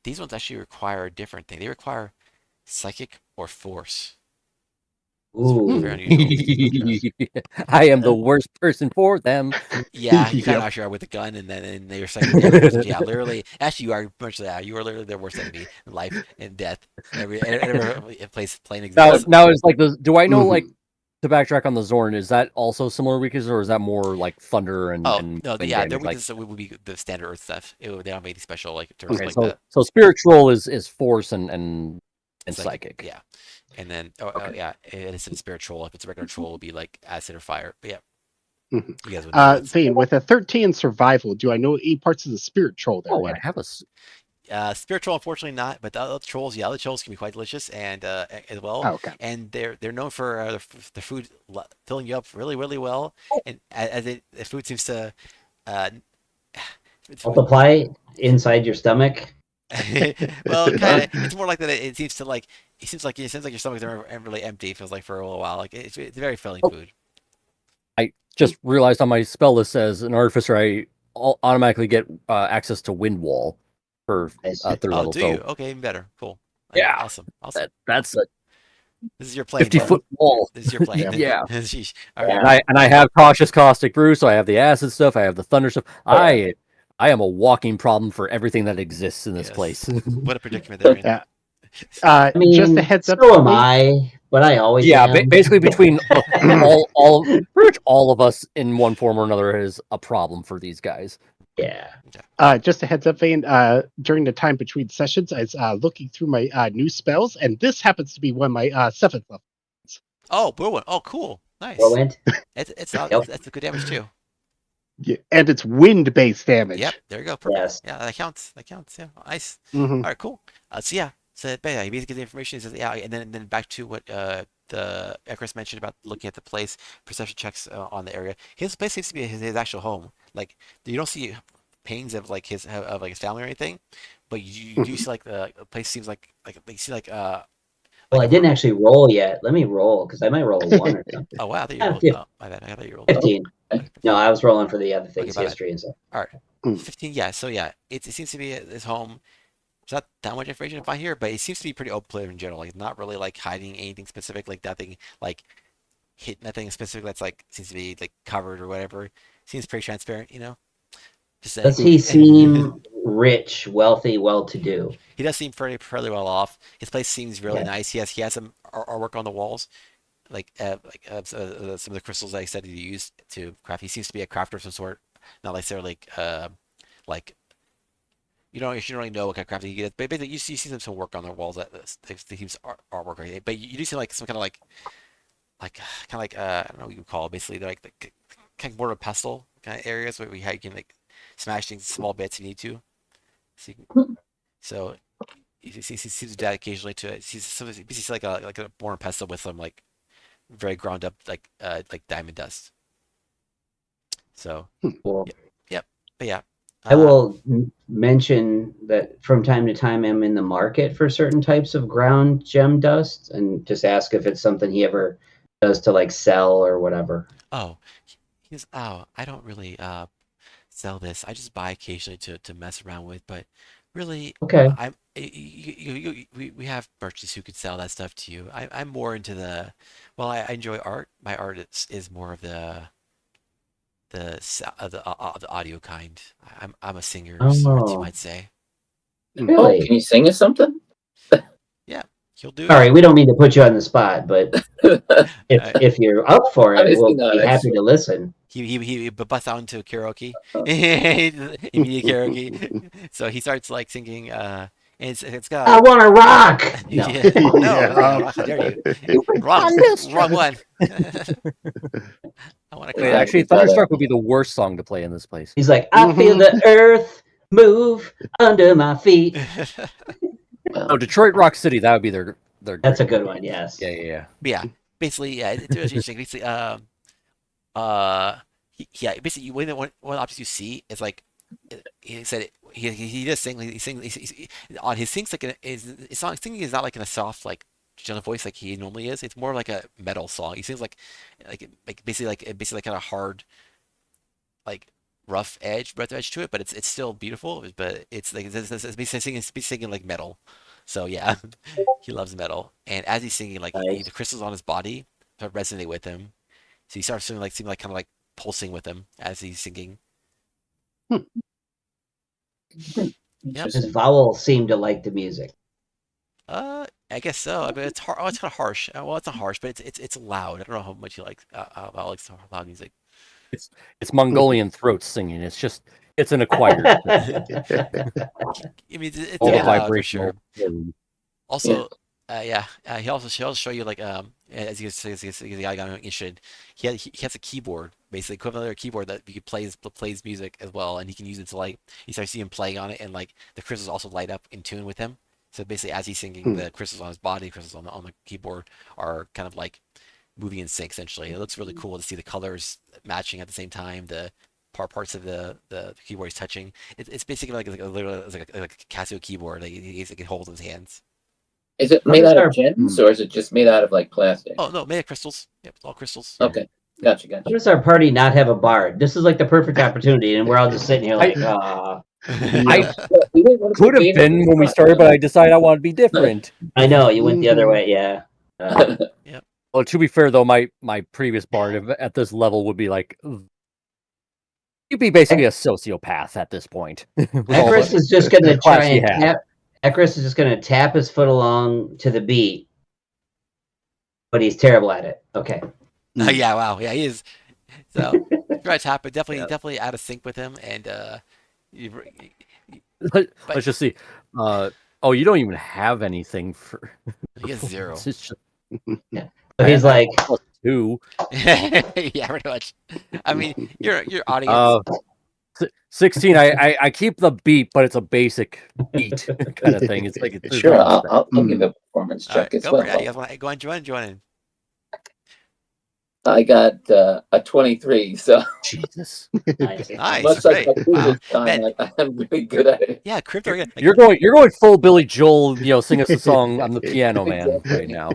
These ones actually require a different thing. They require psychic or force. Ooh. Very unusual. I am the worst person for them. Yeah, you kind of actually are with a gun, and then they're psychic damage. Yeah, literally. Actually, you are much. Yeah, you are literally their worst enemy in life and death. Every place plane exists. Now it's like do I know like to backtrack on the Zorn? Is that also similar weaknesses, or is that more like thunder and? Oh and no, wind yeah, their damage, like- weaknesses would be the standard Earth stuff. They don't have anything special like terms Okay, like so that. so spiritual is force and psychic. Yeah, and then Okay. yeah, it is a spirit troll. If it's a regular troll, it'll be like acid or fire. But yeah, Mhm. you guys would know that. Thane, with a 13 survival, do I know any parts of the spirit troll there? Oh, I yet? have a. Spirit troll, unfortunately not, but the other trolls, yeah, other trolls can be quite delicious and as well. Oh, okay. And they're known for the food filling you up really really well, and as the food seems to Multiply inside your stomach. well, kind of. It's more like that. It seems like your stomach's never really empty. It feels like for a little while. Like it's very filling food. I just realized on my spell list says an artificer. automatically get access to Wind Wall for I see. third Oh, level. do So you? Okay, even better. Cool. Yeah. Awesome. Awesome. that's a This is your plane. 50-foot wall. This is your plane. Yeah. Sheesh. All Yeah. right. And I have Cautious Caustic Brew, so I have the acid stuff, I have the thunder stuff. Yeah. I am a walking problem for everything that exists in this Yes. place. What a predicament they're in. Yeah. I mean, Just a heads up. so am I, but I always Yeah, am. basically between all pretty much all of us in one form or another is a problem for these guys. Yeah. Just a heads up, Vane. During the time between sessions, I was looking through my new spells, and this happens to be one of my 7th level. Oh, Whirlwind. Oh, cool. Nice. Whirlwind. It's Yep. that's a good damage too. Yeah, and it's wind-based damage. Yep. There you go. Perfect. Yes. Yeah, that counts. That counts. Yeah. Nice. Mhm. All right. Cool. So yeah. So but yeah, he basically gets the information. He says yeah, and then back to what the Chris mentioned about looking at the place, perception checks on the area. His place seems to be his actual home. Like you don't see pains of like his family or anything, but you do see like the place seems like you see like Well, I didn't actually roll yet. Let me roll because I might roll a 1 or something. oh wow, I thought you Ah, rolled. yeah. Oh, my bad. I thought you rolled 15. No, I was rolling for the other things, my bad. history and stuff. All right, Hmm. 15. Yeah. So yeah, it seems to be his home. There's not that much information to find here, but it seems to be pretty open in general. Like not really like hiding anything specific, like nothing like nothing specific that's like seems to be like covered or whatever. Seems pretty transparent, you know. Just saying. Does he seem rich, wealthy, well-to-do? He does seem fairly well off. His place seems really Yeah. nice. He has some artwork on the walls, like some of the crystals that I said he used to craft. He seems to be a crafter of some sort, not necessarily like you don't really know what kind of crafting he gets, but basically you see some work on the walls that seems artwork, right? But you do see like some kind of I don't know what you would call it. Basically, they're like the kind of mortar pestle kind of areas where you can like smash things small bits if you need to. So he seems to do that occasionally to it. He's like a mortar pestle with some like very ground up like diamond dust. So Cool. yep, but yeah. I will mention that from time to time I'm in the market for certain types of ground gem dust and just ask if it's something he ever does to like sell or whatever. Oh, I don't really sell this. I just buy occasionally to mess around with, but really, Okay. we have merchants who could sell that stuff to you. I'm more into I enjoy art. My art is more of the audio kind. I'm a singer of sorts, you might say. Oh, Really? can you sing us something? He'll do Sorry, it. we don't mean to put you on the spot, but if you're up for it, Obviously we'll not, be happy actually. to listen. He busts out into karaoke. Immediate karaoke. So he starts like singing. And it's got. I want to rock. No. Yeah. No, Yeah. how dare you? Wrong one. I want to cry. Actually, Thunderstruck would be the worst song to play in this place. He's like, I feel the earth move under my feet. Oh, Detroit Rock City, that would be their That's a good one. Yes. Yeah. Yeah, basically, yeah, it's really interesting. Basically, basically, one object you see is like he said he does sing. He sings on his sings like his song singing is not like in a soft like gentle voice like he normally is. It's more like a metal song. He sings like basically kind of hard, like rough edge, breath edge to it, but it's still beautiful. But it's like it's basically singing like metal. So yeah, he loves metal, and as he's singing, like Nice. the crystals on his body start resonating with him. So he starts seeming like kind of like pulsing with him as he's singing. His vowel seemed to like the music. I guess so. I mean, it's hard. Oh, it's kind of harsh. Well, it's not harsh, but it's loud. I don't know how much you like loud music. It's Mongolian throat singing. It's an acquired. I mean, it's all the loud for vibrational. sure. Also, he'll show you like as the guy got interested. He has a keyboard, basically equivalent to a keyboard that you plays music as well, and he can use it to like you start seeing him playing on it, and like the crystals also light up in tune with him. So basically, as he's singing, the crystals on his body, crystals on the keyboard are kind of like moving in sync. Essentially, it looks really cool to see the colors matching at the same time. The parts of the keyboard he's touching. It's basically like a Casio keyboard that he can hold in his hands. Is it made out of gems or is it just made out of like plastic? Oh no, made of crystals. Yep, it's all crystals. Okay. Gotcha. How does our party not have a bard? This is like the perfect opportunity, and we're all just sitting here like, I We didn't want to could be have been when we started, but I decided I wanted to be different. I know you went the other way. Yeah. Well, to be fair though, my previous bard at this level would be like, you'd be basically a sociopath at this point. Ekris is just going to try class he and had. tap. Ekris is just going to tap his foot along to the beat, but he's terrible at it. Okay. Yeah, wow, yeah, he is. So try to tap, but definitely out of sync with him, and Let's just see. Oh, you don't even have anything for. he has 0. It's just So he's like, +2. Yeah, pretty much. I mean, your audience. 16. I keep the beat, but it's a basic beat kind of thing. It's like it's Sure, I'll give a performance All right, check as go well. for it. You guys want to go on, join in. I got a 23, so Jesus. nice. Nice, much like great. my previous Wow. time, Man, I'm really good at it. yeah, Crypto. Like, You're going full Billy Joel, sing us a song on the piano, man, right now.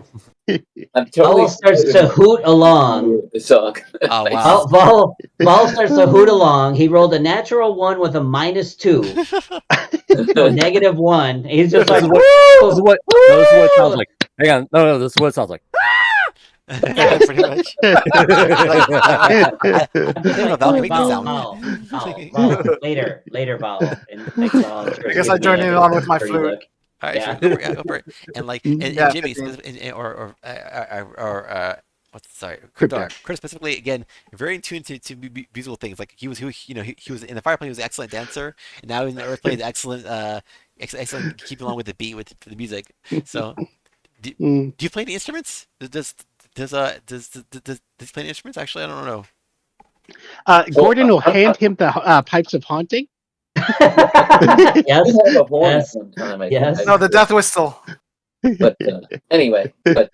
I'm totally Vol starts to hoot along. the song. Oh wow. Vol starts to hoot along. He rolled a natural 1 with a -2, so -1. He's just like, This is what it sounds like. Hang on, no, this is what it sounds like. Yeah, pretty much. I don't know, Val, can make the sound. Vol, later, Vol. I guess I joined in on with my flute. All right, Yeah. sure, go for it. And like, and Yeah, Jimmy, 15. or Chris Crypto. specifically, again, very in tune to musical things. Like he was in the Fireplane, he was an excellent dancer, and now in the Earthplane, he's excellent, excellent keeping along with the beat with the music. So, do you play any instruments? Does he play any instruments? Actually, I don't know. Gordon will hand him the pipes of haunting. Yes. We have a horn Yes. sometime, I Yes. think. No, the death whistle. But anyway, but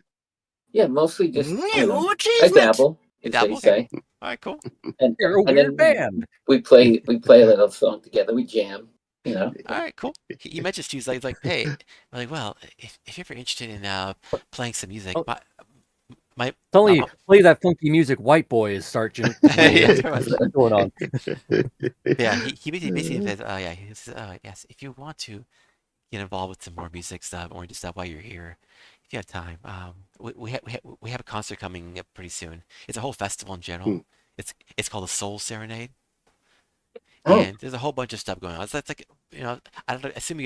yeah, mostly just I dabble, as Dabble, they okay. say, All right, cool. and You're a and weird then band. we play a little song together. We jam, All right, cool. He mentions to you, he's like, hey, I'm like, well, if you're ever interested in playing some music, Oh. my It's only play that funky music white boys start Yeah, what's going on. yeah, he basically says, oh yeah, he says, oh yes, if you want to get involved with some more music stuff or just stuff while you're here, if you have time, we have a concert coming up pretty soon. It's a whole festival in general. It's called the Soul Serenade. Oh. And there's a whole bunch of stuff going on. It's like, I don't know. I think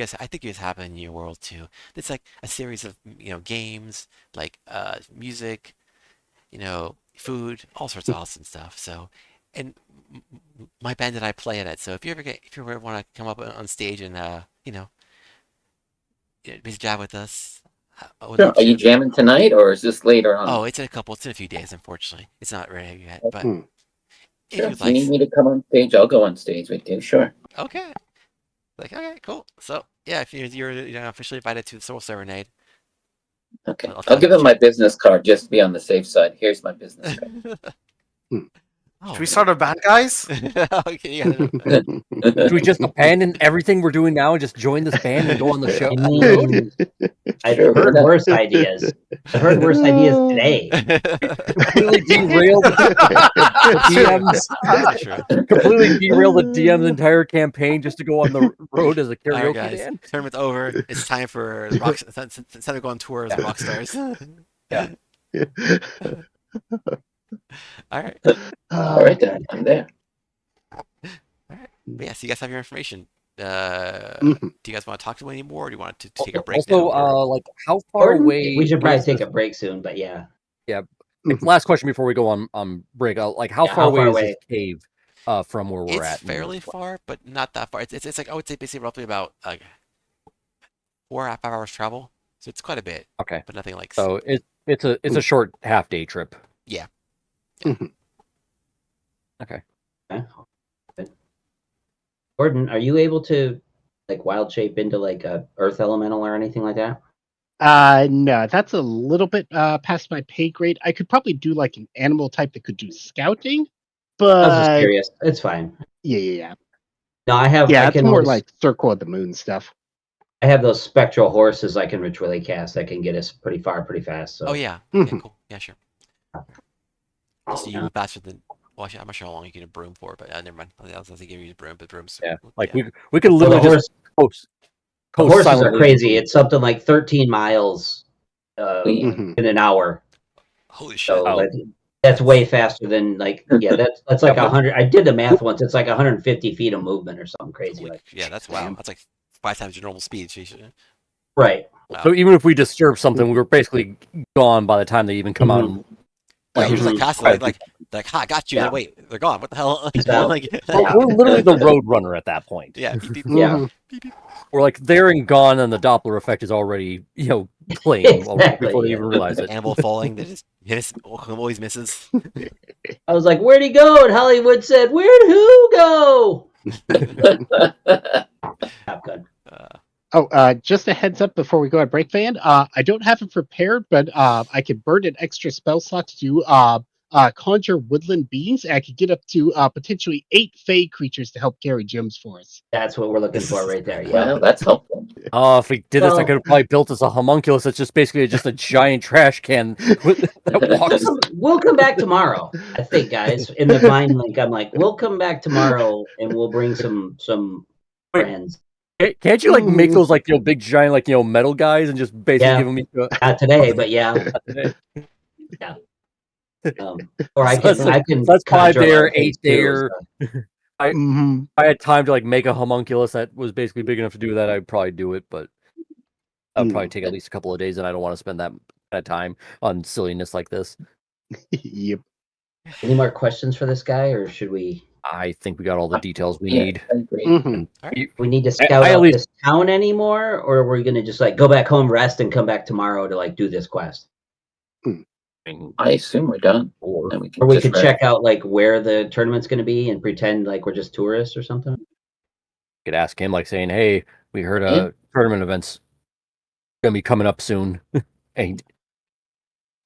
you guys have it in your world too. It's like a series of games, like music, food, all sorts of awesome stuff. So, and my band and I play in it. So if you ever want to come up on stage and be jab with us, I would sure. love Are you to. jamming tonight, or is this later on? Oh, it's in a few days. Unfortunately, it's not ready yet. But Hmm. if Sure. you'd If you like, need me to come on stage, I'll go on stage with you. Sure. okay. Like, okay, cool. So yeah, if you're officially invited to the Soul Serenade. Okay. I'll I'll give tell him my business card just to be on the safe side. Here's my business card. Oh, Should we start a band, guys? okay, yeah. Should we just abandon everything we're doing now and just join this band and go on the show? I mean, I've Sure, heard we're not- worse ideas. I've heard worse ideas today. Completely derail the DM's That's true. completely derail the DM's entire campaign just to go on the road as a All right, karaoke guys. band. Tournament's over. It's time for the rock. It's time to go on tour as rock stars. Yeah. All right. All right, then. I'm there. But yeah, so you guys have your information. Do you guys want to talk to me anymore, or do you want to take a break Also, now? or- like how far away? We should probably is take this- a break soon, but yeah. like, last question before we go on break. Like how Yeah, far how away far is away? this cave from where we're it's at? fairly far, but not that far. It's like I would say basically roughly about 4.5 hours travel. So it's quite a bit. Okay. But nothing like. So it's a short half day trip. Yeah. Okay. Gordon, are you able to like wild shape into like a earth elemental or anything like that? No, that's a little bit past my pay grade. I could probably do like an animal type that could do scouting, I was just but curious. It's fine. yeah. No, I have. Yeah, I it's can more always- like Circle of the Moon stuff. I have those spectral horses I can ritually cast that can get us pretty far pretty fast. So Oh yeah. Yeah. Mhm. Cool. Yeah. Sure. Also, you move faster than. Well, actually, I'm not sure how long you can use a broom for, but never mind. I was thinking you use a broom, but brooms. Yeah, like yeah. we could Well, literally just coast the horses are silently. crazy. It's something like 13 miles Mhm. in an hour. Holy shit! So Oh. that's way faster than like that's like Yeah, but- 100. I did the math once. It's like 150 feet of movement or something crazy Holy, like. yeah, that's wow. Damn. That's like 5 times your normal speed. Jeez. Right. Wow. So even if we disturb something, we were basically gone by the time they even come out. And, Yeah, you're just like Mhm. passive, like, ha, I got you. Yeah. Wait, they're gone. What the hell? So- like, we're literally the road runner at that point. yeah, beep, beep, Yeah. Mhm. beep, beep. We're like they're and gone, and the Doppler effect is already playing Exactly, before they yeah. even realize it. Animal falling, they just always misses. I was like, "Where'd he go?" And Hollywood said, "Where'd who go?" Top Gun. Just a heads up before we go at break, Van. I don't have it prepared, but I could burn an extra spell slot to do conjure woodland beings. And I could get up to potentially 8 fey creatures to help carry gems for us. That's what we're looking for right there. Yeah. Well, that's helpful. Oh, if we did this, I Well- could have probably built us a homunculus that's just basically just a giant trash can that walks. We'll come back tomorrow. I think, guys. In the Vine link, I'm like, we'll come back tomorrow and we'll bring some Wait. friends. Can't you make those big giant metal guys and just basically Yeah. give them Not today, but yeah. Yeah. Or I So can. that's 5 conjure there, other things 8 too, there. so- Mm-hmm. If I had time to make a homunculus that was basically big enough to do that, I'd probably do it, but that would probably take at least a couple of days, and I don't want to spend that time on silliness like this. Yep. Any more questions for this guy, or should we? I think we got all the details we Yeah, need. I agree. Mhm. We need to scout I at out least- this town anymore, or are we gonna just go back home, rest, and come back tomorrow to do this quest? I assume we're done. Or And we can Or we just could rest. check out where the tournament's gonna be and pretend like we're just tourists or something. could ask him, saying, "Hey, we heard Yeah. a tournament event's gonna be coming up soon." And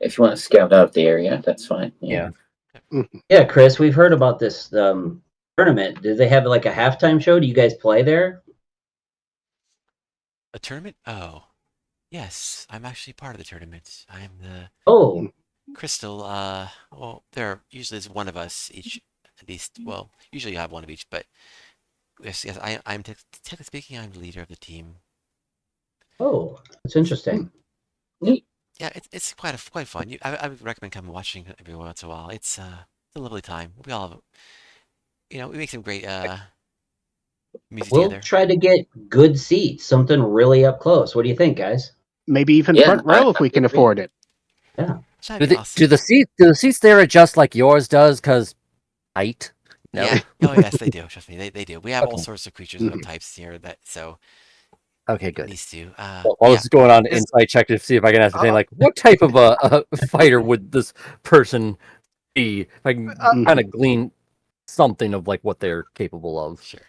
If you want to scout out the area, that's fine. yeah, Yeah, Chris, we've heard about this tournament. Did they have a halftime show? Do you guys play there? A tournament? Oh, yes. I'm actually part of the tournament. I'm the Oh, Crystal. Well, usually is one of us each, at least. Well, usually you have one of each, but yes, I'm technically speaking, I'm the leader of the team. oh, that's interesting. Yeah, it's quite fun. I would recommend coming watching it every once in a while. It's a lovely time. We all have, we make some great music We'll together. try to get good seats, something really up close. What do you think, guys? Maybe even Yeah, front row I if we can agree. afford it. That'd be awesome. do the seats there adjust like yours does? Because height. No. Yeah. Oh yes, they do. Trust me, they do. We have all Okay. sorts of creatures of types here so Okay, it good. needs to. While this is going on, insight check to see if I can ascertain what type of a fighter would this person be. If I can kind of glean something of what they're capable of. Sure.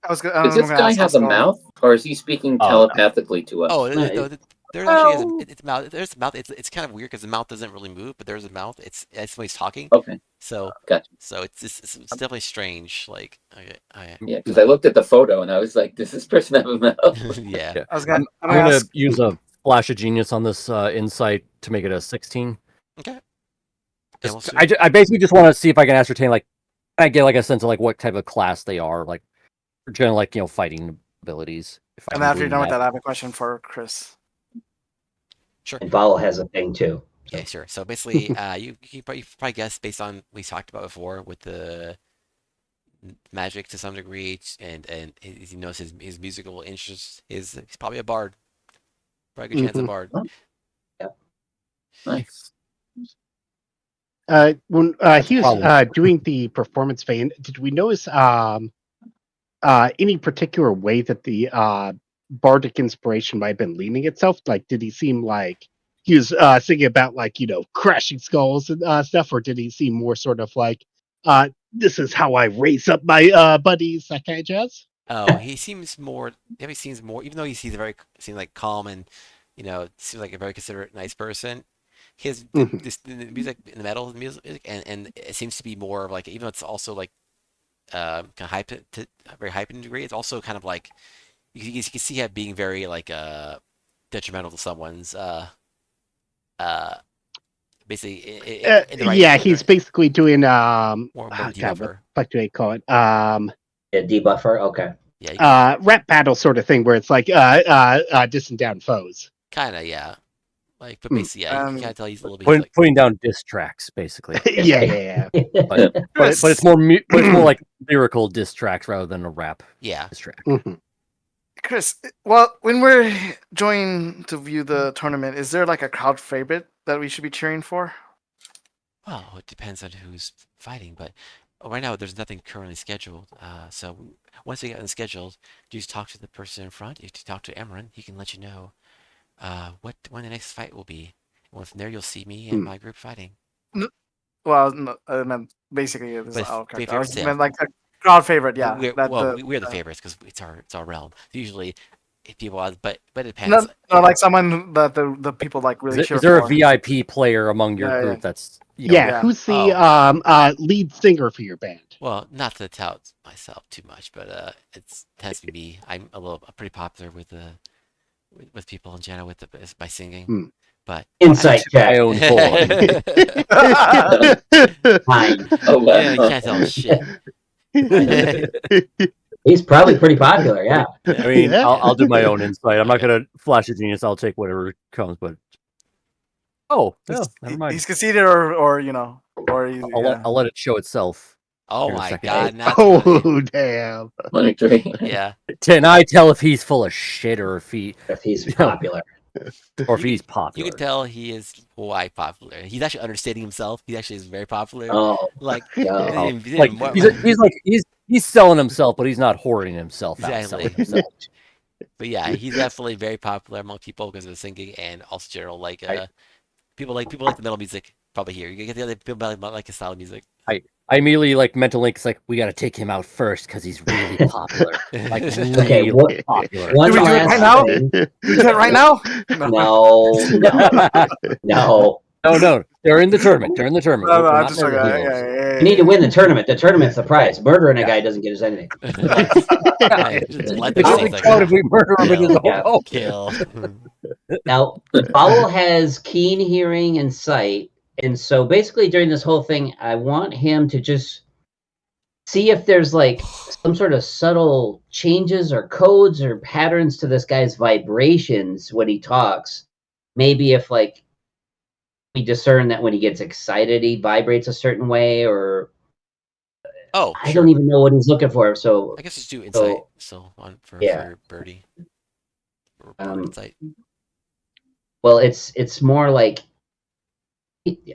Does this guy have a mouth, or is he speaking Oh, no. telepathically to us? Oh, No, there's actually it's mouth. There's a mouth. It's kind of weird because the mouth doesn't really move, but there's a mouth. It's when he's talking. Okay, So gotcha. so it's definitely strange. Yeah, because I looked at the photo and I was like, "Does this person have a mouth?" Yeah. Yeah. I was gonna, I'm gonna use a flash of genius on this insight to make it a 16. Okay. Yeah, Just- we'll see. I basically just want to see if I can ascertain I get a sense of what type of class they are, general fighting abilities. If I and can after you're glean done with that, I have a question for Chris. Sure. And Val has a thing too. Yeah, sure. So basically, you probably guess based on what we talked about before with the magic to some degree, and he knows his musical interests. He's probably a bard. Probably a good chance a bard. Nice. When he was doing the performance vein, did we notice any particular way that the bardic inspiration might have been leaning itself? Did he seem like he was thinking about crashing skulls and stuff, or did he seem more sort of this is how I raise up my buddies, that kind of jazz? Oh, he seems more. He seems more. Even though he seems calm and seems like a very considerate, nice person. His the music in the metal music and it seems to be more of even though it's also kind of hype to very hype in degree, it's also kind of you can see it being very detrimental to someone's basically in the right yeah, he's basically doing more oh, God, what debuffer. the fuck do they call it? Yeah, debuffer. Okay. Yeah, Rap battle sort of thing where it's like dissing down foes. kind of, yeah. Like, but basically, yeah, you can't tell he's a little bit like, putting down diss tracks, basically. yeah. But it's more but it's more like lyrical diss tracks rather than a rap yeah. diss track. Mhm. Chris, well, when we're joining to view the tournament, is there like a crowd favorite that we should be cheering for? Well, it depends on who's fighting, but right now there's nothing currently scheduled. So once we get scheduled, you just talk to the person in front. If you talk to Emran, he can let you know when the next fight will be. Well, from there you'll see me and my group fighting. Well, no, I meant basically it was But our favorite character. I sale. meant like a crowd favorite, yeah. We're the favorites because it's our realm. Usually, if people are, but it depends. No, like someone that the people like really cheer Is there for. a VIP player among your Yeah, group yeah. that's Yeah, who's the lead singer for your band? Well, not to tout myself too much, but it tends to be me. I'm pretty popular with people in general with by singing. But Insight check. my own boy. Fine. Oh, wow. Yeah, you can't tell shit. He's probably pretty popular. Yeah. I mean, Yeah. I'll do my own insight. I'm not gonna flash a genius. I'll take whatever comes. But never mind. He's conceited, or you know, or he's, I'll let it show itself. Oh Here in a my second. god! Not funny. Oh damn! 23. Yeah. Can I tell if he's full of shit or if If he's popular. he's You popular? can tell he is quite popular. He's actually understating himself. He actually is very popular. Oh, Like, yeah. He's selling himself, but he's not hoarding himself out. Exactly. Selling himself. But yeah, he's definitely very popular among people because of his singing and also general like people like the metal music probably here. You get the other people like his style of music. I immediately metal link. It's like we got to take him out first because he's really popular. Like Okay, really what- popular. One Do we do it last right now? thing. Do we do it right now? No. No, they're in the tournament. They're in the tournament. No, We're I'm not just like, murder heroes. You need to win the tournament. The tournament's the prize. Murdering a guy doesn't get us anything. Hey, just let It's them only say it's count if we murder him in his own Yeah. home. kill. Now, Fowl has keen hearing and sight. And so basically during this whole thing, I want him to just see if there's like some sort of subtle changes or codes or patterns to this guy's vibrations when he talks. Maybe if like we discern that when he gets excited, he vibrates a certain way, or Oh, I sure. don't even know what he's looking for. So I guess just do insight. So on for Birdie. Or insight. well, it's more like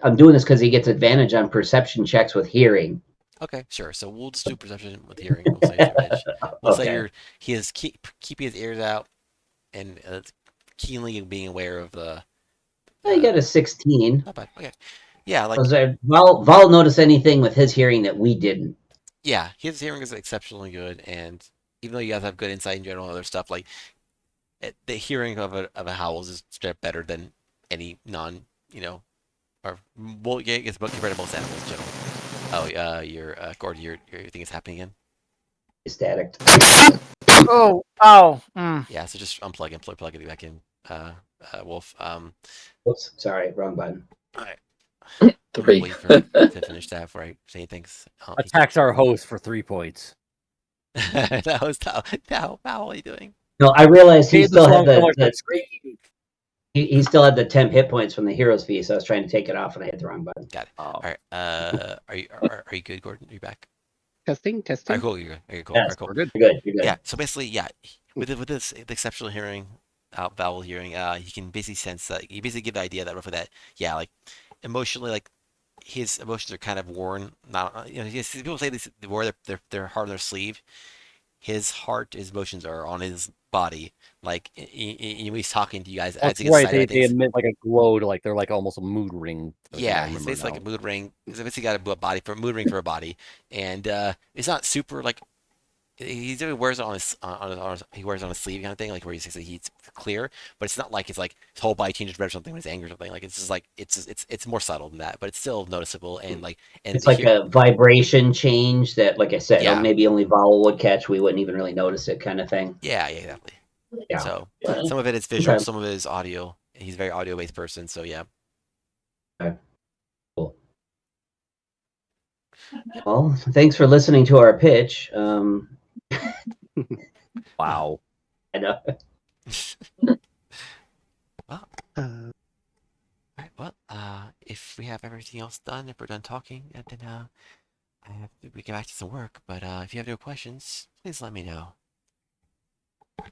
I'm doing this because he gets advantage on perception checks with hearing. Okay, sure. So we'll just do perception with hearing. We'll say advantage. We'll say he is keeping his ears out and keenly being aware of the. I got a 16. Not bad. Okay. Yeah, like Was there Vol notice anything with his hearing that we didn't? yeah, his hearing is exceptionally good, and even though you guys have good insight in general and other stuff, like the hearing of a howl is just better than any or well, yeah, it's compared to most animals in general. Oh, Gordon, your thing is happening again. Static. Oh, ow. Mm. Yeah, so just unplug and plug it back in. Wolf. Oops, sorry, wrong button. All right. 3. Wait for to finish that before I say things. Attacks our host for 3 points. That was how are you doing? No, I realized he Hey, still had the song the he still had the temp hit points from the hero's fee, so I was trying to take it off and I hit the wrong button. Got it. Oh. All right. Are you good, Gordon? Are you back? Testing. All right, cool. You're good. Okay, cool. Yes, All right, cool. We're good. You're good. You're good. Yeah. So basically, yeah, with this the exceptional hearing, vowel hearing, you can basically sense that you basically give the idea that roughly that like emotionally, like his emotions are kind of worn. Not people say this they wear their heart on their sleeve. His emotions are on his body. Like when he's talking to you guys, That's as he gets right. excited, They emit like a glow to they're like almost a mood ring. yeah, he's basically like a mood ring. He's basically got a body for a mood ring for a body, and it's not super like he wears it on his he wears it on his sleeve kind of thing, like where he's clear, but it's not like it's like his whole body changes red or something when he's angry or something. Like it's just like it's more subtle than that, but it's still noticeable and like It's like a vibration change that, like I said, Yeah. maybe only Vowel would catch. We wouldn't even really notice it, kind of thing. yeah, exactly. Yeah. So Yeah. some of it is visual, Okay. some of it is audio. He's a very audio based person, so yeah. Okay. Well, thanks for listening to our pitch. Wow. I know. Well, Uh, all right. Well, if we have everything else done, if we're done talking, then we get back to some work. But if you have no questions, please let me know.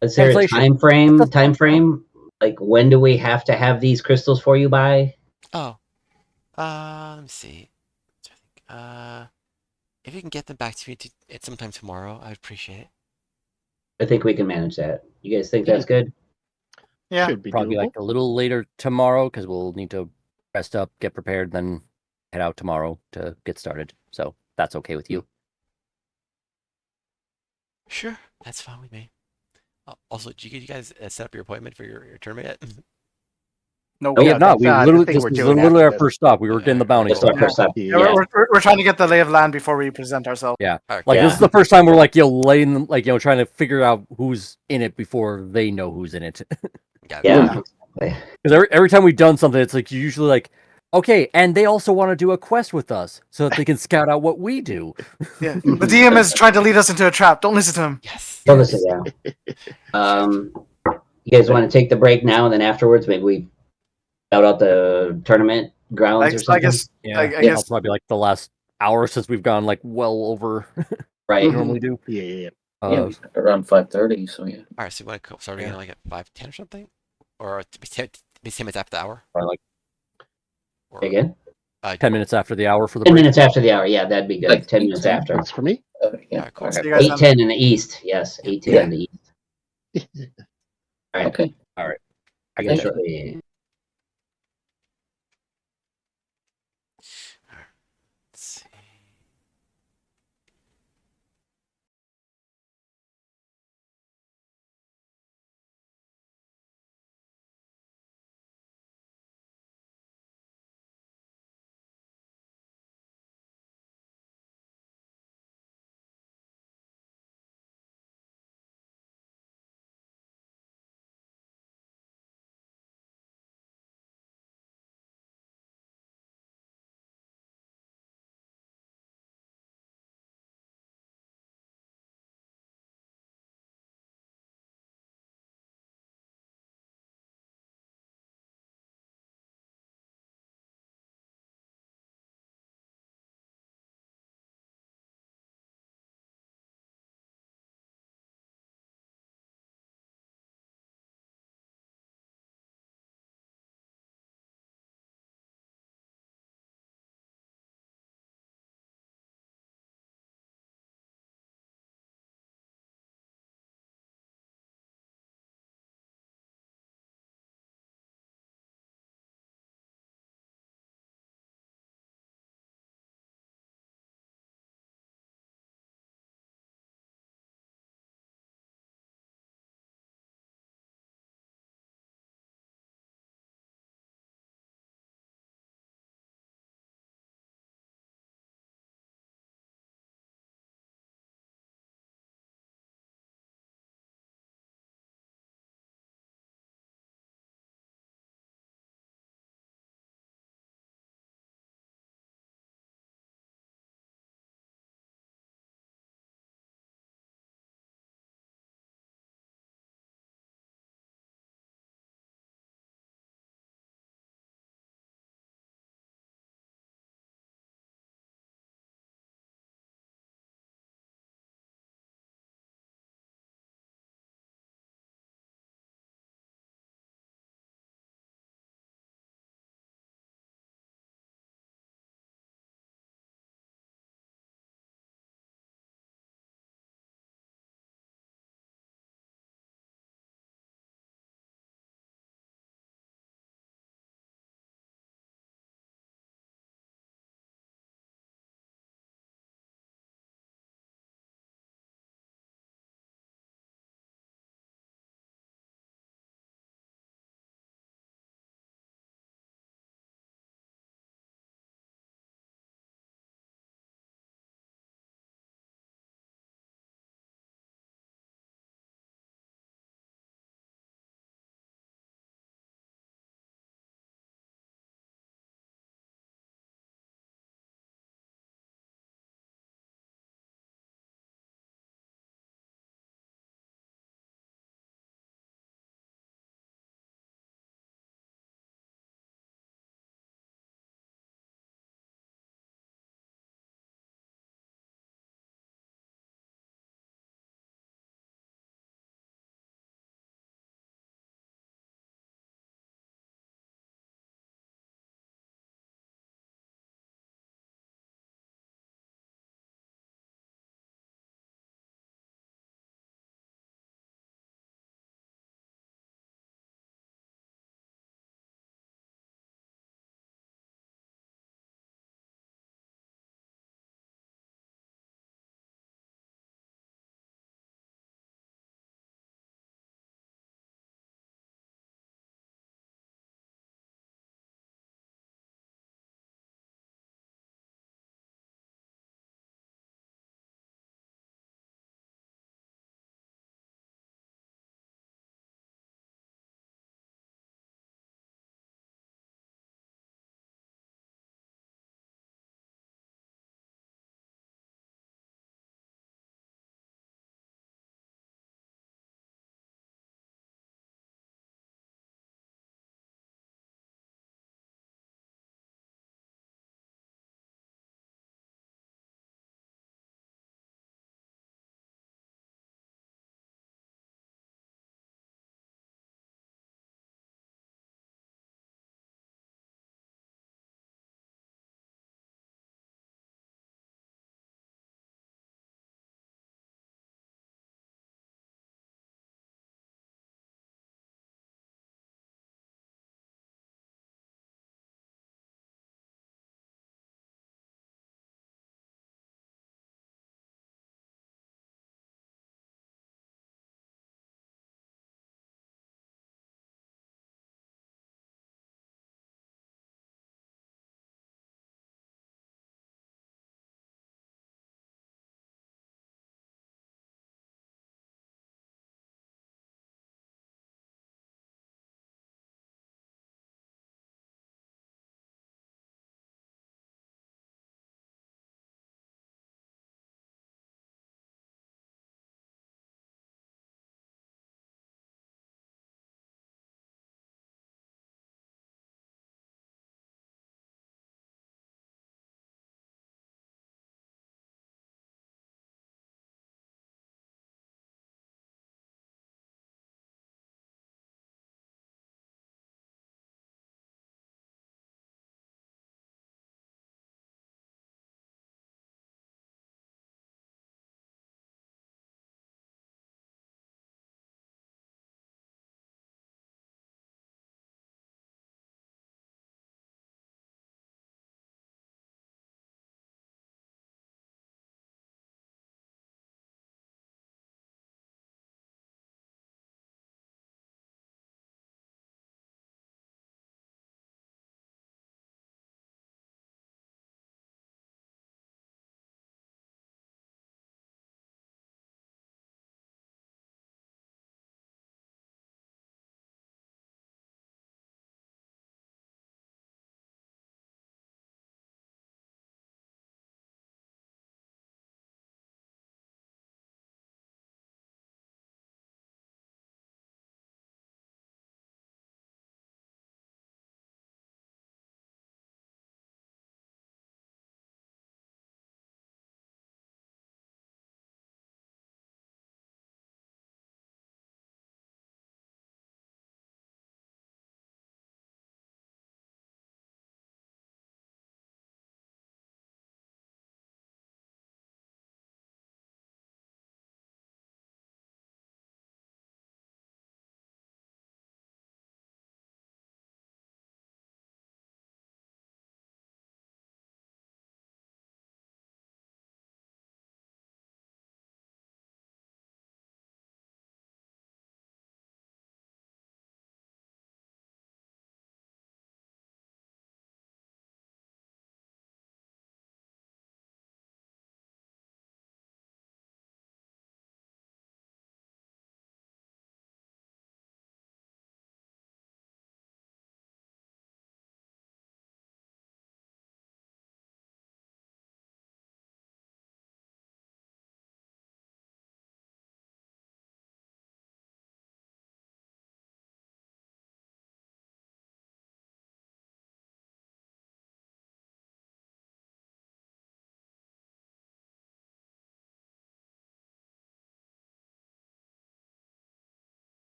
Is there a Translation. time frame? Time frame? Like when do we have to have these crystals for you by? Oh, let me see. So I think, if you can get them back to me at sometime tomorrow, I'd appreciate it. I think we can manage that. You guys think that's good? Yeah. Should be Probably doable. like a little later tomorrow because we'll need to rest up, get prepared, then head out tomorrow to get started. So that's okay with you. Sure, that's fine with me. Also, did you guys set up your appointment for your tournament yet? No, We Yeah, have not. that's, We the literally thing this we're is doing literally after our this. first stop. We were getting the bounty. Just our hunter. first stop. Yeah, Yeah. we're trying to get the lay of land before we present ourselves. Yeah. Okay. Like Yeah. this is the first time we're like laying them, like trying to figure out who's in it before they know who's in it. Got it. Yeah. Because every time we've done something, it's like you usually like, okay, and they also want to do a quest with us so that they can scout out what we do. Yeah. The DM is trying to lead us into a trap. Don't listen to him. Yes. Don't listen, yeah. You guys want to take the break now, and then afterwards, maybe we shout out the tournament grounds or I something? guess. Yeah, I I'll guess. probably like the last hour since we've gone like well over Right. we normally do. Yeah. Yeah, around 5:30. So yeah. All right. So what? So are we Yeah. gonna like at 5:10 or something, or to be 10 minutes after the hour? Or like Or, Again? 10 minutes after the hour for the 10 break. minutes after the hour. Yeah, that'd be good. Like 10 minutes 8:10? after. Works for me. Yeah. Alright, cool. All See you right. guys then. 8:10 in the east. Yes, 8:10 in the east. All right. Okay. I Again got you. shortly.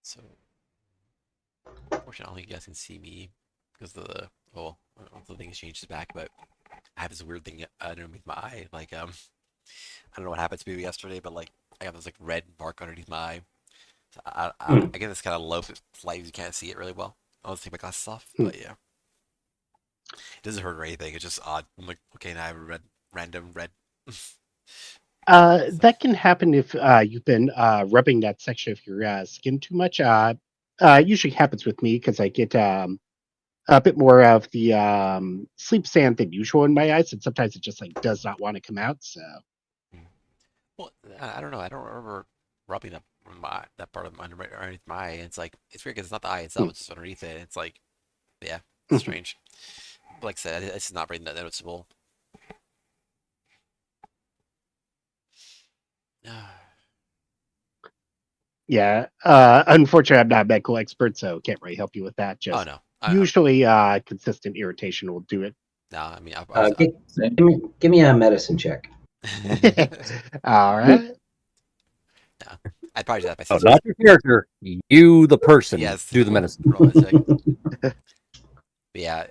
So, unfortunately, you guys can see me because the thing has changed back, but I have this weird thing underneath my eye. Like, I don't know what happened to me yesterday, but like, I have this like red mark underneath my eye. So I get this kind of low light, you can't see it really well. I'll just take my glasses off, but yeah. It doesn't hurt or anything, it's just odd. I'm like, okay, now I have a random red. That can happen if you've been rubbing that section of your skin too much. Usually happens with me because I get a bit more of the sleep sand than usual in my eyes, and sometimes it just like does not want to come out. So Well, I don't know. I don't remember rubbing that part of underneath my eye. And it's like it's weird because it's not the eye itself; it's just underneath it. It's like, yeah, it's strange. But like I said, it's not really that noticeable. yeah, unfortunately, I'm not a medical expert, so can't really help you with that. Oh Just no, usually, consistent irritation will do it. no. I mean, Give me a medicine check. All right. I'd probably do that Oh, myself. not your character. You, the person, Yes. do the medicine. Roll that check. But yeah,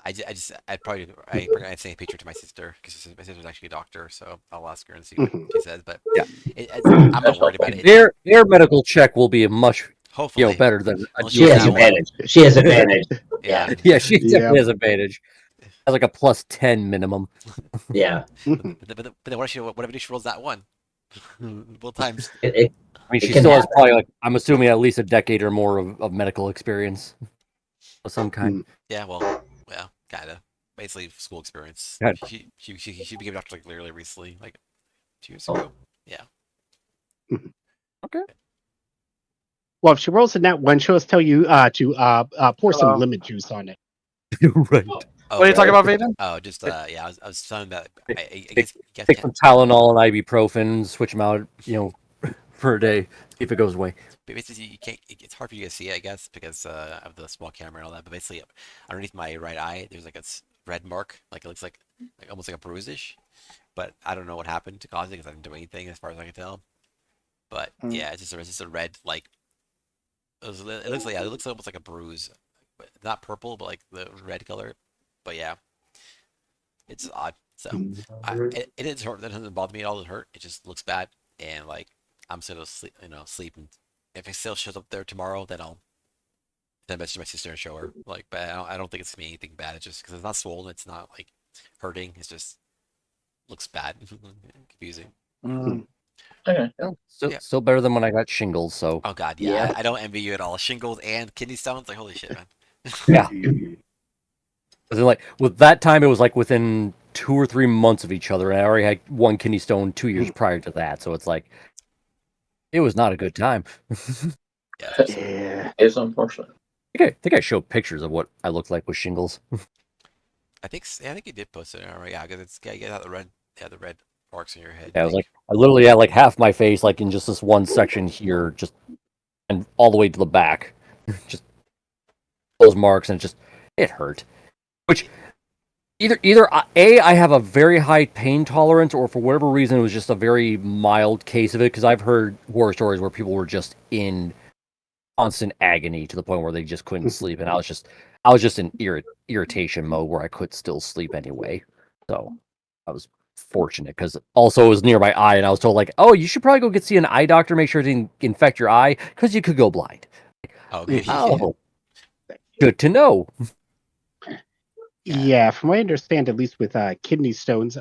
I'd probably I'd send a picture to my sister because my sister's actually a doctor, so I'll ask her and see what she says. But Yeah. I'm not worried about it. Their medical check will be a much Hopefully, better than Well, She has that one. advantage. She has advantage. Yeah. yeah. She Yep. definitely has advantage. Has like a +10 minimum. Yeah. But then what if she rolls that one? Both times. I mean, It she can still has happen. probably like, I'm assuming, at least a decade or more of medical experience of some kind. Yeah, well, kinda. Basically, school experience. Good. She became a doctor like literally recently, like 2 years Oh. ago. Yeah. Okay. Well, if she rolls in that one, she'll just tell you to pour some Hello. lemon juice on it. Right. Oh, What are you talking about, Vaden? Oh, just yeah. I was telling that. I guess you guys Take can't. some Tylenol and ibuprofen, switch them out, for a day, see if it goes away. But basically, you can't. It's hard for you to see, I guess, because of the small camera and all that. But basically, underneath my right eye, there's like a red mark. Like it looks like almost like a bruise-ish. But I don't know what happened to cause it because I didn't do anything, as far as I can tell. But yeah, it's just a red like. It looks almost like a bruise, but not purple, but like the red color. But yeah, it's odd. So it is hurt. That doesn't bother me at all. It hurt. It just looks bad, and like I'm still sleep. Sleep. And if it still shows up there tomorrow, then I'll send a message to my sister and show her. Like, but I don't think it's gonna be anything bad. It's just because it's not swollen. It's not like hurting. It's just looks bad, confusing. Okay. Still better than when I got shingles. So Oh god, yeah. Yeah. I don't envy you at all. Shingles and kidney stones. Like holy shit, man. yeah. As in, like with that time, it was like within 2 or 3 months of each other, and I already had one kidney stone 2 years prior to that. So it's like it was not a good time. Yeah. Yeah. It's unfortunate. I think I showed pictures of what I looked like with shingles. I think you did post it. Alright, yeah, because it's you got the red marks in your head. Yeah, I was like, I literally had like half my face, like in just this one section here, just and all the way to the back, just those marks, and it hurt. Which either I have a very high pain tolerance, or for whatever reason, it was just a very mild case of it. Because I've heard horror stories where people were just in constant agony to the point where they just couldn't sleep, and I was just in irritation mode where I could still sleep anyway. So I was fortunate because also it was near my eye, and I was told like, oh, you should probably go see an eye doctor, make sure it didn't infect your eye because you could go blind. Okay. Oh, good to know. Yeah, from what I understand, at least with kidney stones,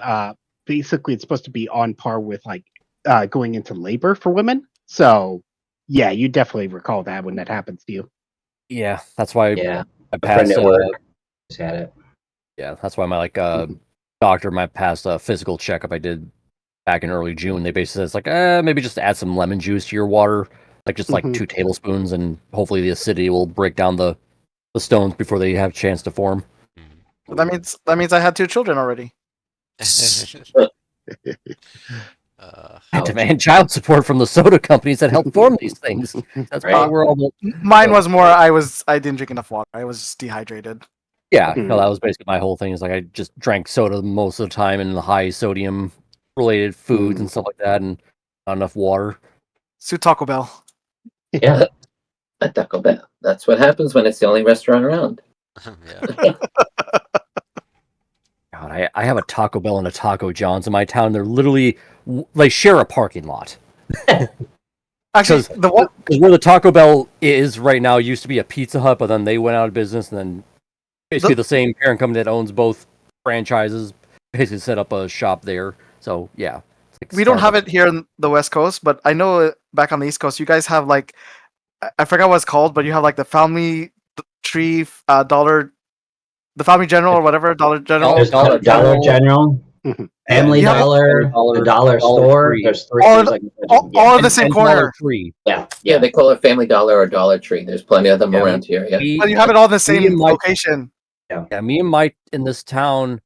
basically it's supposed to be on par with like going into labor for women. So yeah, you definitely recall that when that happens to you. Yeah, that's why Yeah. I A friend passed. at work just had it. Yeah, that's why my doctor, my past physical checkup I did back in early June, they basically said it's like maybe just add some lemon juice to your water, like just like 2 tablespoons, and hopefully the acidity will break down the stones before they have a chance to form. That means I had 2 children already. I demand child support from the soda companies that help form these things. That's Right. why we're all. Mine was more I didn't drink enough water. I was just dehydrated. Yeah, no, that was basically my whole thing. Is like I just drank soda most of the time and the high sodium related foods and stuff like that, and not enough water. Sue Taco Bell. Yeah. at Taco Bell. That's what happens when it's the only restaurant around. Yeah. God, I have a Taco Bell and a Taco John's in my town. They're literally they share a parking lot. Actually, the one Because where the Taco Bell is right now used to be a Pizza Hut, but then they went out of business, and then basically the same parent company that owns both franchises basically set up a shop there. So yeah, it's like we don't have Starbucks. it here in the West Coast, but I know back on the East Coast, you guys have like I forgot what it's called, but you have like the Family Tree Dollar, the Family General or whatever Dollar General. There's Dollar Dollar General, Mhm. Family You have- Dollar, the Dollar Store. Tree. There's three. All There's the- like all in the same And corner. Dollar Tree. yeah. Yeah, they call it Family Dollar or Dollar Tree. There's plenty of them Yeah, around here. Yeah. Me, But you have it all in the me same and my location. Yeah, me and Mike in this town,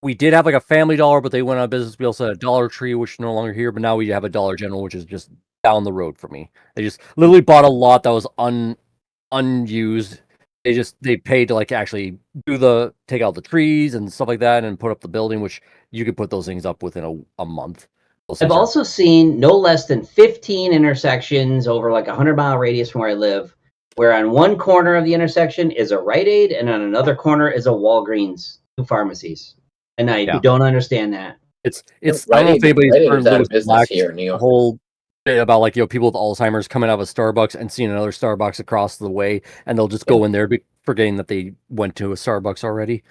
we did have like a Family Dollar, but they went out of business. We also had a Dollar Tree, which is no longer here, but now we have a Dollar General, which is just down the road from me. They just literally bought a lot that was unused. They paid to like actually take out the trees and stuff like that and put up the building, which you could put those things up within a month. Those I've things are- also seen no less than 15 intersections over like a 100-mile radius from where I live, where on one corner of the intersection is a Rite Aid and on another corner is a Walgreens, 2 pharmacies. And I Yeah. don't understand that. it's I don't know if anybody's Rite Aid heard is out Lewis of business Black's here in New York. whole bit about like people with Alzheimer's coming out of a Starbucks and seeing another Starbucks across the way, and they'll just go in there forgetting that they went to a Starbucks already.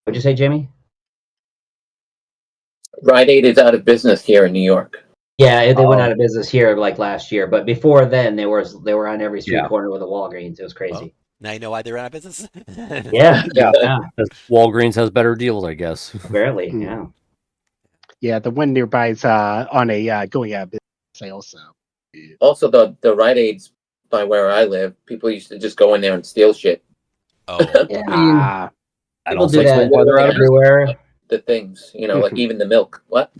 What'd you say, Jamie? Rite Aid is out of business here in New York. Yeah, they went Oh. out of business here like last year, but before then they were on every street Yeah. corner with a Walgreens. It was crazy. Now you know why they're out of business. Yeah, Yeah. yeah, Because Walgreens has better deals, I guess. apparently, Mm. yeah. Yeah, the one nearby is on a going out of business sale. So Also, the Rite Aids by where I live, people used to just go in there and steal shit. Oh, Yeah, I mean, ah, I people don't do think that why they're out of business. everywhere. The things, like even the milk. What?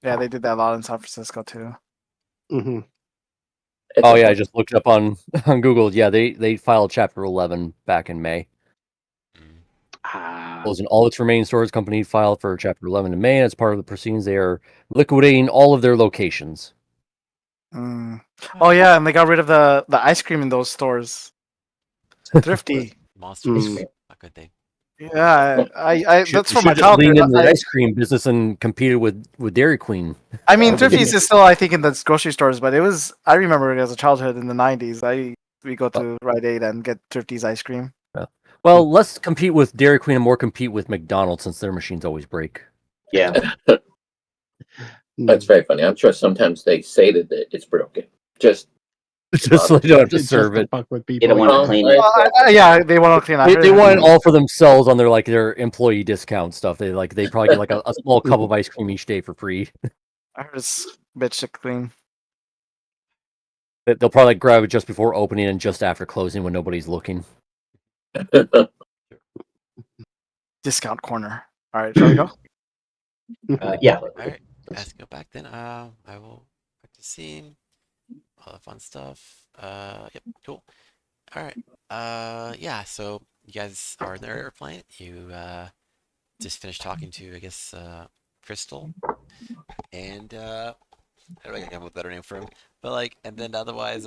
Yeah, they did that a lot in San Francisco too. mhm. It's Oh a- yeah, I just looked up on Google. Yeah, they filed Chapter 11 back in May. mm. Closing all its remaining stores. Company filed for Chapter 11 in May. As part of the proceedings, they are liquidating all of their locations. Mm. Oh yeah, and they got rid of the ice cream in those stores. Thrifty. Monster Mm. ice cream. A good thing. Yeah, I Should- that's from my should have leaned childhood. into the ice cream business and competed with Dairy Queen. I mean, Thrifty's is still, I think, in the grocery stores, but I remember it as a childhood in the '90s. We go to Rite Aid and get Thrifty's ice cream. Well, less compete with Dairy Queen and more compete with McDonald's since their machines always break. Yeah, That's very funny. I'm sure sometimes they say that it's broken. Just Just so they don't have to Just serve to it. fuck with they people. don't want to Well, clean I- it. Well, yeah, they want to clean. They want it all for themselves on their employee discount stuff. They probably get like a small cup of ice cream each day for free. I heard it's bitch to clean. They'll probably grab it just before opening and just after closing when nobody's looking. Discount corner. All right, shall we go? Yeah. All right, let's go back then. I will back to scene. All the fun stuff. Yep, cool. All right. Yeah. So you guys are in the airplane. You just finished talking to, I guess, Crystal, and I don't know have a better name for him, but and then otherwise,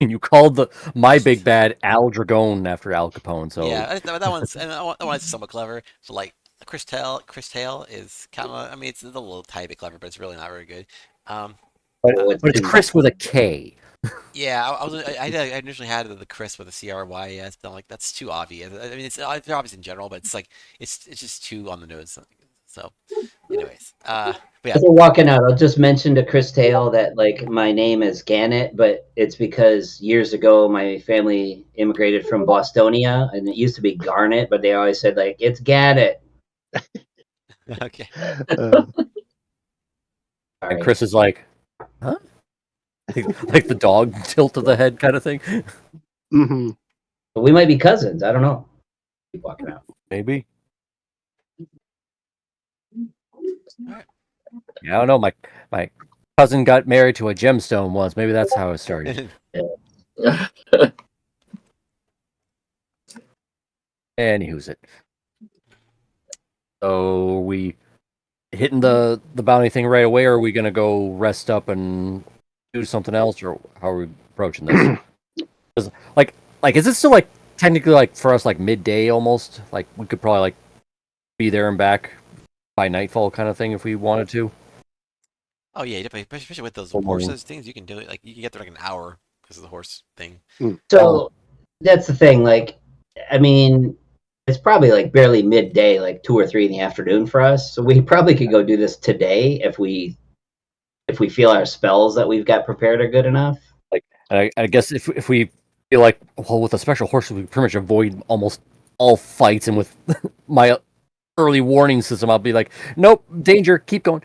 And you called my big bad Al Dragone after Al Capone. So yeah, that one's that one's somewhat clever. So Chris Hale is kind of, I mean, it's a little tiny bit clever, but it's really not very good. but it's Chris with a K. Yeah, I initially had the Chris with a CRYS, but I'm like, that's too obvious. I mean, they're obvious in general, but it's just too on the nose. So, anyways, but yeah, As we're walking out, I'll just mention to Chris Tail that my name is Gannett, but it's because years ago my family immigrated from Bostonia, and it used to be Garnet, but they always said it's Gannett. okay. And Sorry. Chris is like, huh? Like the dog tilt of the head kind of thing. Mhm. But we might be cousins. I don't know. Keep walking out. Maybe. Yeah, I don't know. My cousin got married to a gemstone once. Maybe that's how it started. Anywho's it. So we hitting the bounty thing right away, or are we gonna go rest up and do something else, or how are we approaching this? 'Cause, like, is it still like technically like for us like midday almost? Like we could probably like be there and back by nightfall kind of thing if we wanted to. Oh yeah, especially with those Or morning. horses things, you can do it. Like you can get there like an hour because of the horse thing. So that's the thing. Like, I mean, it's probably like barely midday, like 2 or 3 in the afternoon for us. So we probably could go do this today if we feel our spells that we've got prepared are good enough. And I guess if we feel like, well, with a special horse, we pretty much avoid almost all fights, and with my early warning system, I'll be like, nope, danger, keep going.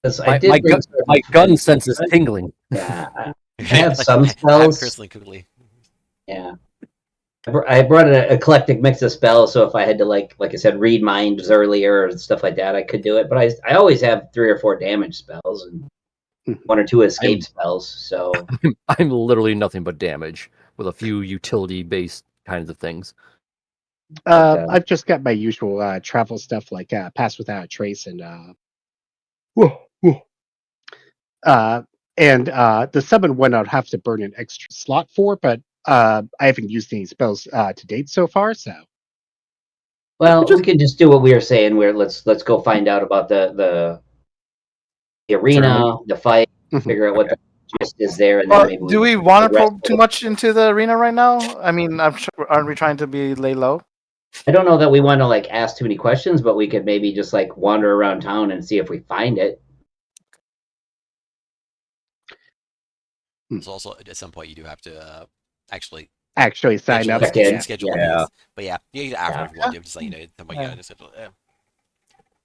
'Cause I did bring My gun sense is tingling. Yeah, I have some I have spells. Crystalline quickly. Yeah. I brought an eclectic mix of spells, so if I had to like I said, read minds earlier and stuff like that, I could do it. But I always have 3 or 4 damage spells and 1 or 2 escape spells. So I'm literally nothing but damage with a few utility-based kinds of things. I've just got my usual travel stuff like Pass Without a Trace and the summon one I'd have to burn an extra slot for, but I haven't used any spells to date so far. So, well, we could just do what we were saying. Where let's go find out about the arena, the fight, figure out what the gist is there, and then maybe do we want to probe too much into the arena right now? I mean, I'm sure, aren't we trying to lay low? I don't know that we want to like ask too many questions, but we could maybe just like wander around town and see if we find it. So also at some point you do have to actually sign up. schedule Yeah. things. But yeah, you can do it afterwards if you want to. Just like at some point, you schedule.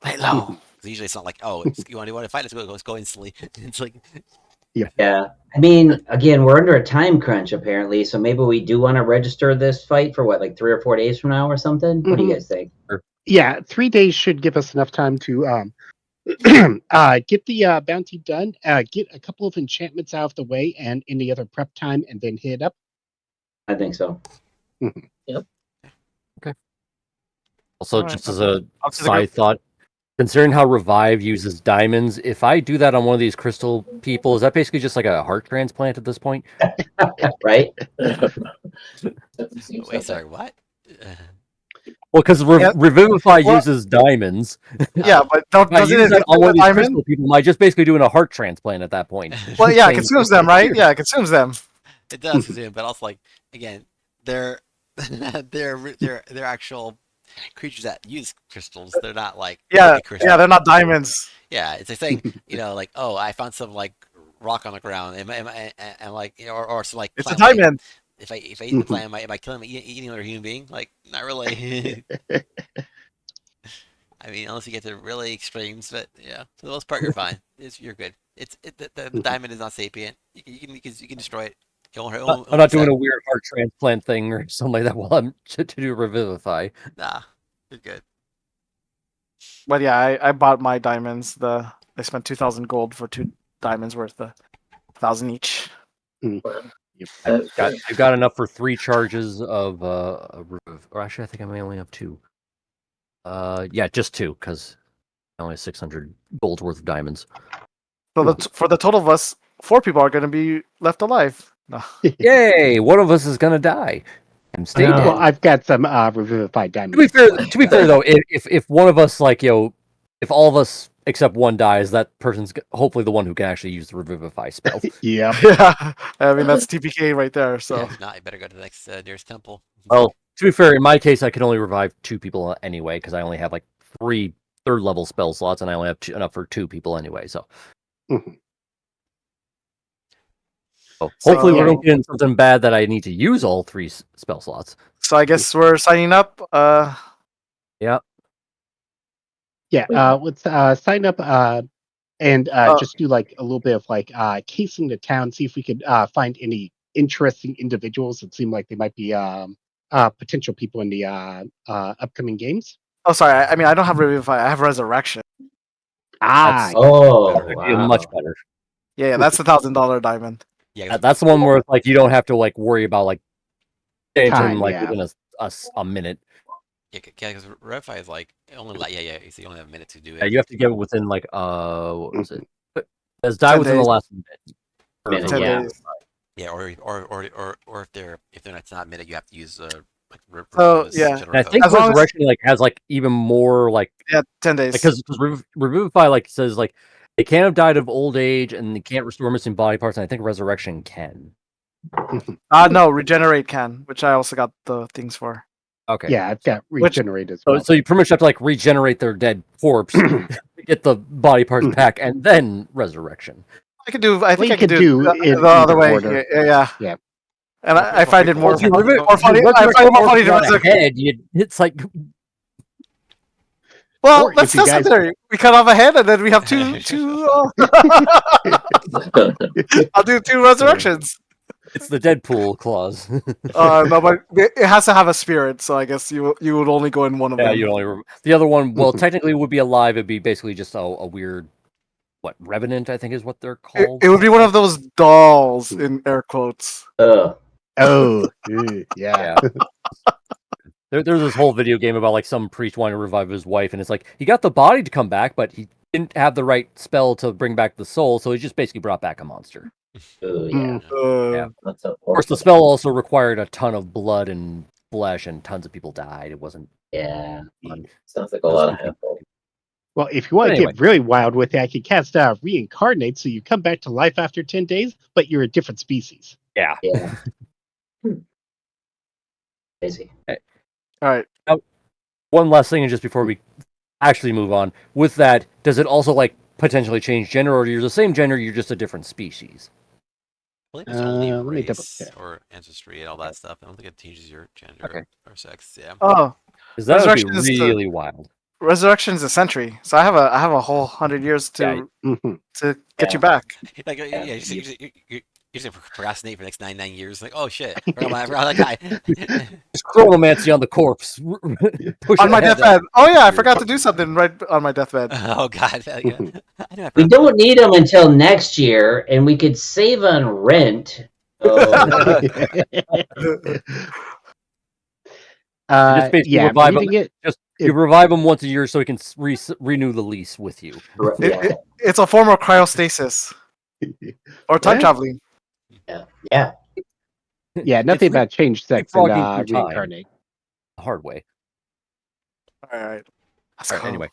Lay low. 'Cause usually it's not like, oh, you want to fight? Let's go instantly. It's like, Yeah. I mean, again, we're under a time crunch apparently, so maybe we do want to register this fight for what, like 3 or 4 days from now or something? What do you guys think? Yeah, 3 days should give us enough time to get the bounty done, get a couple of enchantments out of the way, and any other prep time, and then hit up. I think so. Yep. Okay. Also, All right, just as a up to the side group. thought, considering how Revive uses diamonds, if I do that on one of these crystal people, is that basically just like a heart transplant at this point? Right? wait, sorry, what? Well, because Yeah. Revivify Well- uses diamonds. Yeah, but If I doesn't use it that on one of these diamond? crystal people, am I just basically doing a heart transplant at that point? Well, yeah, it Same- consumes them, right? Yeah, it consumes them. It does consume, but also like again, they're they're actual creatures that use crystals. They're not like Yeah, crystals. yeah, they're not diamonds. Yeah, it's a thing. Like, oh, I found some like rock on the ground, and like, or some like. It's a plant, like, diamond. if I eat the plant, am I killing eating another human being? Like, not really. I mean, unless you get to really extremes, but yeah, for the most part, you're fine. You're good. The diamond is not sapient. You can destroy it. I'm not doing a weird heart transplant thing or something like that while I'm to do Revivify. Nah, you're good. But yeah, I bought my diamonds. I spent 2,000 gold for 2 diamonds worth, 1,000 each. I've got enough for 3 charges of or actually I think I may only have 2. Yeah, just 2 because I only have 600 gold worth of diamonds. So for the total of us, 4 people are going to be left alive. No. Yay! One of us is gonna die. And stay No. dead. Well, I've got some Revivify diamonds. To be fair though, if one of us if all of us except one dies, that person's hopefully the one who can actually use the Revivify spell. Yeah. Yeah, I mean that's TPK right there. So Yeah, if not, you better go to the next nearest temple. Well, to be fair, in my case, I can only revive 2 people anyway because I only have like 3 third-level spell slots, and I only have enough for 2 people anyway. So, hopefully, we don't get into something bad that I need to use all 3 spell slots. So I guess we're signing up. Yeah. Yeah, let's sign up and just do like a little bit of like casing the town, see if we could find any interesting individuals that seem like they might be potential people in the upcoming games. Oh, sorry. I mean, I don't have Revivify. I have Resurrection. Ah, That'd be Wow. much better. Yeah, that's the $1,000 diamond. Yeah, That's the one where like you don't have to like worry about like getting to Time, him like yeah. within a minute. because Revify is like only like so you only have a minute to do it. Yeah, you have to get it within like what was it? Has died 10 within the days. last minute. Minute, 10 yeah. days. Yeah, or if they're not minute, you have to use Oh, Reviva's yeah. general And I code. think As long as- Resurrection like has like even more like Yeah, 10 days. because Revivify like says like they can't have died of old age and they can't restore missing body parts, and I think Resurrection can. No, regenerate can, which I also got the things for. Okay. Yeah, I've got Which- regenerate as So, well. so you pretty much have to like regenerate their dead corpse to get the body parts back, and then Resurrection. I could do. I think you I could could do do it in the other either way. order. Yeah. Yeah. And I find it more Well, if you funny. revi- More funny. I Resurrect find it more corpse funny to without a resurrect. head, it's like Well, Or that's if you guys- necessary. We cut off a head, and then we have two. I'll do 2 resurrections. it's the Deadpool clause. No, but it has to have a spirit, so I guess you would only go in one of Yeah, them. you only the other one. Well, technically, would be alive. It'd be basically just a weird, revenant. I think is what they're called. It would be one of those dolls in air quotes. Ugh. Oh, yeah. There's this whole video game about like some priest wanting to revive his wife, and it's like he got the body to come back, but he didn't have the right spell to bring back the soul, so he just basically brought back a monster. Ooh, yeah. Yeah. That's a Of course, the spell also required a ton of blood and flesh, and tons of people died. It wasn't. Yeah. Sounds like a lot of hassle. Well, if you want to Anyway. get really wild with it, I could cast reincarnate, so you come back to life after 10 days, but you're a different species. Yeah. Yeah. Crazy. All right. One last thing, and just before we actually move on, with that, does it also like potentially change gender, or you're the same gender, you're just a different species? I believe it's only let me double race check. or ancestry and all that stuff. I don't think it changes your gender Okay. or sex. Yeah. Oh, Because that would be Resurrection is the- really wild. resurrection is a century, so I have a whole 100 years to Mhm. get you back. Like, yeah, you're just gonna procrastinate for the next 99 years. Like, oh shit, I forgot that guy. Just chronomancy on the corpse. Push On my ahead. deathbed. Oh yeah, I forgot to do something right on my deathbed. Oh god. I know I We forgot. don't need them until next year, and we could save on rent. Oh, basically yeah, revive reading it. You revive him once a year so he can renew the lease with you. yeah. It's a form of cryostasis or time Yeah. traveling. Yeah. Yeah, nothing It's about change sex and leapfrogging through time. reincarnate. the hard way. All right. Let's All right, go. anyway,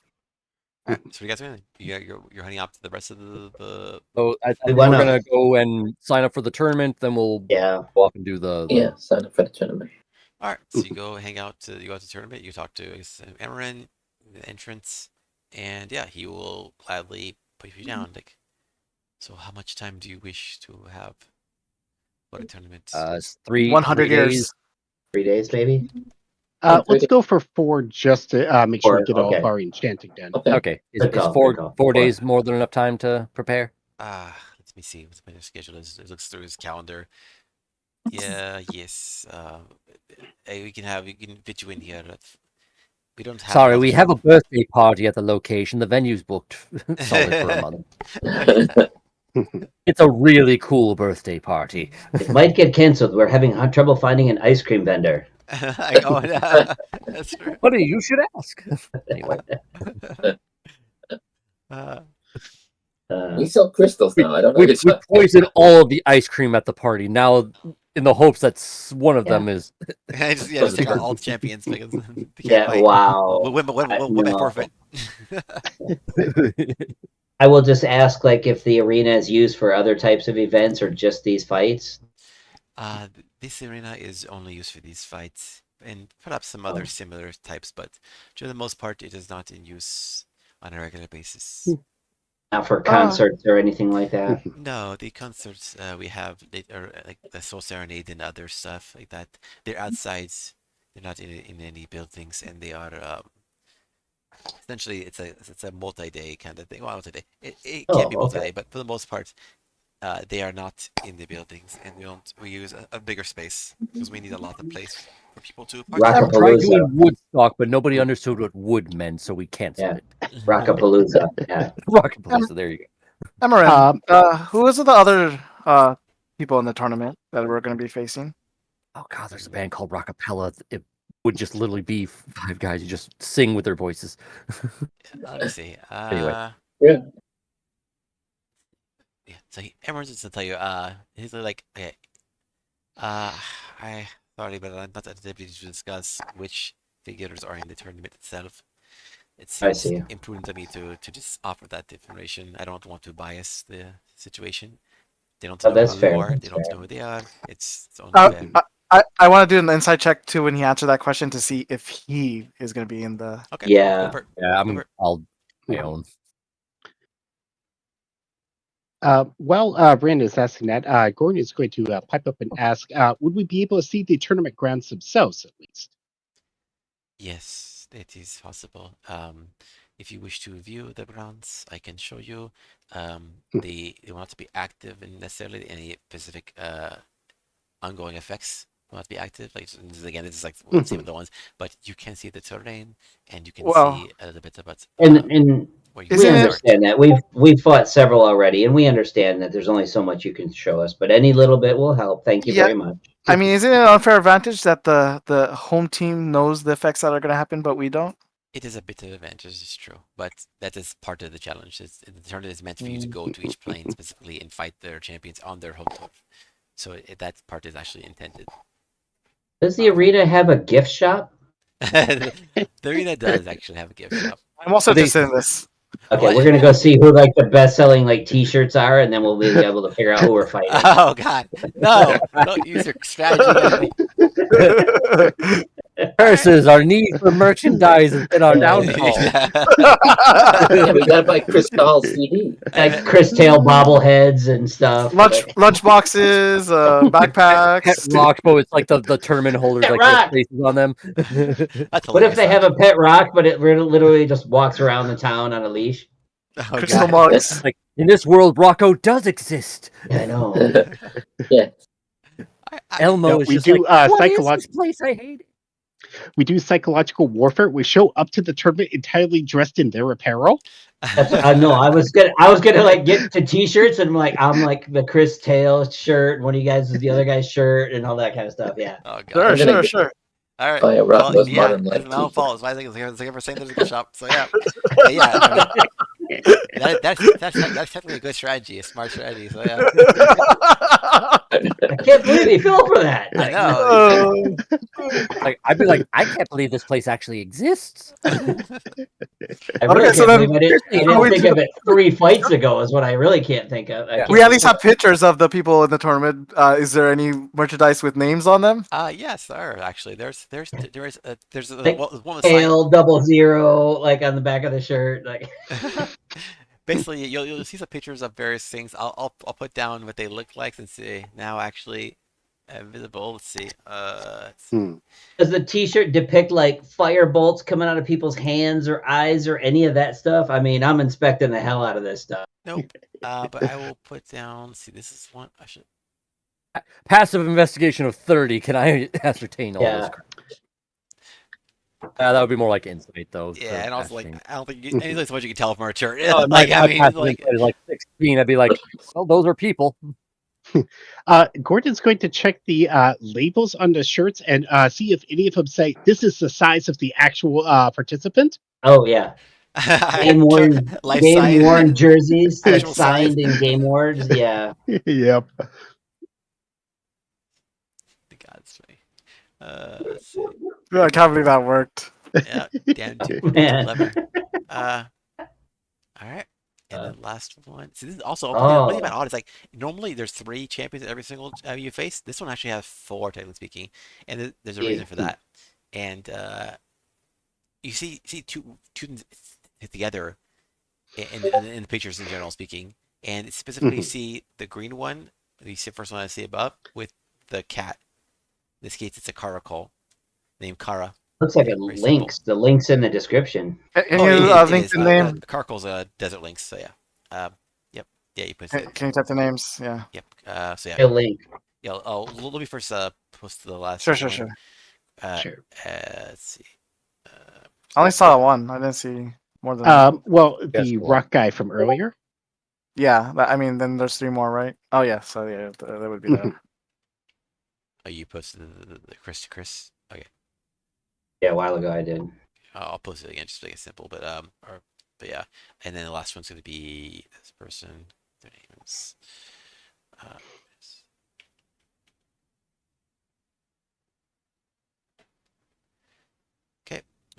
Alright, so you guys are doing? You're heading out to the rest of the so I We think wanna- we're gonna go and sign up for the tournament. Then we'll Yeah. go off and do the Yeah, sign up for the tournament. All right, so you go hang out to the tournament. You talk to Amarin, the entrance, and yeah, he will gladly put you down. Like, so how much time do you wish to have for a tournament? it's 3 100 3 years. days. 3 days, maybe. Let's go for 4 just to make sure we 4, get all okay. of our enchanting done. Okay. Okay, is Good call, 4 good call. 4 days more than enough time to prepare? Let me see what my schedule is. It looks through his calendar. Yeah, yes. We can fit you in here. We don't have. Sorry, enough we time. have a birthday party at the location. The venue's booked solid for a month. It's a really cool birthday party. It might get canceled. We're having trouble finding an ice cream vendor. Oh, yeah. That's true. Buddy, you should ask. Anyway, We sell crystals now. I don't know. we poisoned all of the ice cream at the party. Now, in the hopes that one of them is. Just take out all the champions because they can't Yeah, fight. wow. We'll win by No. forfeit. I will just ask, like, if the arena is used for other types of events or just these fights. This arena is only used for these fights and perhaps some other similar types, but for the most part, it is not in use on a regular basis. Not for concerts or anything like that. No, the concerts we have, they are like the Soul Serenade and other stuff like that. They're outsides. They're not in any buildings, and they are essentially it's a multi-day kind of thing. Well, multi-day. It can be Oh, okay. multi-day, but for the most part, they are not in the buildings, and we use a bigger space because we need a lot of place for people to Rock participate. I tried Rockapalooza. doing Woodstock, but nobody understood what wood meant, so we canceled Yeah. it. Rockapalooza. Yeah. Rockapalooza, there you go. Amaranth, who is the other people in the tournament that we're going to be facing? Oh god, there's a band called Rockapella. It would just literally be 5 guys who just sing with their voices. Let me see. Anyway. Yeah. So Emergence will tell you. He's like, okay. I sorry, but I'm not at liberty to discuss which figures are in the tournament itself. It I seems see. imprudent of me to just offer that information. I don't want to bias the situation. They don't Oh, know that's who fair. you are. That's They don't fair. know who they are. It's only Uh, fair. I want to do an inside check too when he answered that question to see if he is going to be in the. Okay. Yeah. Go for it. Yeah, Go for it. I'll my own. While Brandon is asking that, Gordon is going to pipe up and ask, would we be able to see the tournament grounds themselves at least? Yes, it is possible. If you wish to view the grounds, I can show you. They will not be active in necessarily any specific ongoing effects. Will not be active. Like again, this is like the same with the ones, but you can see the terrain and you can Well, see a little bit about And where you Isn't we it- start. understand that we've fought several already, and we understand that there's only so much you can show us, but any little bit will help. Thank you Yeah. very much. I mean, isn't it an unfair advantage that the home team knows the effects that are going to happen, but we don't? It is a bit of advantage, it's true, but that is part of the challenge. The tournament is meant for you to go to each plane specifically and fight their champions on their home turf. So that part is actually intended. Does the arena have a gift shop? The arena does actually have a gift shop. I'm also They- interested in this. Okay, What? we're gonna go see who like the best selling like T-shirts are, and then we'll be able to figure out who we're fighting. Oh God, no! Don't use your strategy. Curses, our need for merchandise has been our downfall. Yeah, we gotta buy Chris Dahl's CD. Like Chris Tail bobbleheads and stuff. Lunch boxes, Pet backpacks. rock, but it's like the tournament holders, Pet like little rock. faces on them. That's What if they hilarious, have a pet rock, but it literally just walks around the town on a leash? actually. Oh, Crystal God. mugs. Like in this world, Rocco does exist. I know. Yeah. Elmo Yeah, is we just do, like, what is psycholo- this place? I hate it. We do psychological warfare. We show up to the tournament entirely dressed in their apparel. No, I was gonna like get to T-shirts and I'm like the Chris Tail shirt, one of you guys is the other guy's shirt, and all that kind of stuff. Yeah. Oh God. Sure, I'm gonna sure, get- sure. All right. Oh yeah, Rocco's Modern Life. It's my own t-shirt. fault. It's my thing. It's like we're saying there's a gift shop. So yeah, yeah. I mean, that's technically a good strategy, a smart strategy. So yeah, I can't believe he fell for that. I know. Like I'd be like, I can't believe this place actually exists. I really Okay, so can't then- believe I didn't How we think do- of it 3 fights ago is what I really can't think of. I Yeah. can't We at think least of- have pictures of the people in the tournament. Is there any merchandise with names on them? Yes, there are actually. There's Like, one with sign. Tail 00 like on the back of the shirt. Like Basically, you'll see some pictures of various things. I'll put down what they look like since they now actually visible. Let's see. does the T-shirt depict like fire bolts coming out of people's hands or eyes or any of that stuff? I mean, I'm inspecting the hell out of this stuff. Nope. But I will put down. See, this is one. I should. Passive investigation of 30. Can I ascertain all Yeah. this? That would be more like insight, though. for Yeah, and also like ascertain. I don't think anything so much you can tell from our shirt. Oh, like my I mean, passive like insight is like 16. I'd be like, well, those are people. Gordon's going to check the labels on the shirts and see if any of them say this is the size of the actual participant. Oh yeah. Game worn, life game size. worn jerseys, like Actual size. signed in Game Awards. Yeah. Yep. God's me. Let's see. I can't believe that worked. Yeah, down to Man. 11. All right. And then last one. See, this is also Oh. what about odd is like normally there's 3 champions at every single you face. This one actually has 4, technically speaking, and there's a reason for that. And you see two together in the pictures in general speaking, and specifically you see the green one, the first one I see above with the cat. In this case, it's a caracal named Kara. Looks like a Very simple. links. The links in the description. Can Oh, you it link is, the name? Caracol's Desert Links. So yeah, yep, yeah. You put Can you type the names? Yeah. yep. So A yeah, link. yeah. Oh, let me first post the last. Sure, one. sure, sure. Sure. Let's see. I only saw one. I didn't see more than Well, Guess the what? rock guy from earlier. Yeah, I mean, then there's 3 more, right? Oh, yeah. So, yeah, that would be that. Oh, you posted the Chris to Chris. Okay, Yeah, a while ago I did. I'll post it again just to make it simple. But yeah, and then the last one's gonna be this person. Their names.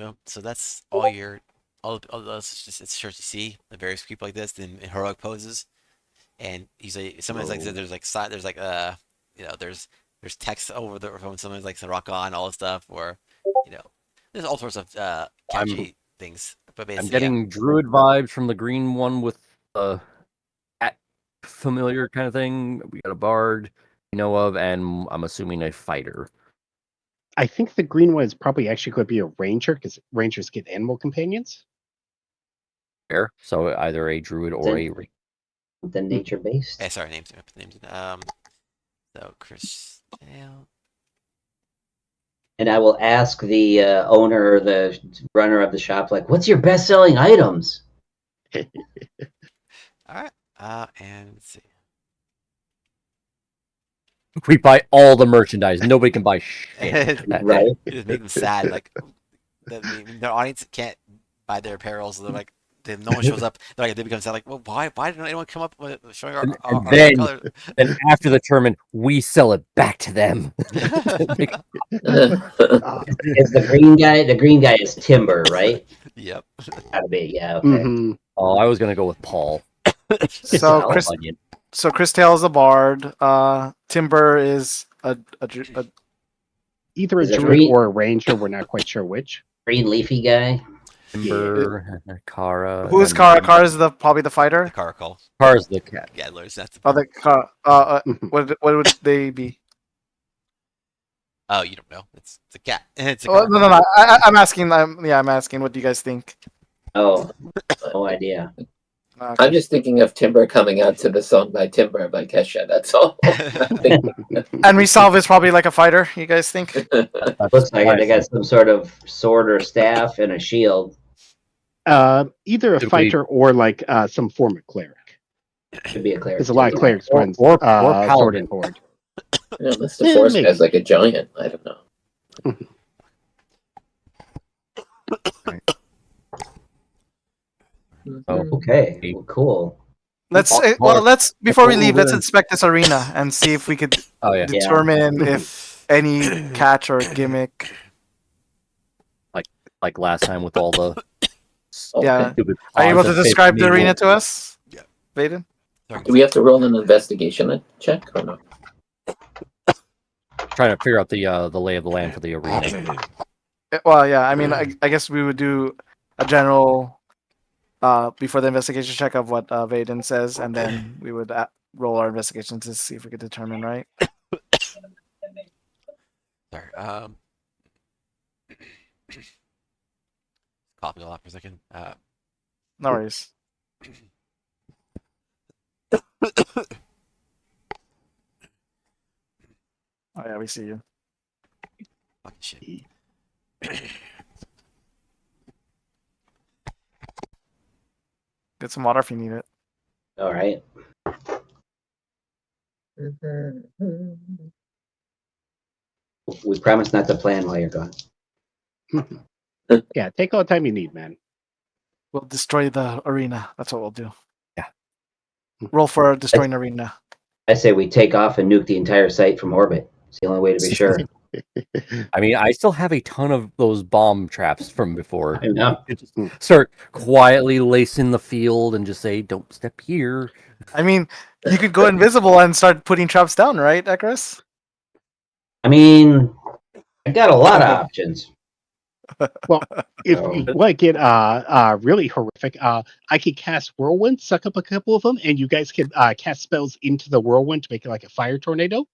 Well, so that's all those just it's shirts you see the various people like this in heroic poses, and usually sometimes like there's like there's like there's text over the phone. Sometimes like rock on all this stuff, or you know there's all sorts of catchy things. But I'm basically, getting druid vibes from the green one with the cat familiar kind of thing. We got a bard you know of, and I'm assuming a fighter. I think the green one is probably actually going to be a ranger because rangers get animal companions. Fair. So either a druid or a The nature based. yeah, sorry, names. So Chris Dale. And I will ask the owner or the runner of the shop, like, what's your best selling items? All right. And let's see. We buy all the merchandise. Nobody can buy shit. Right. You just make them sad. Like their audience can't buy their apparel, so they're like, then no one shows up. They become sad. Like, well, why didn't anyone come up with showing our then, colors? then after the tournament, we sell it back to them. Is the green guy? The green guy is Timber, right? Yep. Gotta be, yeah. Okay. Mm-hmm. Oh, I was gonna go with Paul. So Paul Chris, Bunyan. so Chris Tail is a bard. Timber is a Either a Is it druid green? or a ranger. We're not quite sure which. Green leafy guy. Timber, Kara. who is and Kara? Kara is probably the The fighter. caracal. Kara's the cat. Gadlers. That's the Oh, part. the Kara. Mhm. What would they be? Oh, you don't know. It's a cat. It's a Oh, no. caracal. I'm asking. I'm asking. What do you guys think? Oh, no idea. Okay. I'm just thinking of Timber coming out to the song by Timber by Kesha. That's all. And Resolve is probably like a fighter. You guys think? Looks like it. They got some sort of sword or staff and a shield. Either a It'll be- fighter or like some form of cleric. Could be a cleric. There's a lot of clerics Or- run or sword paladin. and horde. Unless the Force maybe. guy's like a giant. I don't know. Oh. Okay. Well, cool. Let's Or- let's before we or- leave, let's inspect this arena and see if we could Oh yeah. Yeah. determine if any catch or gimmick. Like last time with all the Okay. Yeah. stupid Are you able pawns to that say describe the medieval. arena to us? Yeah. Vaden? Do we have to roll an investigation check or no? Trying to figure out the lay of the land for the arena. Well, yeah. I mean, I guess we would do a general before the investigation check of what Vaden says, and then we would roll our investigation to see if we could determine, right? Sorry. Coughing a lot for a second. No worries. Oh yeah, we see you. Fucking shit. Get some water if you need it. All right. We promise not to plan while you're gone. Yeah, take all the time you need, man. We'll destroy the arena. That's what we'll do. Yeah. Roll for destroying arena. I say we take off and nuke the entire site from orbit. It's the only way to be sure. I mean, I still have a ton of those bomb traps from before. I know. Just start quietly lacing the field and just say, "Don't step here." I mean, you could go invisible and start putting traps down, right, Ekris? I mean, I got a lot of options. Well, if Oh. you want to get really horrific, I could cast whirlwind, suck up a couple of them, and you guys can cast spells into the whirlwind to make it like a fire tornado.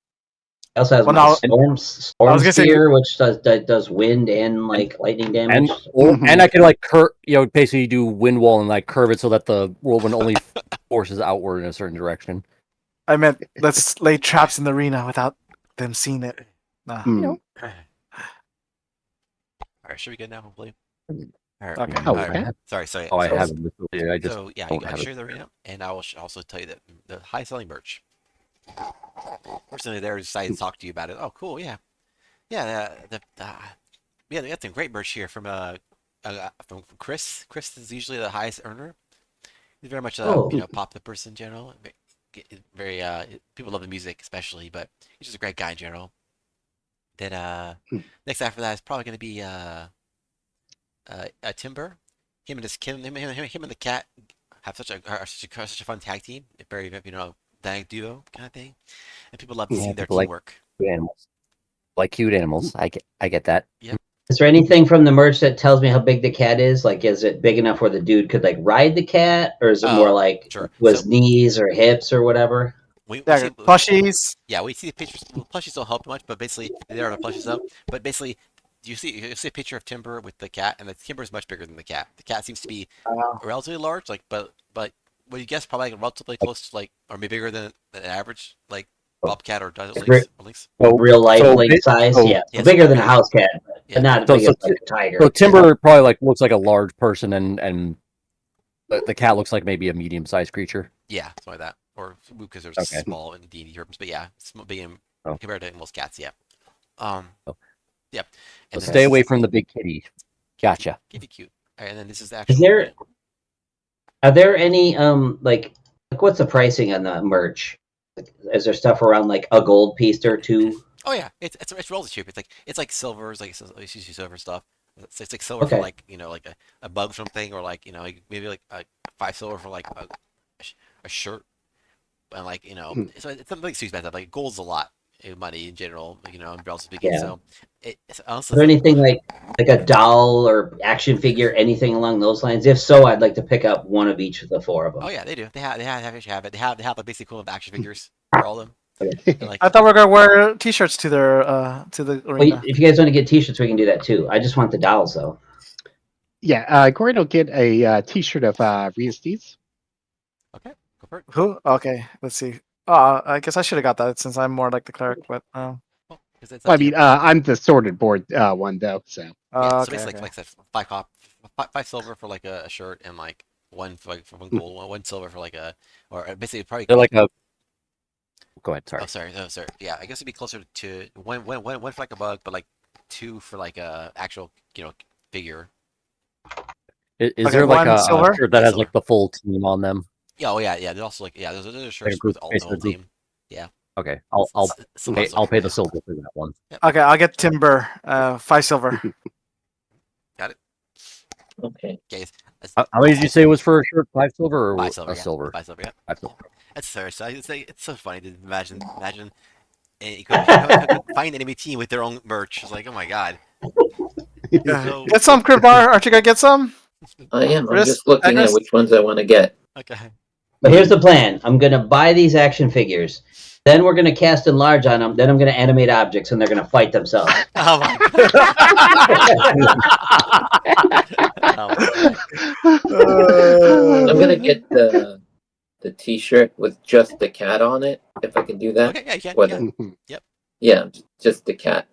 I also has Well, my now- storm I was gonna say- spear, which does wind and like lightning damage. And I could like basically do wind wall and like curve it so that the whirlwind only forces outward in a certain direction. I meant let's lay traps in the arena without them seeing it. Nah. Hmm. All right, should we get now? Hopefully. All right. Okay. Oh, all right. okay. Sorry. Oh, I so, haven't. I just So yeah, don't I have share it. the arena, and I will also tell you that the high selling merch. Personally, there decided to talk to you about it. Oh, cool. Yeah. Yeah, they got some great merch here from Chris. Chris is usually the highest earner. He's very much a Oh. popular person in general. Very people love the music especially, but he's just a great guy in general. Then next after that is probably going to be Timber, him and the cat have such a fun tag team. Very dynamic duo kind of thing, and people love to see their people like teamwork. cute animals. Like cute animals. I get that. Is there anything from the merch that tells me how big the cat is? Like, is it big enough where the dude could like ride the cat, or is it more like sure. with So- knees or hips or whatever? We Yeah, see, plushies. yeah, we see the pictures. Well, plushies don't help much, but basically there are the plushies up. But basically, you see a picture of Timber with the cat, and the Timber is much bigger than the cat. The cat seems to be relatively large, like but what you guess probably like relatively close to like or maybe bigger than an average like bobcat or lynx. Real life so lake big- size, so- yeah. Yes, Bigger than a bigger. house cat, but Yeah. not So- big so as like a tiger. So Timber probably like looks like a large person, and the cat looks like maybe a medium-sized creature. Yeah, something like that. Or because they're Okay. small in D&D terms, but yeah, being Oh. compared to most cats, yeah. Oh. Yep. So And then stay this away is- from the big kitty. Gotcha. Give you cute. All right, and then this is the actual. Is there? Are there any like what's the pricing on the merch? Like, is there stuff around like a gold piece or two? Oh yeah, it's relatively cheap. It's like silver, it's like silver stuff. It's like silver for Okay. like like a bug something, or like like maybe like a 5 silver for like a shirt, and like so it's something like expensive. Like gold's a lot in money in general, relatively speaking. Yeah. So it's Is honestly there anything like a doll or action figure, anything along those lines? If so, I'd like to pick up one of each of the four of them. Oh yeah, they do. They actually have it. They have like basically equivalent of action figures for all of them. And, like, I thought we were gonna wear T-shirts to their to the Well, arena. if you guys want to get T-shirts, we can do that too. I just want the dolls though. Yeah, Gordon will get a T-shirt of Rhea Steeds. okay, go for it. Who? Okay, let's see. Oh, I guess I should have got that since I'm more like the cleric. But Well, 'cause it's Well, I up to you. mean, I'm the sorted board one though. So Yeah, so okay, basically, okay. like I said, five silver for like a shirt, and like one for one gold, one silver for like or basically probably. They're like a. Go ahead. Sorry. Oh, sorry. Yeah, I guess it'd be closer to one for like a bug, but like 2 for like a actual figure. Is Okay, there like one a silver? shirt that has Silver. like the full team on them? Yeah, oh yeah. There's also like there's shirts group, with all the whole basically group. team. Okay, I'll Silver. pay the silver for that one. Okay, I'll get Timber. 5 silver. Okay. Okay, How many did you say was for a shirt? 5 silver or 5 silver. a Yeah. silver? 5 silver. Yeah. 5 silver. That's fair. So it's so funny to imagine you could find an enemy team with their own merch. It's like, oh my god. Yeah. So- Get some, Crib Bar. Aren't you gonna get some? I am. I'm Chris, just looking at Agnes? which ones I want to get. Okay. But here's the plan: I'm gonna buy these action figures. Then we're gonna cast enlarge on them. Then I'm gonna animate objects, and they're gonna fight themselves. Oh my god. I'm gonna get the T-shirt with just the cat on it, if I can do that. Okay, yeah, you can. Whether- Yeah. Yeah, just the cat.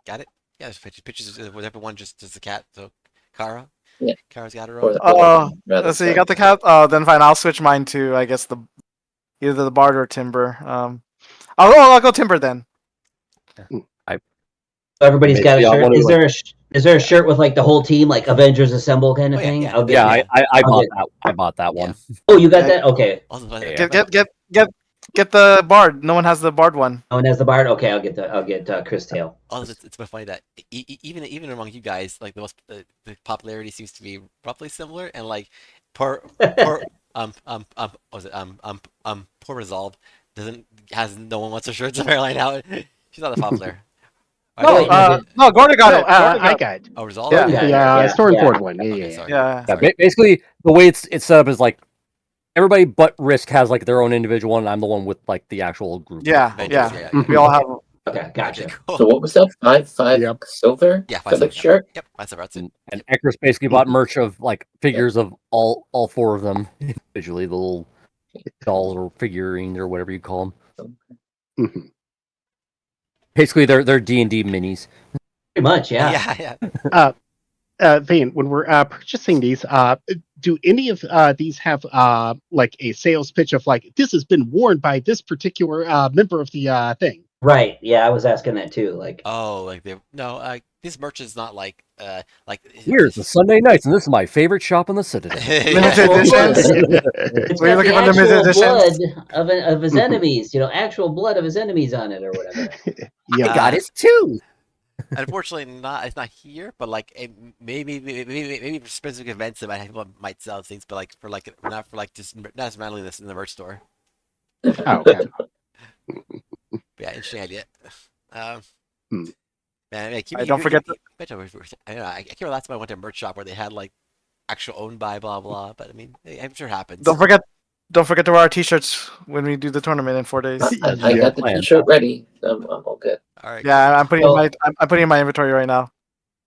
Got it. Yeah, there's pictures with everyone just the cat. So, Kara. Yeah. Kara's got her Or own. the- Oh, rather, so you sorry. got the cat. Oh, then fine. I'll switch mine to I guess either the Bard or Timber. I'll go Timber then. Everybody's got a Maybe I'll shirt. wanna, Is there a shirt with like the whole team, like Avengers Assemble kind of Oh, yeah, thing? yeah. I'll get Yeah, that. I I'll bought get- that. I bought that Yeah. one. Oh, you got that? Okay. Also, Yeah. Get the Bard. No one has the Bard one. Oh, and as the Bard, okay, I'll get Chris Tail. Also, it's been funny that even among you guys, like the popularity seems to be roughly similar, and like poor poor Resolve has no one wants her shirts apparently now. She's not that popular. No, wait, no, Gordon got No, it. Gordon I got it. got it. Oh, Resolve. Yeah. The yeah, Stormford one. Yeah, Okay, yeah. sorry. Yeah. Yeah, basically the way it's set up is like everybody but Risk has like their own individual one. And I'm the one with like the actual group. Yeah, Avengers, yeah. We all have. Okay, gotcha. Cool. So what was that? Five Yep. silver Yeah, for 5 the silver. shirt? Yep, 5 silver. That's it. And Ekris basically bought merch of like figures of all 4 of them individually, the little dolls or figurines or whatever you call them. Mhm. Basically, they're D&D minis. Pretty much, yeah. Yeah. Vane, when we're purchasing these, do any of these have like a sales pitch of like this has been worn by this particular member of the thing? Right. Yeah, I was asking that too. Like, Oh, like this merch is not like Here's the Sunday nights, and this is my favorite shop in the Citadel. Limited editions. it's Were you got looking the for limited actual editions? blood of his enemies, actual blood of his enemies on it or whatever. Yeah. I got it too. Unfortunately, not it's not here, but like maybe for specific events that might sell things, but like for like not for like just not randomly this in the merch store. Oh, okay. But yeah, interesting idea. Um, Hmm. man, yeah, keep I don't forget the- I don't know, I can't remember last time I went to a merch shop where they had like actual owned by blah blah. But I mean, I'm sure it happens. Don't forget to wear our t-shirts when we do the tournament in 4 days. I Yeah. got the T-shirt ready. I'm all good. All right. Yeah, I'm putting So- I'm putting in my inventory right now.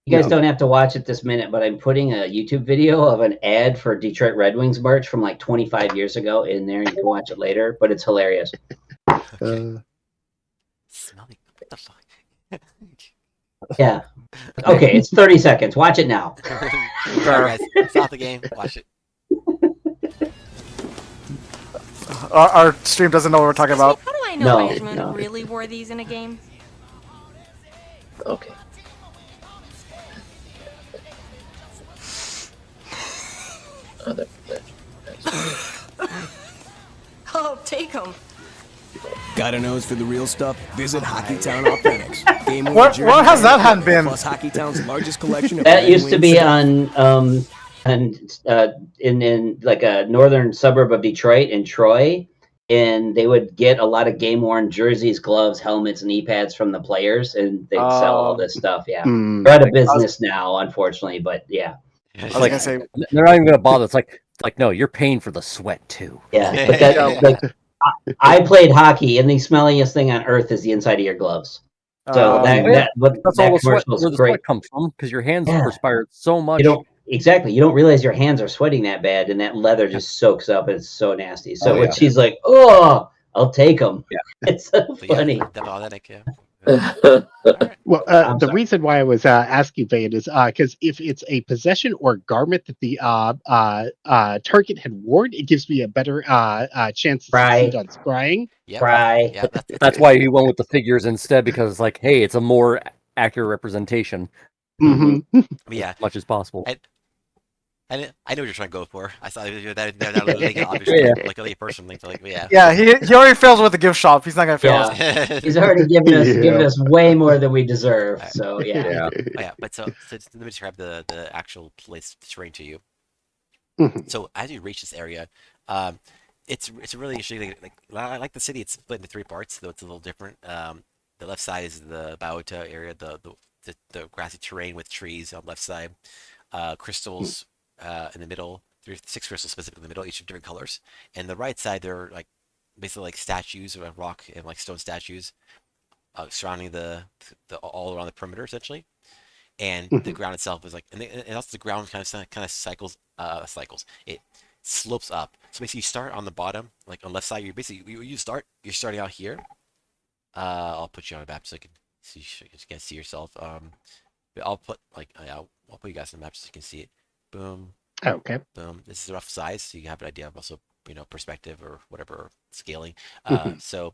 You guys Yeah. don't have to watch it this minute, but I'm putting a YouTube video of an ad for Detroit Red Wings merch from like 25 years ago in there. You can watch it later, but it's hilarious. Smelling. What the fuck? Yeah. Okay, it's 30 seconds. Watch it now. All right, guys, stop the game. Watch it. Our stream doesn't know what we're talking about. How do I know No, Benjamin no. really wore these in a game? Okay. Oh, Oh, take them. Got a nose for the real stuff? Visit Hockeytown Authentics. Game over Where jersey has that hand been? Plus Hockeytown's largest collection of That Red used to Wings be stuff. in like a northern suburb of Detroit in Troy, and they would get a lot of game worn jerseys, gloves, helmets, and e-pads from the players, and they'd sell all this stuff. Yeah, Hmm. they're out of business now, unfortunately, but yeah, I was like- gonna say They're not even gonna bother. It's like no, you're paying for the sweat too. yeah. But that, like, I played hockey, and the smelliest thing on earth is the inside of your gloves. So yeah. That's that all the sweat. commercial is Where the great. sweat comes from, because your hands Yeah. perspired so much. You don't exactly. You don't realize your hands are sweating that bad, and that leather just soaks up. And it's so nasty. So Oh, when yeah. she's like, "Oh, I'll take them," Yeah. it's so But yeah, funny. definitely authentic. Yeah. Well, I'm the sorry. reason why I was asking Vane is because if it's a possession or garment that the target had worn, it gives me a better chance to succeed on scrying. Yeah. Cry. Yeah. That's why he went with the figures instead, because it's like, hey, it's a more accurate representation Hmm. I mean, yeah. as much as possible. I know what you're trying to go for. I saw that like an obvious, Yeah. like a person thing. Like, yeah. Yeah, he already fails with the gift shop. He's not gonna fail us. Yeah. He's already given us way more than we deserve. So yeah. Yeah. Oh, yeah, but so let me describe the actual place terrain to you. Mhm. So as you reach this area, it's really interesting. Like the city, it's split into three parts, though it's a little different. The left side is the Bauta area, the grassy terrain with trees on the left side, crystals in the middle, 6 crystals specifically in the middle, each of different colors. And the right side, they're like basically like statues or rock and like stone statues surrounding the all around the perimeter essentially. And the ground itself is like, and also the ground kind of cycles. It slopes up. So basically, you start on the bottom, like on the left side. You basically you're starting out here. I'll put you on a map so you can see. You can see yourself. But I'll put like I'll put you guys on the map so you can see it. Boom, Okay. boom. This is a rough size, so you have an idea of also perspective or whatever scaling. So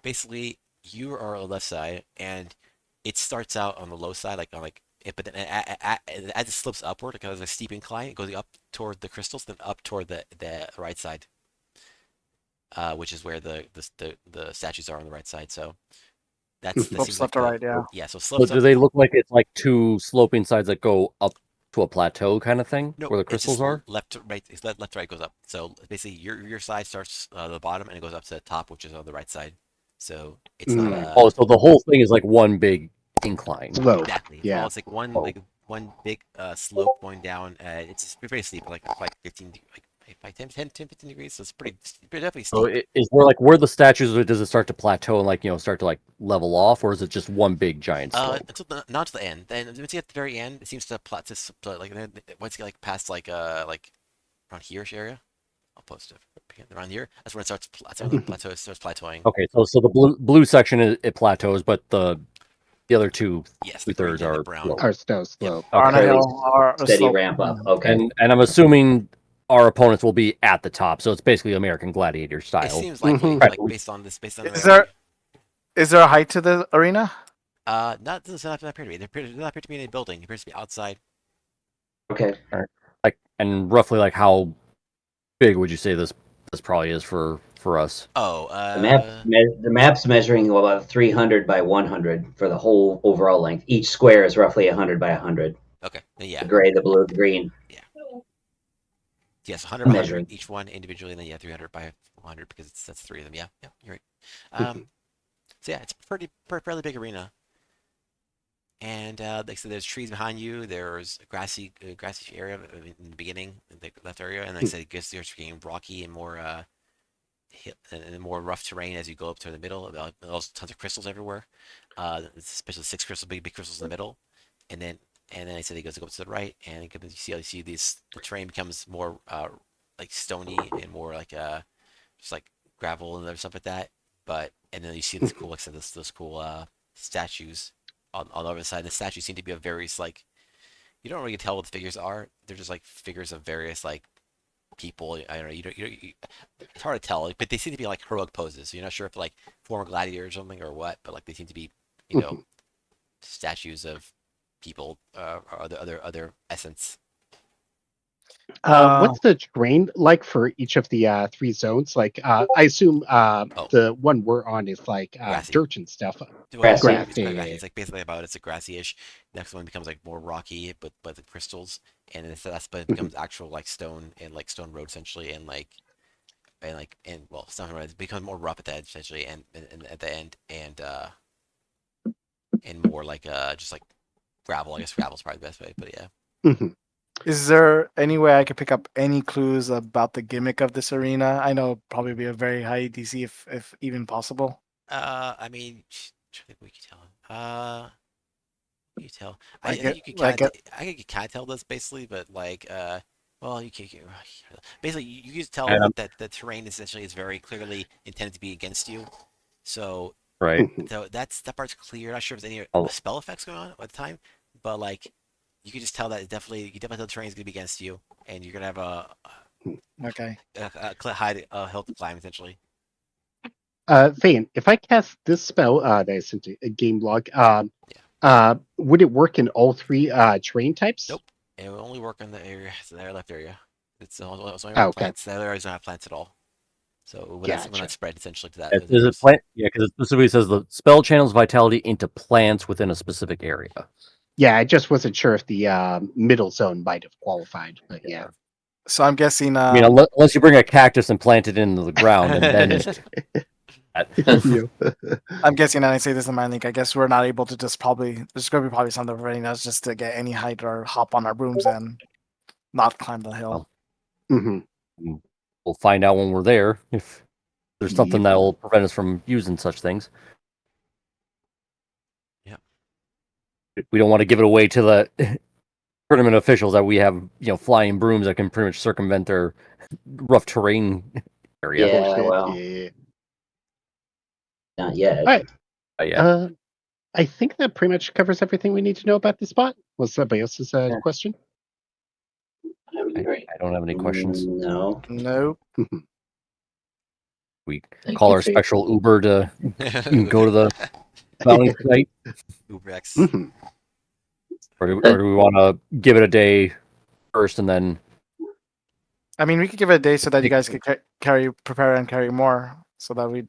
basically, you are on the left side, and it starts out on the low side, but then as it slopes upward, like as a steep incline, it goes up toward the crystals, then up toward the right side, which is where the statues are on the right side. So that Slopes seems left to right, yeah. Yeah, so So slopes do up. they look like it's like two sloping sides that go up to a plateau kind of thing, No, where the it's just crystals are? left to right. It's left to right goes up. So basically, your side starts at the bottom and it goes up to the top, which is on the right side. So it's not a Oh, so the whole thing is like one big incline. Slope. exactly. Yeah. Well, it's like one Oh. one big slope going down. It's pretty steep, like 15, like 10, 15 degrees. So it's pretty definitely steep. So is where the statues are, does it start to plateau and like start to like level off, or is it just one big giant slope? Not to the end. Then once you get to the very end, it seems to plateau. Like once you get like past like around here-ish area, I'll post it around here. That's when it starts plateauing. Okay, so the blue section it plateaus, but the other two Yes, the 2/3 green and the are brown. slope. Our snow slope. Are on a Okay. hill, or a Steady slope. ramp up. Okay. And I'm assuming our opponents will be at the top, so it's basically American Gladiator It style. seems like Mhm. like based on Is the- there- Is there a height to the arena? not does not appear to be. There does not appear to be any building. It appears to be outside. Okay. Like, and roughly like how big would you say this probably is for for us? Oh, The map's measuring about 300 by 100 for the whole overall length. Each square is roughly 100 by 100. okay, then The yeah, gray, the blue, the green. yes, 100 by 100 Measuring. each one individually, and then yeah, 300 by 100 because that's 3 of them. Yeah, yeah, you're right. So yeah, it's fairly big arena. And like I said, there's trees behind you. There's a grassy area in the beginning, in the left area, and like I said, it gets there's getting rocky and more and more rough terrain as you go up to the middle. There's tons of crystals everywhere, especially 6 crystals, big crystals in the middle, and then I said it goes up to the right, and you see these the terrain becomes more like stony and more like just like gravel and other stuff like that. But and then you see this cool, like I said, those cool statues on the other side. The statues seem to be of various like you don't really tell what the figures are. They're just like figures of various like people. I don't know. It's hard to tell, but they seem to be like heroic poses. So you're not sure if like former gladiators or something or what, but like they seem to be statues of people or other essence. What's the terrain like for each of the 3 zones? Like, I assume the one we're on is like Grassy. dirt and stuff. Grassy. It's quite grassy. It's like basically it's a grassy-ish. Next one becomes like more rocky, but the crystals, and then but it becomes actual like stone and like stone road essentially, and well, stone road. It becomes more rough at the edge essentially, and at the end, and more like just like gravel. I guess gravel's probably the best way, but yeah. Mhm. Is there any way I could pick up any clues about the gimmick of this arena? I know it'd probably be a very high DC if even possible. I mean, I think we can tell. You tell. I Like think it- you could like kind of. I think you can tell this basically, but like, well, you can basically you can tell And, that the terrain essentially is very clearly intended to be against you. So, Right. so that part's clear. Not sure if there's any Oh. spell effects going on at the time, but like, you can just tell that you definitely tell the terrain's gonna be against you, and you're gonna have Okay. a high hill to climb essentially. Vane, if I cast this spell that I sent a game log, would it work in all 3 terrain types? Nope. It will only work on the area, the left area. It's only Okay. plants. The other areas don't have plants at all. So it will Gotcha. not spread essentially to that. Is those it areas. plant? Yeah, because it specifically says the spell channels vitality into plants within a specific area. Yeah, I just wasn't sure if the middle zone might have qualified, but yeah. So I'm guessing. I mean, unless you bring a cactus and plant it into the ground, and then I'm guessing, and I say this in my link. I guess we're not able to just there's going to be probably something preventing us just to get any height or hop on our brooms and not climb the hill. Mhm. we'll find out when we're there if there's something that will prevent us from using such things. Yeah. We don't want to give it away to the tournament officials that we have, flying brooms that can pretty much circumvent their rough terrain area. Yeah, Bullshit, well, yeah. not yet. All right. Yeah. I think that pretty much covers everything we need to know about the spot. Was somebody else's question? I don't have any questions. No. Nope. We Thank call you our for your- special Uber to go to the mounting site, Ubrex. Mhm. or do we want to give it a day first and then? I mean, we could give it a day so that you guys could prepare and carry more, so that we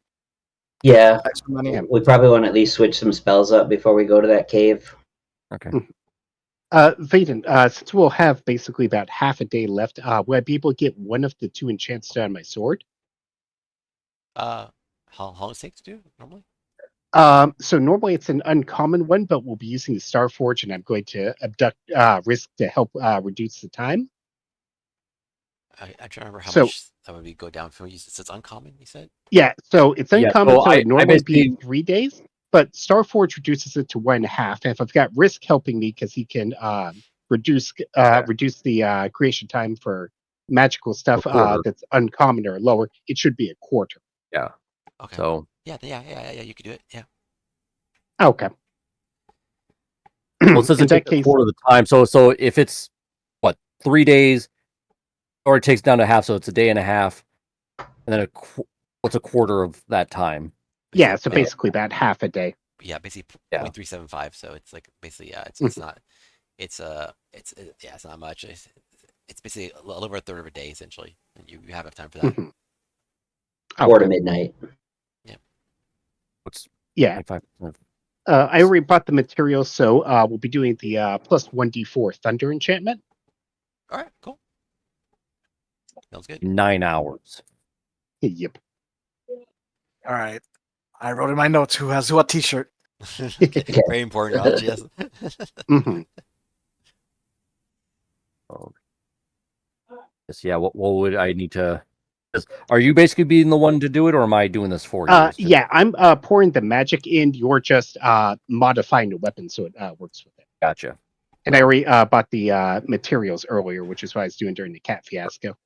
Yeah. extra money. We probably want to at least switch some spells up before we go to that cave. Okay. Vaden, since we'll have basically about half a day left, will I be able to get one of the 2 enchants on my sword? How long does it take to do normally? So normally it's an uncommon one, but we'll be using the Starforge, and I'm going to abduct risk to help reduce the time. I'm trying to remember how So- much that would be go down for you. So it's uncommon, you said? Yeah, so it's Yeah, uncommon, so so I it normally be basically- 3 days, but Starforge reduces it to 1.5. And if I've got Risk helping me because he can reduce the creation time for magical stuff A quarter. that's uncommon or lower, it should be a quarter. Yeah. Okay. So Yeah. You could do it. Yeah. Okay. well, it says In it takes that a case, quarter of the time. So if it's 3 days, or it takes down to half, so it's a day and a half, and then what's a quarter of that time? yeah, so basically about half a day. Yeah, basically Yeah. 0.375. So it's like basically it's not it's not much. It's basically a little over a third of a day essentially. And you have enough time for that. Mhm. 4 to Okay. midnight. What's Yeah. 25%? I already bought the materials, so we'll be doing the plus 1d4 thunder enchantment. All right, cool. Sounds good. 9 hours. Yep. All right. I wrote in my notes who has what T-shirt. Very important knowledge, yes. hmm Yes, yeah. What would I need to? Are you basically being the one to do it, or am I doing this for you? It's just- Yeah, I'm pouring the magic in. You're just modifying the weapon so it works with it. Gotcha. And I already bought the materials earlier, which is what I was doing during the cat fiasco.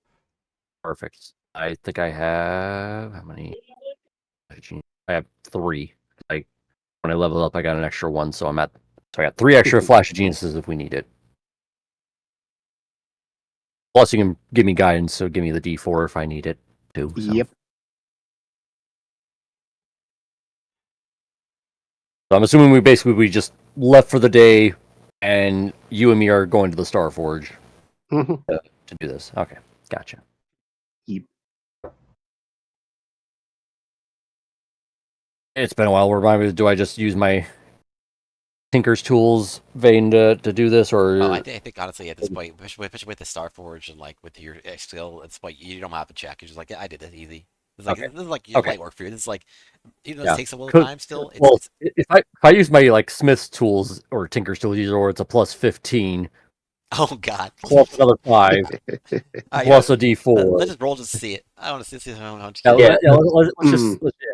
Perfect. I think I have how many? I have 3. Like when I level up, I got an extra 1, so I got 3 extra Flash of Geniuses if we need it. Plus, you can give me guidance, so give me the D4 if I need it too. So. Yep. So I'm assuming we just left for the day, and you and me are going to the Star Forge hmm to do this. Okay, gotcha. Yep. It's been a while. Remind me, do I just use my Tinker's Tools vein to do this, or Oh, I think honestly at this point, especially with the Star Forge and like with your skill, it's like you don't have to check. You're just like, yeah, I did this easy. It's like Okay. this is like Okay. light work for you. This is like, even though Yeah. it takes a little 'Cause- time, still. well, It's if I use my like Smith's Tools or Tinker's Tools, or it's a plus 15 oh god. plus another 5 plus a D4. Let's just roll just to see it. I want to see how much. Yeah, Yeah.